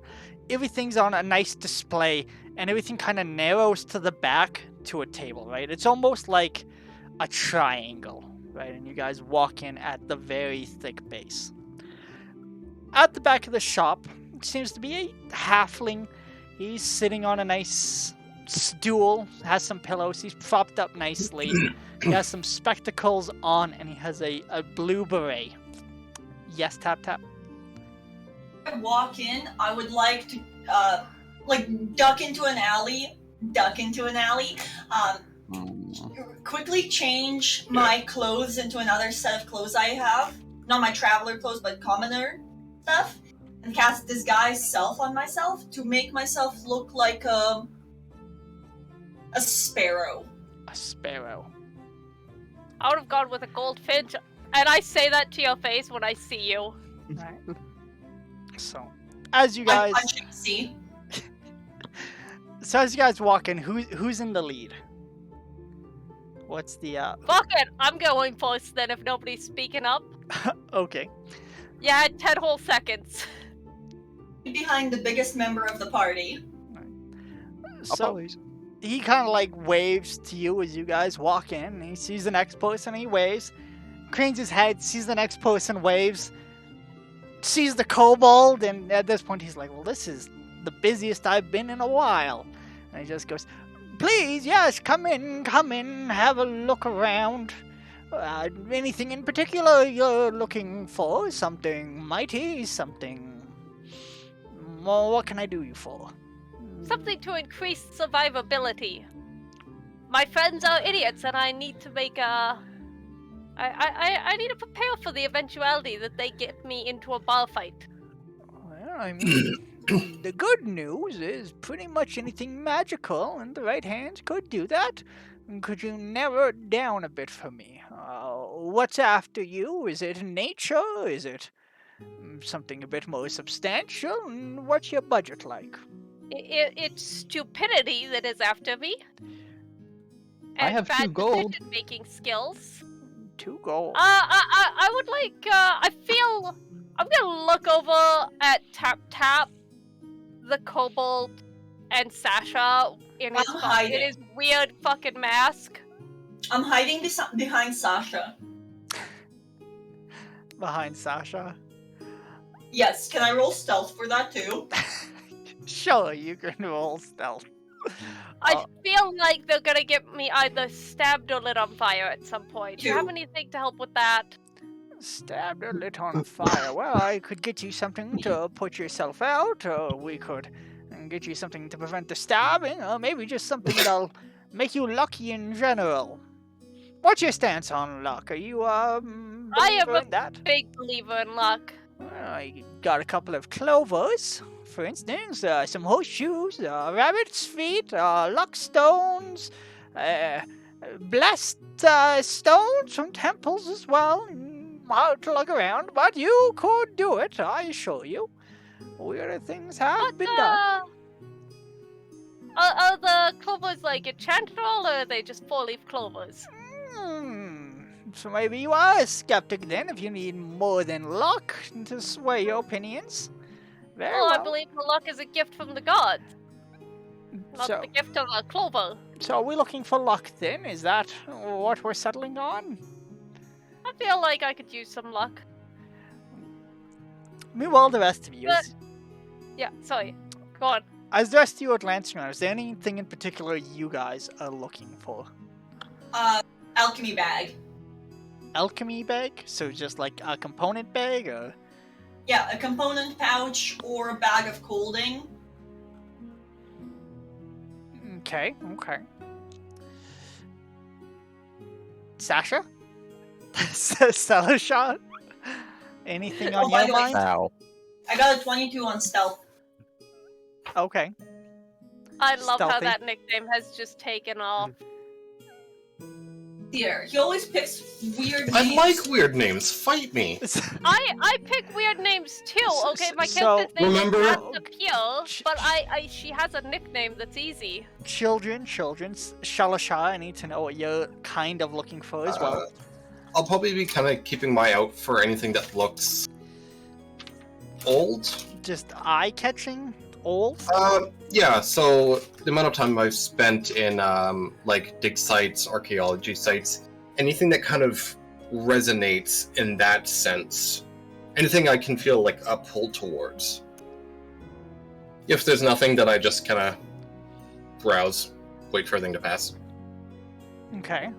everything's on a nice display, and everything kind of narrows to the back to a table, right? It's almost like a triangle, right? And you guys walk in at the very thick base. At the back of the shop seems to be a halfling. He's sitting on a nice stool, has some pillows, he's propped up nicely. He has some spectacles on, and he has a blue beret. Yes, tap tap. I walk in, I would like to, duck into an alley, quickly change my clothes into another set of clothes I have. Not my traveler clothes, but commoner stuff. And cast disguise self on myself to make myself look like a sparrow. A sparrow. I would have gone with a goldfinch, and I say that to your face when I see you. Right. So, as you I'm guys, punching C. as you guys walk in, who's in the lead? What's the Fuck it, I'm going first then if nobody's speaking up. Okay. Yeah, I had 10 whole seconds. Behind the biggest member of the party. So Always. he kind of like waves to you as you guys walk in. And he sees the next person, he waves, cranes his head, sees the next person, waves, sees the kobold, and at this point he's like, well, this is the busiest I've been in a while. And he just goes, please, yes, come in, have a look around. Anything in particular you're looking for? Something mighty? Something... Well, what can I do you for? Something to increase survivability. My friends are idiots, and I need to make a... I need to prepare for the eventuality that they get me into a bar fight. Well, I mean, the good news is pretty much anything magical in the right hands could do that. Could you narrow it down a bit for me? What's after you? Is it nature? Is it something a bit more substantial? And what's your budget like? It's stupidity that is after me. I And have 2 bad gold. decision-making skills. 2 gold. I would like, I feel... I'm gonna look over at Tap Tap, the kobold, and Sasha in his I'm hiding. in his weird fucking mask. I'm hiding behind Sasha. Behind Sasha. Yes, can I roll stealth for that too? Sure, you can roll stealth. I feel like they're gonna get me either stabbed or lit on fire at some point. Do you have Two. anything to help with that? Stabbed or lit on fire. Well, I could get you something to put yourself out, or we could get you something to prevent the stabbing, or maybe just something that'll make you lucky in general. What's your stance on luck? Are you I am believer in that? Big believer in luck. Well, I got a couple of clovers, for instance, some horseshoes, rabbit's feet, luck stones, blessed stones from temples as well. Hard to look around, but you could do it, I assure you. Weirder things have been done. Are the clovers like enchanted all, or are they just 4-leaf clovers? So maybe you are a skeptic then, if you need more than luck to sway your opinions. Very Well, well. I believe the luck is a gift from the gods, not So, the gift of a clover. so are we looking for luck then? Is that what we're settling on? I feel like I could use some luck. Meanwhile, the rest of you. Yeah, sorry. Go on. As the rest of you are glancing around, is there anything in particular you guys are looking for? Alchemy bag. Alchemy bag? So just like a component bag, or? Yeah, a component pouch or a bag of colding. Okay. Sasha? Sasha? Anything on Oh, by your the way, mind? Ow. I got a 22 on stealth. Okay. I love how Stealthy. that nickname has just taken off. Here, he always picks weird I names. like weird names. Fight me. I pick weird names too. Okay, my So- character's name Remember- is Master Pure, but she has a nickname that's easy. Children, Shalasha, I need to know what you're kind of looking for as well. I'll probably be kind of keeping my eye out for anything that looks old. Just eye-catching, old? Yeah, so the amount of time I've spent in like dig sites, archaeology sites, anything that kind of resonates in that sense. Anything I can feel like a pull towards. If there's nothing, then I just kind of browse, wait for a thing to pass. Okay.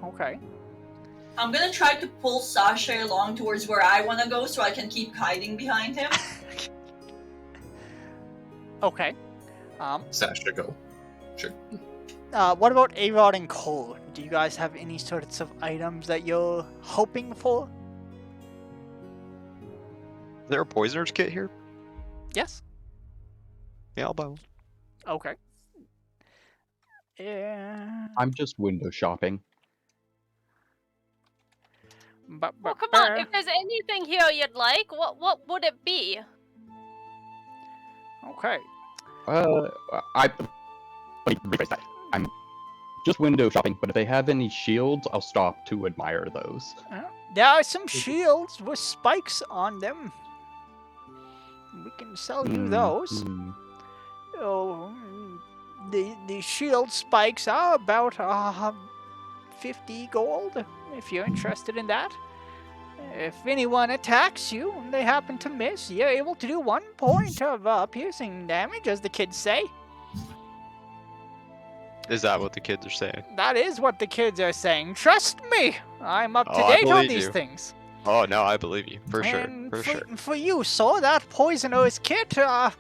I'm gonna try to pull Sasha along towards where I want to go so I can keep hiding behind him. Okay. Sasha, go. Sure. What about A-Rod and Cole? Do you guys have any sorts of items that you're hoping for? Is there a poisoner's kit here? Yes. Yeah, I'll buy one. Okay. Yeah. I'm just window shopping. Well, come on. If there's anything here you'd like, what would it be? Okay. Let me rephrase that. I'm just window shopping, but if they have any shields, I'll stop to admire those. There are some shields with spikes on them. We can sell you those. Oh, the shield spikes are about 50 gold, if you're interested in that. If anyone attacks you and they happen to miss, you're able to do 1 point of piercing damage, as the kids say. Is that what the kids are saying? That is what the kids are saying. Trust me, I'm up to Oh, I date on believe these you. things. Oh no, I believe you for And sure, for sure. For you, so that poisoner's kit, how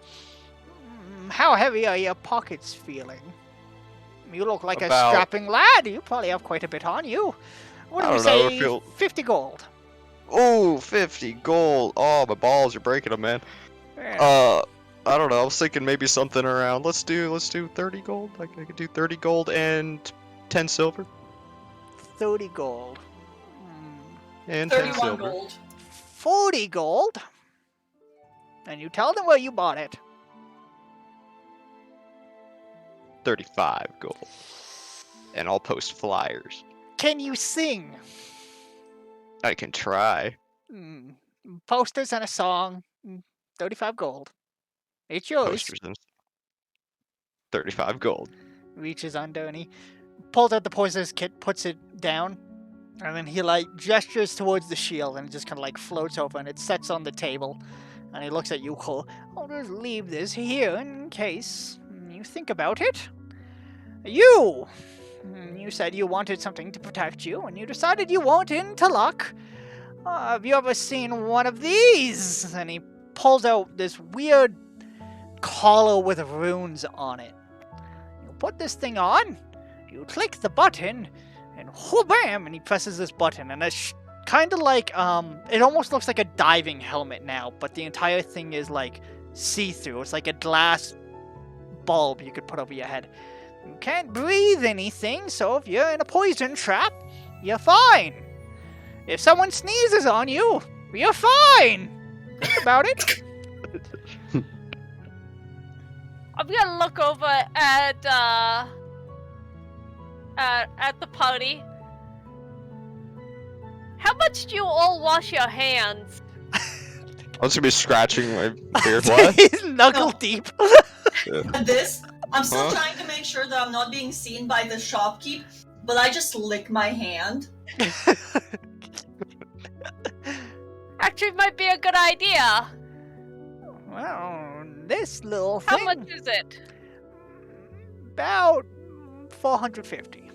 heavy are your pockets feeling? You look like a About- strapping lad. You probably have quite a bit on you. What do I we don't know, say? I feel- 50 gold. Oh, 50 gold. Oh, my balls, you're breaking them, man. Yeah. I don't know. I was thinking maybe something around. Let's do 30 gold. I could do 30 gold and 10 silver 30 gold. and 10 31 silver. gold. 40 gold. And you tell them where you bought it. 35 gold. And I'll post flyers. Can you sing? I can try. Posters and a song. 35 gold. It's yours. Posters and 35 gold. Reaches under and he pulls out the poisonous kit, puts it down, and then he like gestures towards the shield and it just kind of like floats over and it sets on the table. And he looks at you, Cole. I'll just leave this here in case you think about it. You said you wanted something to protect you, and you decided you weren't into luck. Have you ever seen one of these? And he pulls out this weird collar with runes on it. You put this thing on, you click the button, and whoo-bam! And he presses this button, and it's kind of like, it almost looks like a diving helmet now, but the entire thing is like see-through. It's like a glass bulb you could put over your head. You can't breathe anything, so if you're in a poison trap, you're fine. If someone sneezes on you, you're fine. Think about it. I'm gonna look over at the party. How much do you all wash your hands? I was gonna be scratching my beard. What? He's knuckle deep. At this, I'm still Huh? trying to make sure that I'm not being seen by the shopkeep, but I just lick my hand. Actually, might be a good idea. Well, this little thing. How much is it? About 450.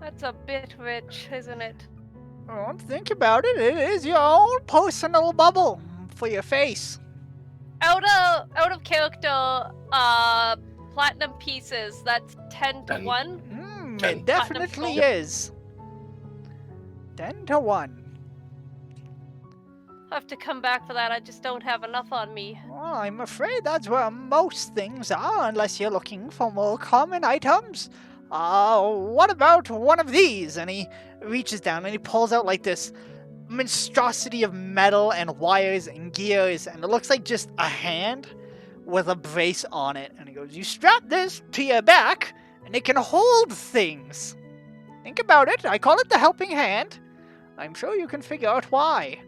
That's a bit rich, isn't it? Well, think about it. It is your own personal bubble for your face. Out of character, platinum pieces. That's 10 to 10. Mm, Ten. it definitely gold. is. 10 to 1. I'll have to come back for that. I just don't have enough on me. Well, I'm afraid that's where most things are, unless you're looking for more common items. What about one of these? And he reaches down and he pulls out like this monstrosity of metal and wires and gears, and it looks like just a hand with a brace on it. And he goes, you strap this to your back, and it can hold things. Think about it. I call it the helping hand. I'm sure you can figure out why.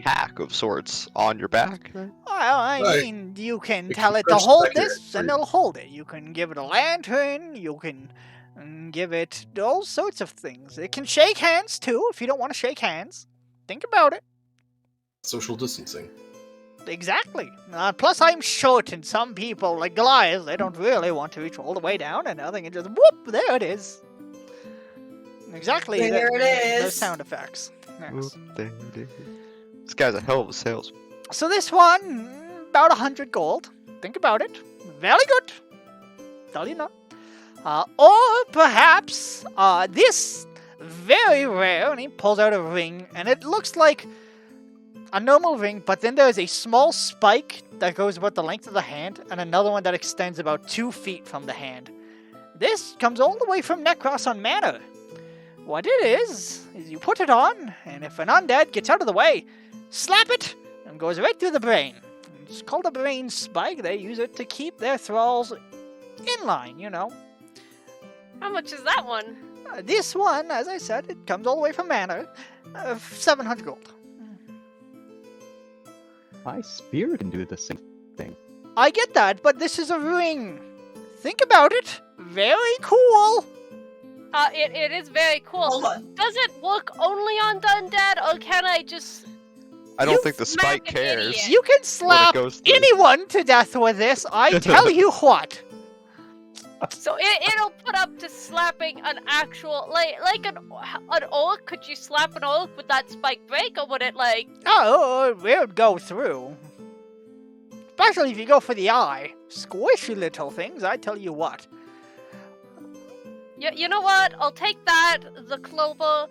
Pack of sorts on your back. Well, I Right. mean, you can It tell can it to press hold back here, this, and right. it'll hold it. You can give it a lantern. You can give it all sorts of things. It can shake hands, too, if you don't want to shake hands. Think about it. Social distancing. Exactly. Plus, I'm short, and some people, like Goliath, they don't really want to reach all the way down, and nothing, and just whoop, there it is. Exactly. There it Those is. sound effects. Yes. This guy's a hell of a salesman. So this one, about 100 gold. Think about it. Very good. Tell you not. Or perhaps this very rare, and he pulls out a ring, and it looks like a normal ring, but then there's a small spike that goes about the length of the hand, and another one that extends about 2 feet from the hand. This comes all the way from Necros on Manor. What it is you put it on, and if an undead gets out of the way, slap it, and goes right through the brain. It's called a brain spike. They use it to keep their thralls in line, you know. How much is that one? This one, as I said, it comes all the way from Manor. 700 gold. My spear can do the same thing. I get that, but this is a ring. Think about it. Very cool. It is very cool. Hold on. Does it work only on the undead, or can I just... I don't You think the smack spike an cares. idiot. You can what slap it goes through. anyone to death with this. I tell you what. So it'll put up to slapping an actual... Like an orc? Could you slap an orc with that spike break, or would it, like... Oh, it would go through. Especially if you go for the eye. Squishy little things, I tell you what. You know what? I'll take that, the clover,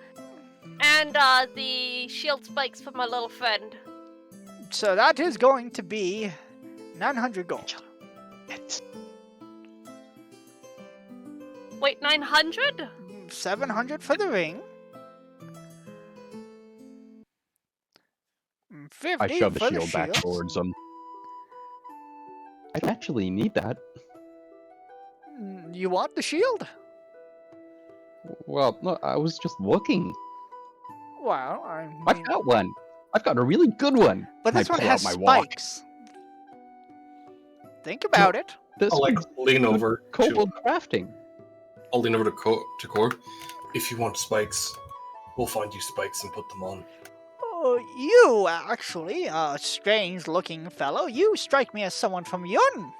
and the shield spikes for my little friend. So that is going to be 900 gold. Wait, 900? 700 for the ring. 50 I shove for the shield back towards him. I actually need that. You want the shield? Well, no, I was just looking. Well, I mean, I've got one. I've got a really good one. but I this one pull has out my wok. spikes. Think about it. This I'll like is lean good over kobold crafting. I'll lean over to Core. If you want spikes, we'll find you spikes and put them on. Oh, you actually, a strange-looking fellow. You strike me as someone from Yun.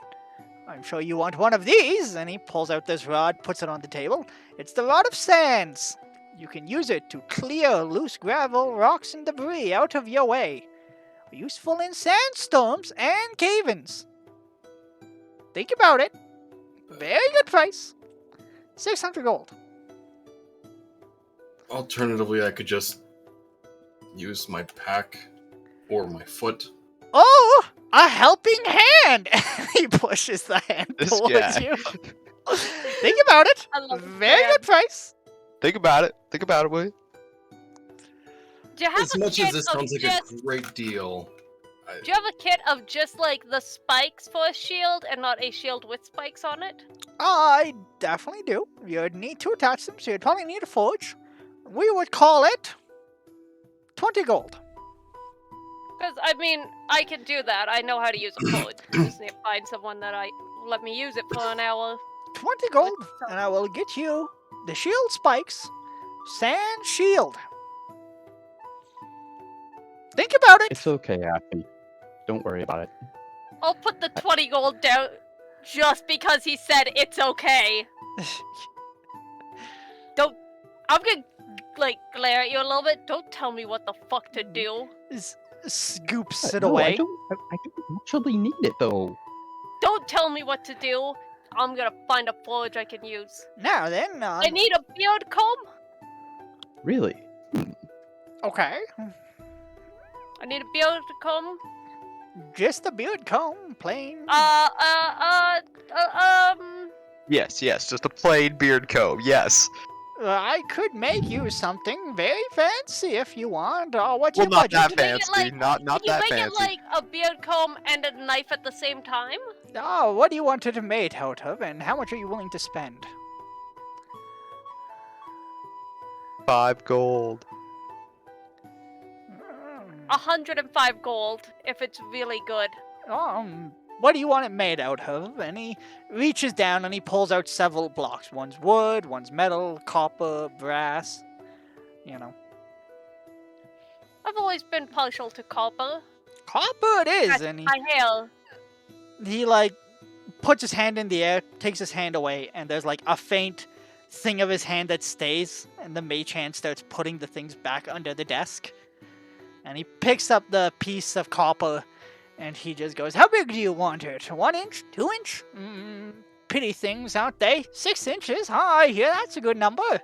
I'm sure you want one of these. And he pulls out this rod, puts it on the table. It's the Rod of Sands. You can use it to clear loose gravel, rocks, and debris out of your way. Useful in sandstorms and cave-ins. Think about it. Very good price. 600 gold. Alternatively, I could just use my pack or my foot. Oh, a helping hand! He pushes the hand This towards guy. you. Think about it. I love this Very man. good price. Think about it. Think about it, will you? Do you have As a much kit as this of sounds like just? a great deal, Do you have a kit of just like the spikes for a shield and not a shield with spikes on it? I definitely do. You'd need to attach them, so you'd probably need a forge. We would call it 20 gold. Because I mean, I can do that. I know how to use a forge. I just need to find someone that let me use it for an hour. 20 gold, and I will get you the shield spikes, sand shield. Think about it. It's okay, Happy. Don't worry about it. I'll put the 20 gold down just because he said it's okay. Don't. I'm gonna like glare at you a little bit. Don't tell me what the fuck to do. Scoops it No, away. I don't actually need it though. Don't tell me what to do. I'm gonna find a forge I can use. Now then, I need a beard comb. Really? okay. I need a beard comb. Just a beard comb, plain. Yes, just a plain beard comb. Yes. I could make you something very fancy if you want. What's Well, your not budget? that Make it fancy. like- Not Can that you make fancy. it like a beard comb and a knife at the same time? Oh, what do you want it made out of, and how much are you willing to spend? 5 gold. 105 gold if it's really good. What do you want it made out of? And he reaches down and he pulls out several blocks. One's wood, one's metal, copper, brass. You know. I've always been partial to copper. Copper it is! That's And my hair. he like puts his hand in the air, takes his hand away, and there's like a faint thing of his hand that stays, and the mage hand starts putting the things back under the desk. And he picks up the piece of copper, and he just goes, "How big do you want it? 1 inch? 2 inch? Pity things, aren't they? 6 inches? I hear that's a good number.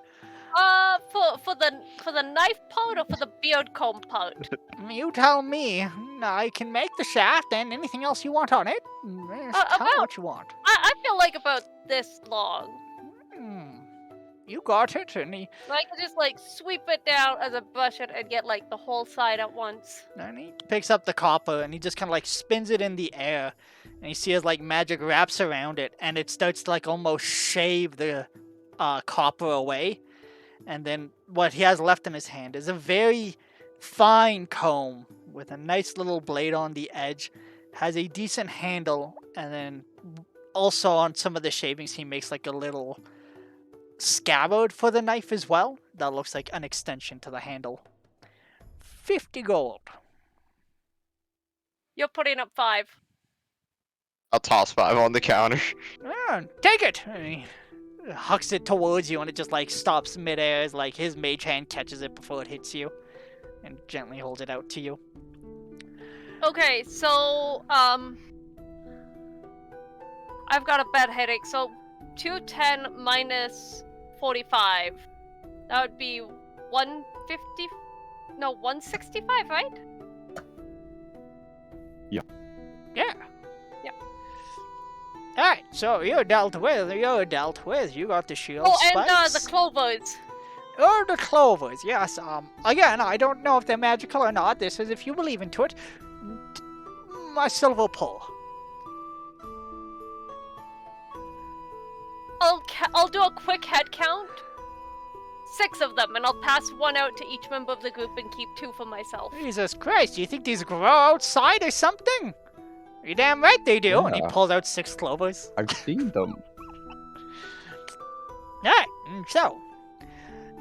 For the knife part or for the beard comb part? You tell me. I can make the shaft and anything else you want on it. Just tell me about- what you want." I feel like about this long. You got it, and he So I can just like sweep it down as a brush it and get like the whole side at once. picks up the copper and he just kind of like spins it in the air, and you see as like magic wraps around it, and it starts to like almost shave the copper away, and then what he has left in his hand is a very fine comb with a nice little blade on the edge, has a decent handle, and then also on some of the shavings he makes like a little scabbard for the knife as well. That looks like an extension to the handle. 50 gold. You're putting up 5. I'll toss 5 on the counter. Take it! And he hucks it towards you, and it just like stops midair as like his mage hand catches it before it hits you, and gently holds it out to you. Okay, so I've got a bad headache. So 210 minus 45. That would be 150. No, 165, right? Yeah. Yeah. Alright, so you're dealt with. You got the shield Oh, and spikes. the clovers. Oh, the clovers, yes. Again, I don't know if they're magical or not. This is if you believe into it. My silver pull. I'll do a quick head count. 6 of them, and I'll pass 1 out to each member of the group and keep 2 for myself. Jesus Christ, do you think these grow outside or something? You damn right they do. And he Yeah. pulls out 6 clovers. I've seen them. Alright, so.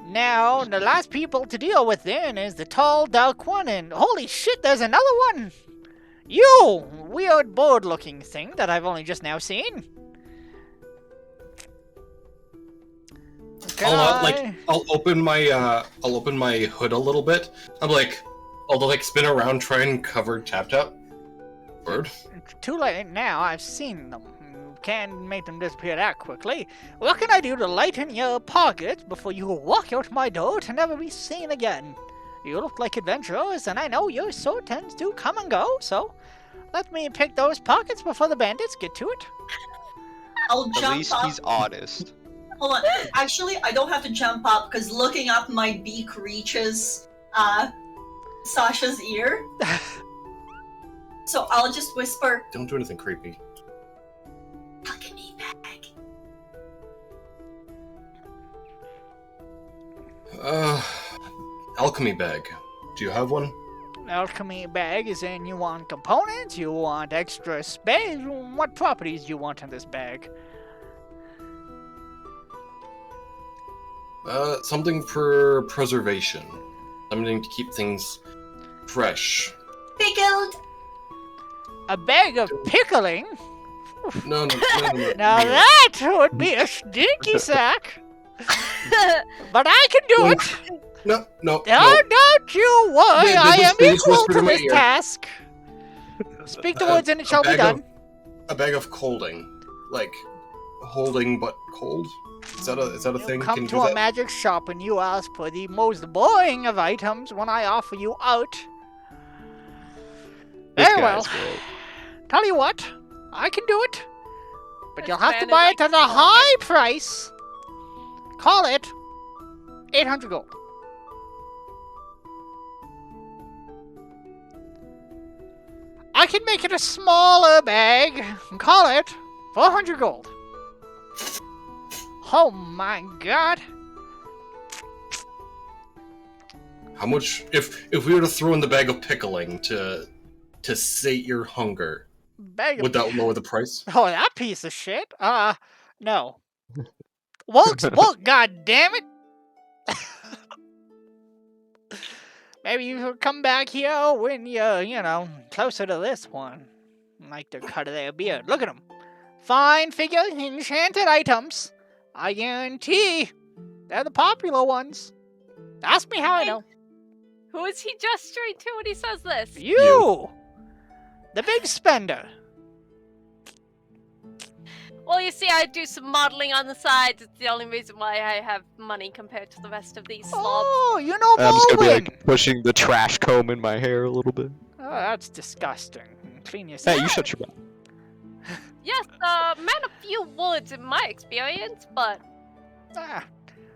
Now, the last people to deal with then is the tall, dark one, and holy shit, there's another one! You! Weird bird-looking thing that I've only just now seen. I'll open my hood a little bit. I'm like, I'll spin around, try and cover Tap. Bird. Too late now, I've seen them. Can't make them disappear that quickly. What can I do to lighten your pockets before you walk out my door to never be seen again? You look like adventurers, and I know your sword tends to come and go, so let me pick those pockets before the bandits get to it. I'll At jump least up. he's honest. Hold on. Actually, I don't have to jump up because looking up, my beak reaches Sasha's ear. So I'll just whisper, Don't do anything creepy. "Alchemy bag." Alchemy bag. Do you have one? Alchemy bag is in you want components, you want extra space, what properties do you want in this bag? Something for preservation. Something to keep things fresh. Pickled. A bag of pickling? No. Now that would be a stinky sack. But I can do it. No. Don't you worry, Yeah, I am they just equal whispered to in my this ear. task. Speak the words and it shall be bag done. A bag of colding. Like, holding but cold? Is that a You thing? come Can you to do a that? magic shop and you ask for the most boring of items when I offer you out. This Very well. guy's great. Tell you what, I can do it. But This you'll have to man is buy like it at a high price. Call it 800 gold. I can make it a smaller bag and call it 400 gold. Oh my god. How much? If we were to throw in the bag of pickling to sate your hunger, Bag of... would that lower the price? Oh, that piece of shit? No. Look, god damn it! Maybe you should come back here when you're, closer to this one. Like the cut of their beard. Look at them. Fine figure, enchanted items. I guarantee they're the popular ones. Ask me how I know. Who is he gesturing to when he says this? You! The big spender. Well, you see, I do some modeling on the sides. It's the only reason why I have money compared to the rest of these slobs. Oh, you know I'm just gonna be Baldwin. like pushing the trash comb in my hair a little bit. Oh, that's disgusting. Clean yourself. Hey, you shut your mouth. Yes, man of few words in my experience, but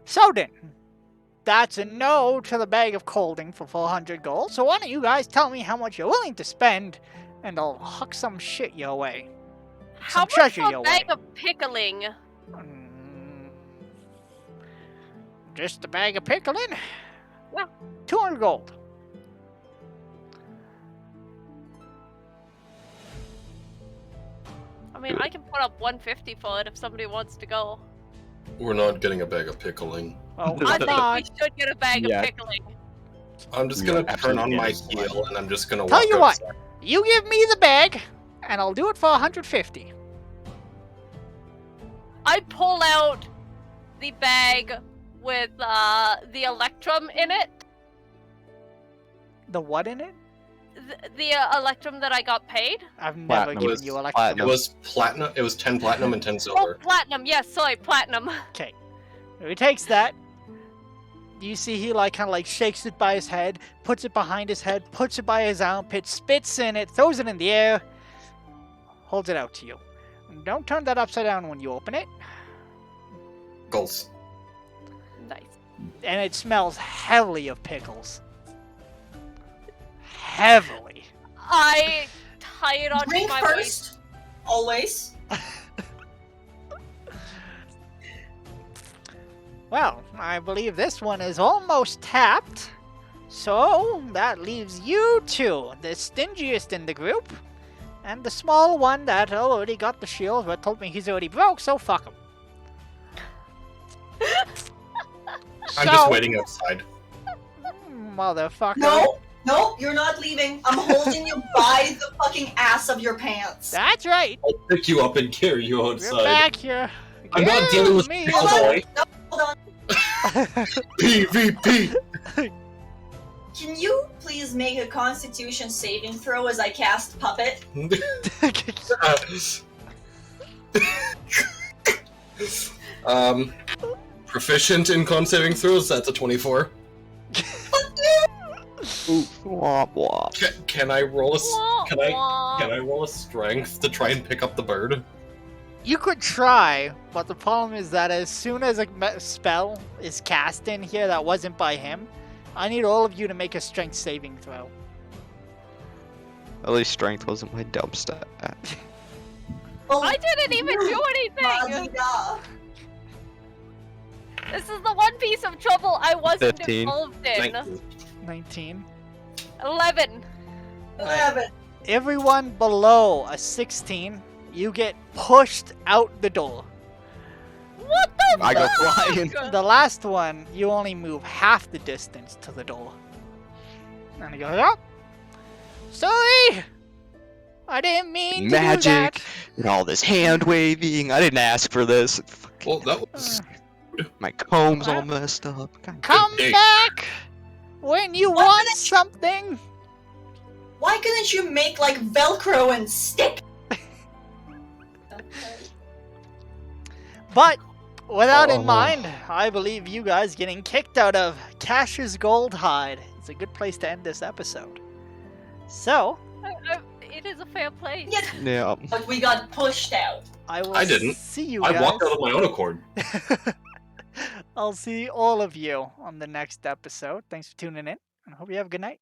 So then, that's a no to the bag of colding for 400 gold. So why don't you guys tell me how much you're willing to spend, and I'll huck some shit your way. how Some much treasure for your a bag way. of pickling? Just a bag of pickling? Yeah. 200 gold. I mean, I can put up 150 for it if somebody wants to go. We're not getting a bag of pickling. Oh, I come think on. we should get a bag Yeah. of pickling. I'm just We gonna are turn on absolutely my getting heel and I'm just gonna Tell walk you what. outside. You give me the bag, and I'll do it for 150. I pull out the bag with the electrum in it. The what in it? The electrum that I got paid. I've never Platinum. given was you electrum. platinum. It was platinum. It was 10 platinum and 10 Oh, silver. platinum. Yes, sorry, platinum. Okay. He takes that. You see he kind of shakes it by his head, puts it behind his head, puts it by his armpit, spits in it, throws it in the air, holds it out to you. Don't turn that upside down when you open it. Goals. Nice. And it smells heavily of pickles. Heavily. I tie it onto Drink my first, waist. always. Well, I believe this one is almost tapped. So, that leaves you two, the stingiest in the group. And the small one that already got the shield but told me he's already broke, so fuck him. I'm just waiting outside. Motherfucker. No, you're not leaving. I'm holding you by the fucking ass of your pants. That's right. I'll pick you up and carry you We're outside. back here. I'm not dealing with me. people, boy. No, hold on. PvP! Can you please make a Constitution saving throw as I cast Puppet? Proficient in con saving throws, that's a 24. Womp womp. Can I roll a can Wah, I roll a strength to try and pick up the bird? You could try, but the problem is that as soon as a spell is cast in here that wasn't by him, I need all of you to make a strength saving throw. At least strength wasn't my dumb stat. Oh, I didn't even do anything! Madrigal. This is the one piece of trouble I wasn't 15. involved in. 19. 11. 11. Everyone below a 16, you get pushed out the door. What the I go fuck? flying. The last one, you only move half the distance to the door. And he goes, oh, sorry! I didn't mean to do Magic that. and all this hand waving. I didn't ask for this. Well, that was My comb's all messed up. God. Come Hey. back when you What want did it- something. Why couldn't you make like Velcro and stick? But with that in Oh. mind, I believe you guys getting kicked out of Cash's Gold Hide is a good place to end this episode. So, It is a fair place. Yes, Yeah. but we got pushed out. I will I didn't. see you I guys. walked out of my own accord. I'll see all of you on the next episode. Thanks for tuning in, and I hope you have a good night.